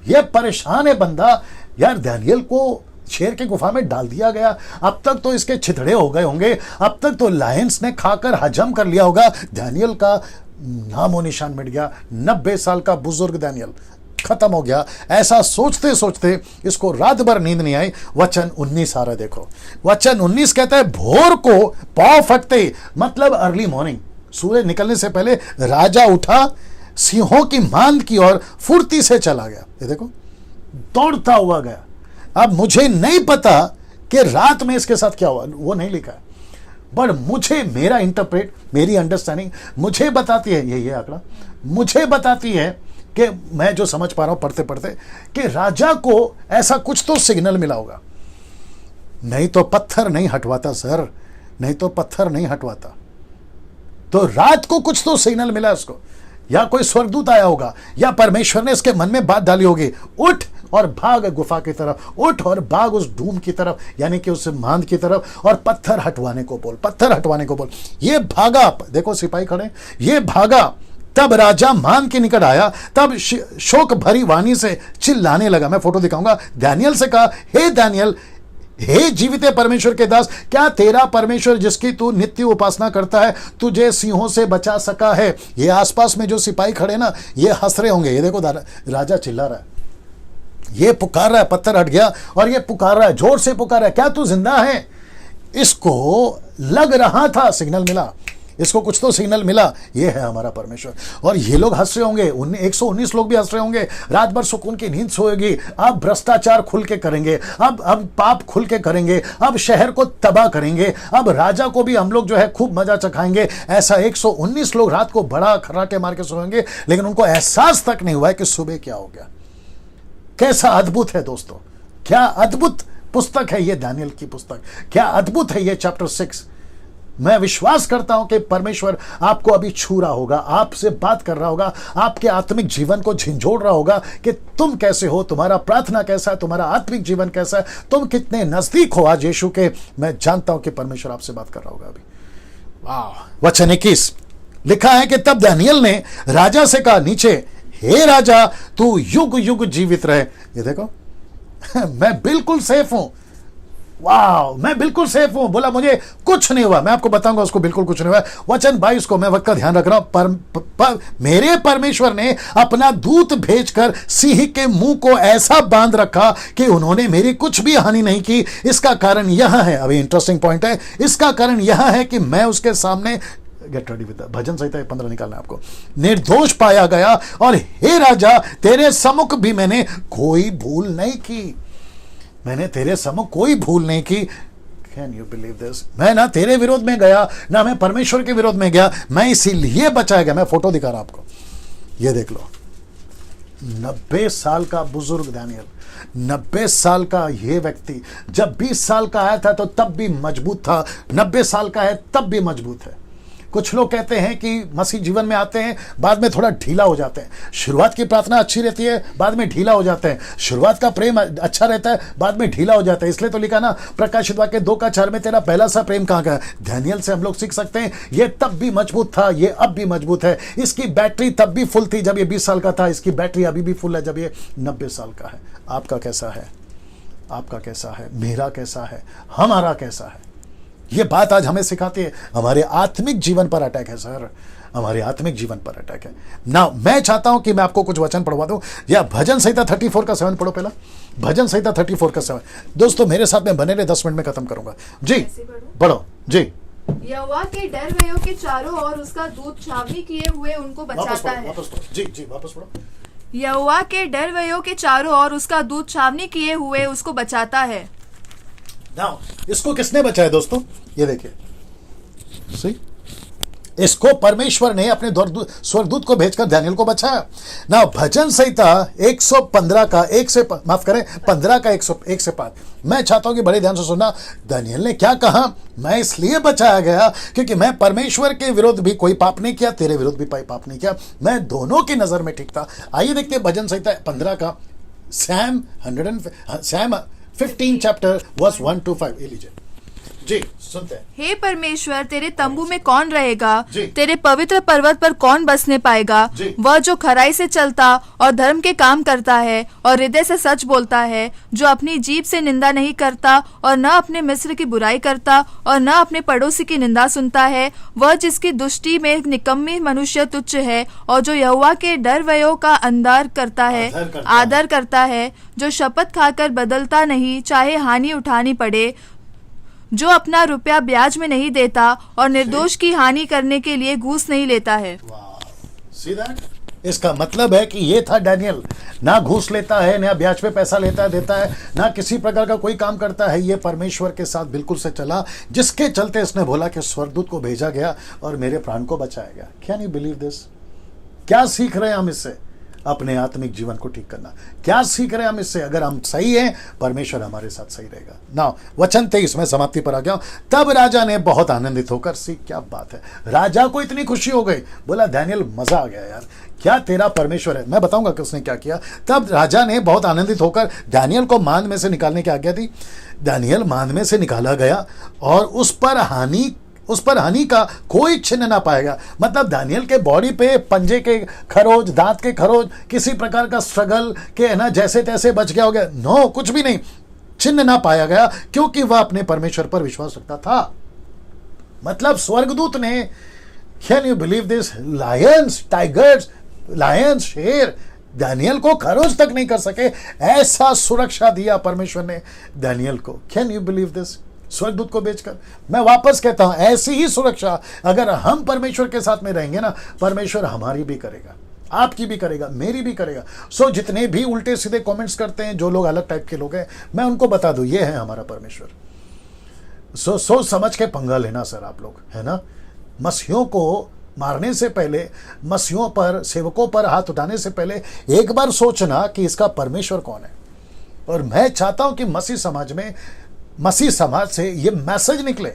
ये परेशान है बंदा यार, दानियल को शेर की गुफा में डाल दिया गया। अब तक तो इसके छितड़े हो गए होंगे, अब तक तो लायंस ने खाकर हजम कर लिया होगा। दानियल का नामो निशान मिट गया। 90 साल का बुजुर्ग दानियल खत्म हो गया। ऐसा सोचते सोचते इसको रात भर नींद नहीं आई। वचन 19 आ रहा है, देखो। वचन 19 कहता है, भोर को पांव फटते, मतलब अर्ली मॉर्निंग, सूरज निकलने से पहले राजा उठा, सिंहों की मांद की ओर फुर्ती से चला गया। ये देखो, दौड़ता हुआ गया। अब मुझे नहीं पता कि रात में इसके साथ क्या हुआ, वो नहीं लिखा है, बट मुझे, मेरा इंटरप्रेट, मेरी अंडरस्टैंडिंग मुझे बताती है, ये आंकड़ा मुझे बताती है कि मैं जो समझ पा रहा हूं पढ़ते पढ़ते, कि राजा को ऐसा कुछ तो सिग्नल मिला होगा। नहीं तो पत्थर नहीं हटवाता सर, नहीं तो पत्थर नहीं हटवाता। तो रात को कुछ तो सिग्नल मिला उसको, या कोई स्वर्गदूत आया होगा, या परमेश्वर ने इसके मन में बात डाली होगी, उठ और भाग गुफा की तरफ, उठ और भाग उस डूम की तरफ, यानी कि उस मांद की तरफ, और पत्थर हटवाने को बोल, पत्थर हटवाने को बोल। ये भागा, देखो सिपाही खड़े, ये भागा। तब राजा मान के निकट आया, तब शोक भरी वाणी से चिल्लाने लगा। मैं फोटो दिखाऊंगा। दानियल से कहा, हे दानियल, हे जीवित परमेश्वर के दास, क्या तेरा परमेश्वर जिसकी तू नित्य उपासना करता है तुझे सिंहों से बचा सका है? ये आसपास में जो सिपाही खड़े ना, ये हंस रहे होंगे। ये देखो राजा चिल्ला रहा है, ये पुकार रहा है, पत्थर हट गया, और ये पुकार रहा है, जोर से पुकार रहा है, क्या तू जिंदा है? इसको लग रहा था सिग्नल मिला, इसको कुछ तो सिग्नल मिला, ये है हमारा परमेश्वर। और ये लोग हंस रहे होंगे, 119 लोग भी हंस रहे होंगे। रात भर सुकून की नींद सोएगी। अब भ्रष्टाचार खुल के करेंगे, अब पाप खुल के करेंगे, अब शहर को तबाह करेंगे, अब राजा को भी हम लोग जो है खूब मजा चखाएंगे। ऐसा 119 लोग रात को बड़ा खर्राटे मार के सोएंगे, लेकिन उनको एहसास तक नहीं हुआ है कि सुबह क्या हो गया। कैसा अद्भुत है दोस्तों, क्या अद्भुत पुस्तक है ये दानियल की पुस्तक, क्या अद्भुत है ये चैप्टर 6। मैं विश्वास करता हूं कि परमेश्वर आपको अभी छू रहा होगा, आपसे बात कर रहा होगा, आपके आत्मिक जीवन को झिंझोड़ रहा होगा कि तुम कैसे हो, तुम्हारा प्रार्थना कैसा है, तुम्हारा आत्मिक जीवन कैसा है, तुम कितने नजदीक हो आज यीशु के। मैं जानता हूं कि परमेश्वर आपसे बात कर रहा होगा अभी। वाह। वचन 21 लिखा है कि तब दानियल ने राजा से कहा, नीचे, हे राजा, तू युग युग जीवित रहे। ये देखो, मैं बिल्कुल सेफ हूं। वाह, मैं बिल्कुल सेफ हूं। बोला मुझे कुछ नहीं हुआ। मैं आपको बताऊंगा उसको बिल्कुल कुछ नहीं हुआ। वचन 22 को मैं वक्त का ध्यान रख रहा हूं। मेरे परमेश्वर ने अपना दूत भेजकर सिंह के मुंह को ऐसा बांध रखा कि उन्होंने मेरी कुछ भी हानि नहीं की। इसका कारण यह है, अभी इंटरेस्टिंग पॉइंट है, इसका कारण यह है कि मैं उसके सामने, गेट रेडी विद भजन संहिता 15 निकालना है आपको, निर्दोष पाया गया। और हे राजा, तेरे सम्मुख भी मैंने कोई भूल नहीं की। मैंने तेरे सम्मुख कोई भूल नहीं की। Can you believe this? मैं ना तेरे विरोध में गया, ना मैं परमेश्वर के विरोध में गया, मैं इसीलिए बचाया गया। मैं फोटो दिखा रहा आपको, ये देख लो। 90 साल का बुजुर्ग दानियल, 90 साल का ये व्यक्ति, जब 20 साल का आया था तो तब भी मजबूत था, 90 साल का है तब भी मजबूत है। कुछ लोग कहते हैं कि मसीह जीवन में आते हैं, बाद में थोड़ा ढीला हो जाते हैं। शुरुआत की प्रार्थना अच्छी रहती है, बाद में ढीला हो जाते हैं। शुरुआत का प्रेम अच्छा रहता है, बाद में ढीला हो जाता है। इसलिए तो लिखा ना प्रकाशित वाक्य 2:4 में, तेरा पहला सा प्रेम कहाँ का है। दानियेल से हम लोग सीख सकते हैं, ये तब भी मजबूत था, ये अब भी मजबूत है। इसकी बैटरी तब भी फुल थी जब ये 20 साल का था, इसकी बैटरी अभी भी फुल है जब ये 90 साल का है। आपका कैसा है? आपका कैसा है? मेरा कैसा है? हमारा कैसा है? ये बात आज हमें सिखाती है। हमारे आत्मिक जीवन पर अटैक है सर, हमारे आत्मिक जीवन पर अटैक है ना। मैं चाहता हूं कि मैं आपको कुछ वचन पढ़वा दूं, या भजन संहिता 34 का 7 पढ़ो। पहला भजन संहिता 34 का 7। दोस्तों मेरे साथ में बने रहे, 10 मिनट में खत्म करूंगा जी। पढ़ो जी। यहोवा के डर भयों के चारों ओर उसका दूत छावनी किए हुए उनको बचाता है। वापस पढ़ो जी जी, वापस पढ़ो। यहोवा के डर भयों के चारों ओर उसका दूत छावनी किए हुए उसको बचाता है। नाउ इसको किसने बचाया दोस्तों? ये देखिए, सी, इसको परमेश्वर ने अपने स्वर्गदूत को भेजकर दानियेल को बचाया ना। भजन संहिता 115 का 1 से 15 का 1 से 5। मैं चाहता हूं कि बड़े ध्यान से सुनना। दानियेल ने क्या कहा? मैं इसलिए बचाया गया क्योंकि मैं परमेश्वर के विरुद्ध भी कोई पाप नहीं किया, तेरे विरुद्ध भी पाप नहीं किया, मैं दोनों की नजर में ठीक था। आइए देखते हैं भजन संहिता 15 का सैम 15 चैप्टर वर्स 1 to 5। ये लीजिए जी, सुनते हैं। हे परमेश्वर, तेरे तंबू में कौन रहेगा? जी। तेरे पवित्र पर्वत पर कौन बसने पाएगा? जी। वह जो खराई से चलता और धर्म के काम करता है और हृदय से सच बोलता है, जो अपनी जीभ से निंदा नहीं करता और न अपने मिस्र की बुराई करता और न अपने पड़ोसी की निंदा सुनता है, वह जिसकी दुष्टि में निकम्मी मनुष्य तुच्छ है और जो यहोवा के डर भयों का आदर करता है, जो शपथ खाकर बदलता नहीं, चाहे हानि उठानी पड़े, जो अपना रुपया ब्याज में नहीं देता और निर्दोष की हानि करने के लिए घूस नहीं लेता है। सीधा इसका मतलब है कि ये था दानियेल, ना घूस लेता है, ना ब्याज पे पैसा लेता है देता है, ना किसी प्रकार का कोई काम करता है। ये परमेश्वर के साथ बिल्कुल से चला, जिसके चलते इसने बोला कि स्वर्गदूत को भेजा गया और मेरे प्राण को बचाया गया। Can you believe this? क्या सीख रहे हैं हम इससे? अपने आत्मिक जीवन को ठीक करना। क्या सीख रहे हैं हम इससे? अगर हम सही हैं, परमेश्वर हमारे साथ सही रहेगा ना। वचन 23 में समाप्ति पर आ गया। तब राजा ने बहुत आनंदित होकर, सी क्या बात है, राजा को इतनी खुशी हो गई, बोला दानियेल मजा आ गया यार, क्या तेरा परमेश्वर है। मैं बताऊंगा कि उसने क्या किया। तब राजा ने बहुत आनंदित होकर दानियेल को मांद में से निकालने की आज्ञा दी। दानियेल मांद में से निकाला गया और उस पर हानि का कोई चिन्ह ना पाएगा। मतलब दानियेल के बॉडी पे पंजे के खरोज, दांत के खरोज, किसी प्रकार का स्ट्रगल के है ना जैसे तैसे बच गया हो गया, नो, कुछ भी नहीं, चिन्ह ना पाया गया, क्योंकि वह अपने परमेश्वर पर विश्वास रखता था। मतलब स्वर्गदूत ने, can you believe this, Lions, tigers, Lions, शेर दानियेल को खरोज तक नहीं कर सके, ऐसा सुरक्षा दिया परमेश्वर ने दानियेल को। Can you believe this? स्वर्गदूत को भेजकर। मैं वापस कहता हूं, ऐसी ही सुरक्षा अगर हम परमेश्वर के साथ में रहेंगे ना, परमेश्वर हमारी भी करेगा, आपकी भी करेगा, मेरी भी करेगा। सो जितने भी उल्टे सीधे कमेंट्स करते हैं, जो लोग अलग टाइप के लोग हैं, मैं उनको बता दूं, ये है हमारा परमेश्वर। सो सोच समझ के पंगा लेना सर आप लोग, है ना। मसीहों को मारने से पहले, मसीहों पर, सेवकों पर हाथ उठाने से पहले एक बार सोचना कि इसका परमेश्वर कौन है। और मैं चाहता हूं कि मसीह समाज से ये मैसेज निकले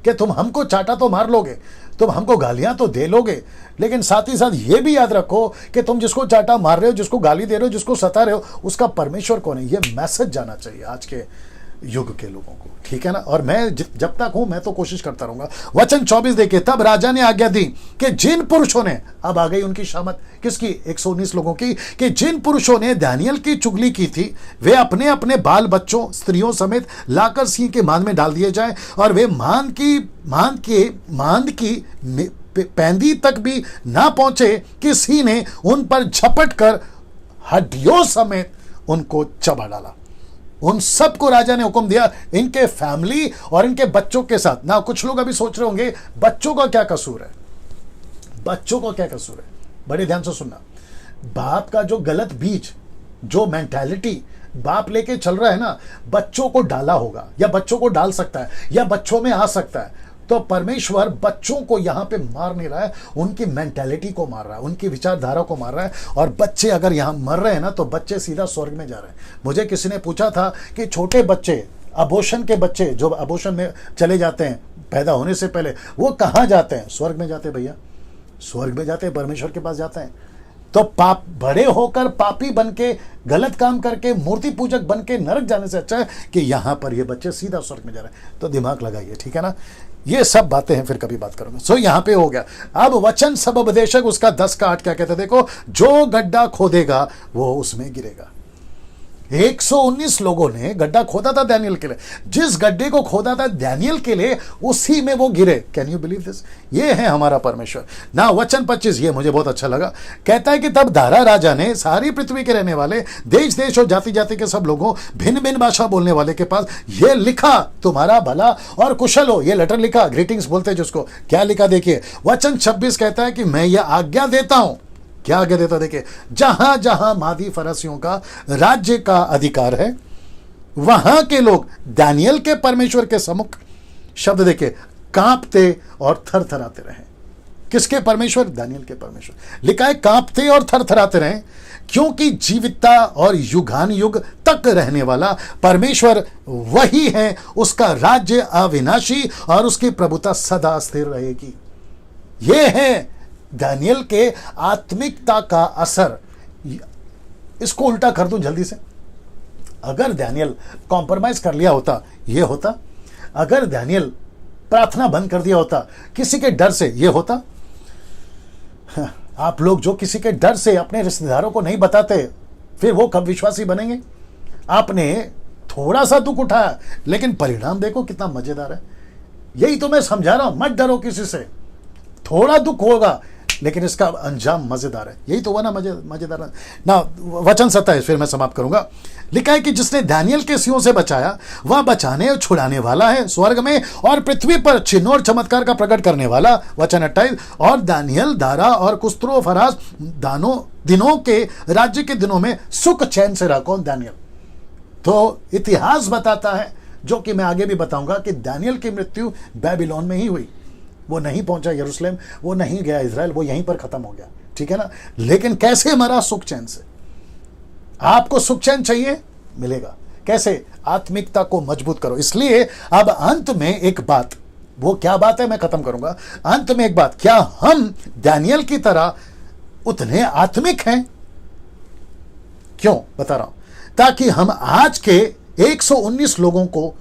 कि तुम हमको चाटा तो मार लोगे, तुम हमको गालियां तो दे लोगे, लेकिन साथ ही साथ ये भी याद रखो कि तुम जिसको चाटा मार रहे हो, जिसको गाली दे रहे हो, जिसको सता रहे हो, उसका परमेश्वर कौन है। ये मैसेज जाना चाहिए आज के युग के लोगों को, ठीक है ना। और मैं जब तक हूं, मैं तो कोशिश करता रहूंगा। वचन 24 देखिए। तब राजा ने आज्ञा दी कि जिन पुरुषों ने, अब आ गई उनकी शामत, किसकी? 119 लोगों की, कि जिन पुरुषों ने दानियेल की चुगली की थी, वे अपने अपने बाल बच्चों, स्त्रियों समेत लाकर सिंह के मांद में डाल दिए जाएं, और वे मांद की पैंदी तक भी ना पहुंचे कि सिंह ने उन पर झपट कर हड्डियों समेत उनको चबा डाला। उन सबको राजा ने हुक्म दिया, इनके फैमिली और इनके बच्चों के साथ ना। कुछ लोग अभी सोच रहे होंगे बच्चों का क्या कसूर है, बच्चों का क्या कसूर है। बड़े ध्यान से सुनना। बाप का जो गलत बीज, जो मेंटालिटी बाप लेके चल रहा है ना, बच्चों को डाला होगा, या बच्चों को डाल सकता है, या बच्चों में आ सकता है। तो परमेश्वर बच्चों को यहां पे मार नहीं रहा है, उनकी मेंटालिटी को मार रहा है, उनकी विचारधारा को मार रहा है। और बच्चे अगर यहां मर रहे हैं ना, तो बच्चे सीधा स्वर्ग में जा रहे हैं। मुझे किसी ने पूछा था कि छोटे बच्चे अबॉर्शन के बच्चे जो अबॉर्शन में चले जाते हैं पैदा होने से पहले, वो कहाँ जाते हैं? स्वर्ग में जाते हैं भैया, स्वर्ग में जाते हैं, परमेश्वर के पास जाते हैं। तो पाप बड़े होकर पापी बन के, गलत काम करके, मूर्ति पूजक बन के नरक जाने से अच्छा है कि यहां पर ये बच्चे सीधा स्वर्ग में जा रहे हैं। तो दिमाग लगाइए, ठीक है ना। ये सब बातें हैं, फिर कभी बात करूंगा। सो यहां पे हो गया। अब वचन सब उपदेशक उसका 10 का 8 क्या कहते हैं? देखो, जो गड्ढा खोदेगा वो उसमें गिरेगा। 119 लोगों ने गड्ढा खोदा था दानियल के लिए। जिस गड्ढे को खोदा था दानियल के लिए, उसी में वो गिरे। Can you believe this? ये है हमारा परमेश्वर ना। वचन 25 ये मुझे बहुत अच्छा लगा। कहता है कि तब दारा राजा ने सारी पृथ्वी के रहने वाले, देश देश और जाति जाति के सब लोगों, भिन्न भिन्न भाषा बोलने वाले के पास ये लिखा, तुम्हारा भला और कुशल हो। ये लेटर लिखा, ग्रीटिंग्स बोलते हैं जिसको। क्या लिखा देखिए, वचन 26 कहता है कि मैं ये आज्ञा देता हूं। क्या आज्ञा देता? देखिए, जहां जहां मादी फरसियों का राज्य का अधिकार है, वहां के लोग दानियल के परमेश्वर के सम्मुख, शब्द देखिए, कांपते और थरथराते रहे। किसके परमेश्वर? दानियल के परमेश्वर। लिखा है कांपते और थरथराते रहे, क्योंकि जीवितता और युगान युग तक रहने वाला परमेश्वर वही है। उसका राज्य अविनाशी और उसकी प्रभुता सदा स्थिर रहेगी। यह है दानियल के आत्मिकता का असर। इसको उल्टा कर दूं जल्दी से। अगर दानियल कॉम्प्रोमाइज कर लिया होता, ये होता। अगर दानियल प्रार्थना बंद कर दिया होता किसी के डर से, ये होता। आप लोग जो किसी के डर से अपने रिश्तेदारों को नहीं बताते, फिर वो कब विश्वासी बनेंगे? आपने थोड़ा सा दुख उठाया, लेकिन परिणाम देखो कितना मजेदार है। यही तो मैं समझा रहा हूं, मत डरो किसी से। थोड़ा दुख होगा, लेकिन इसका अंजाम मजेदार है। यही तो हुआ ना, मजेदार ना। वचन 27 फिर मैं समाप्त करूंगा। लिखा है कि जिसने दानियल के सियों से बचाया, वह बचाने और छुड़ाने वाला है। स्वर्ग में और पृथ्वी पर चिन्ह और चमत्कार का प्रकट करने वाला। वचन 28, और दानियल दारा और कुस्त्रो फराज दिनों के राज्य के दिनों में सुख चैन से रहा। कौन? दानियल। तो इतिहास बताता है, जो कि मैं आगे भी बताऊंगा, कि दानियल की मृत्यु बेबीलोन में ही हुई। वो नहीं पहुंचा यरूशलेम, वो नहीं गया इजराइल, वो यहीं पर खत्म हो गया, ठीक है ना। लेकिन कैसे मरा? सुख चैन से। आपको सुख चैन चाहिए, मिलेगा। कैसे? आत्मिकता को मजबूत करो। इसलिए अब अंत में एक बात, वो क्या बात है मैं खत्म करूंगा। अंत में एक बात, क्या हम दानियल की तरह उतने आत्मिक हैं? क्यों बता रहा हूं, ताकि हम आज के 119 लोगों को,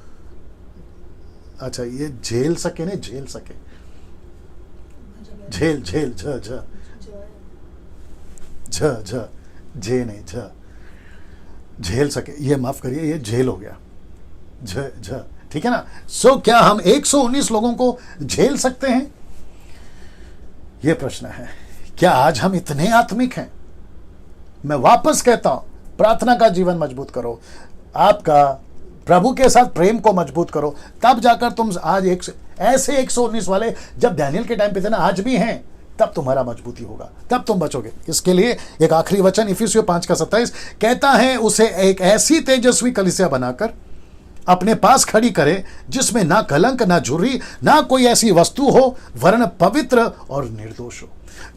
अच्छा ये झेल सके, नहीं झेल सके, झेल झेल झ झ झ झ झे नहीं झ, झेल सके, ये माफ करिए, ये झेल हो गया, झ झ, ठीक है ना। सो क्या हम 119 लोगों को झेल सकते हैं? यह प्रश्न है। क्या आज हम इतने आत्मिक हैं? मैं वापस कहता हूं, प्रार्थना का जीवन मजबूत करो, आपका प्रभु के साथ प्रेम को मजबूत करो, तब जाकर तुम आज ऐसे 119 वाले जब दानियल के टाइम पे थे ना, आज भी हैं, तब तुम्हारा मजबूती होगा, तब तुम बचोगे। इसके लिए एक आखिरी वचन इफिसियों 5:27 कहता है, उसे एक ऐसी तेजस्वी कलीसिया बनाकर अपने पास खड़ी करे, जिसमें ना कलंक, ना झुर्री, ना कोई ऐसी वस्तु हो, वरन पवित्र और निर्दोष हो।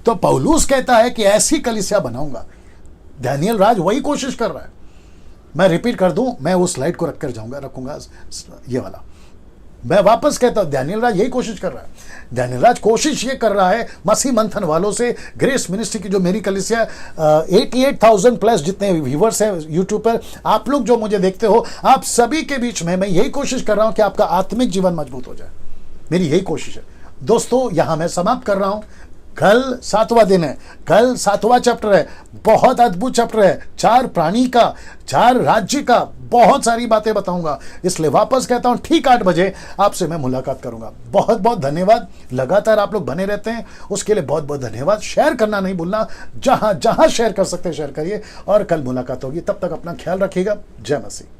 तो पौलुस कहता है कि ऐसी कलीसिया बनाऊंगा। दानियल राज वही कोशिश कर रहा है। मैं रिपीट कर दूं, मैं उस स्लाइड को रखूंगा ये वाला। मैं वापस कहता हूं, दानियल राज यही कोशिश कर रहा है। दानियल राज कोशिश ये कर रहा है मसीह मंथन वालों से, ग्रेस मिनिस्ट्री की जो मेरी कलीसिया 88,000 प्लस जितने व्यूवर्स हैं यूट्यूब पर, आप लोग जो मुझे देखते हो, आप सभी के बीच में मैं यही कोशिश कर रहा हूं कि आपका आत्मिक जीवन मजबूत हो जाए। मेरी यही कोशिश है। दोस्तों, यहां मैं समाप्त कर रहा हूं। कल 7वां दिन है, कल 7वां चैप्टर है, बहुत अद्भुत चैप्टर है। 4 प्राणी का, 4 राज्य का, बहुत सारी बातें बताऊंगा। इसलिए वापस कहता हूं, ठीक 8 बजे आपसे मैं मुलाकात करूंगा। बहुत बहुत धन्यवाद। लगातार आप लोग बने रहते हैं, उसके लिए बहुत बहुत धन्यवाद। शेयर करना नहीं भूलना, जहां जहां शेयर कर सकते हैं शेयर करिए, और कल मुलाकात होगी। तब तक अपना ख्याल रखिएगा। जय मसीह।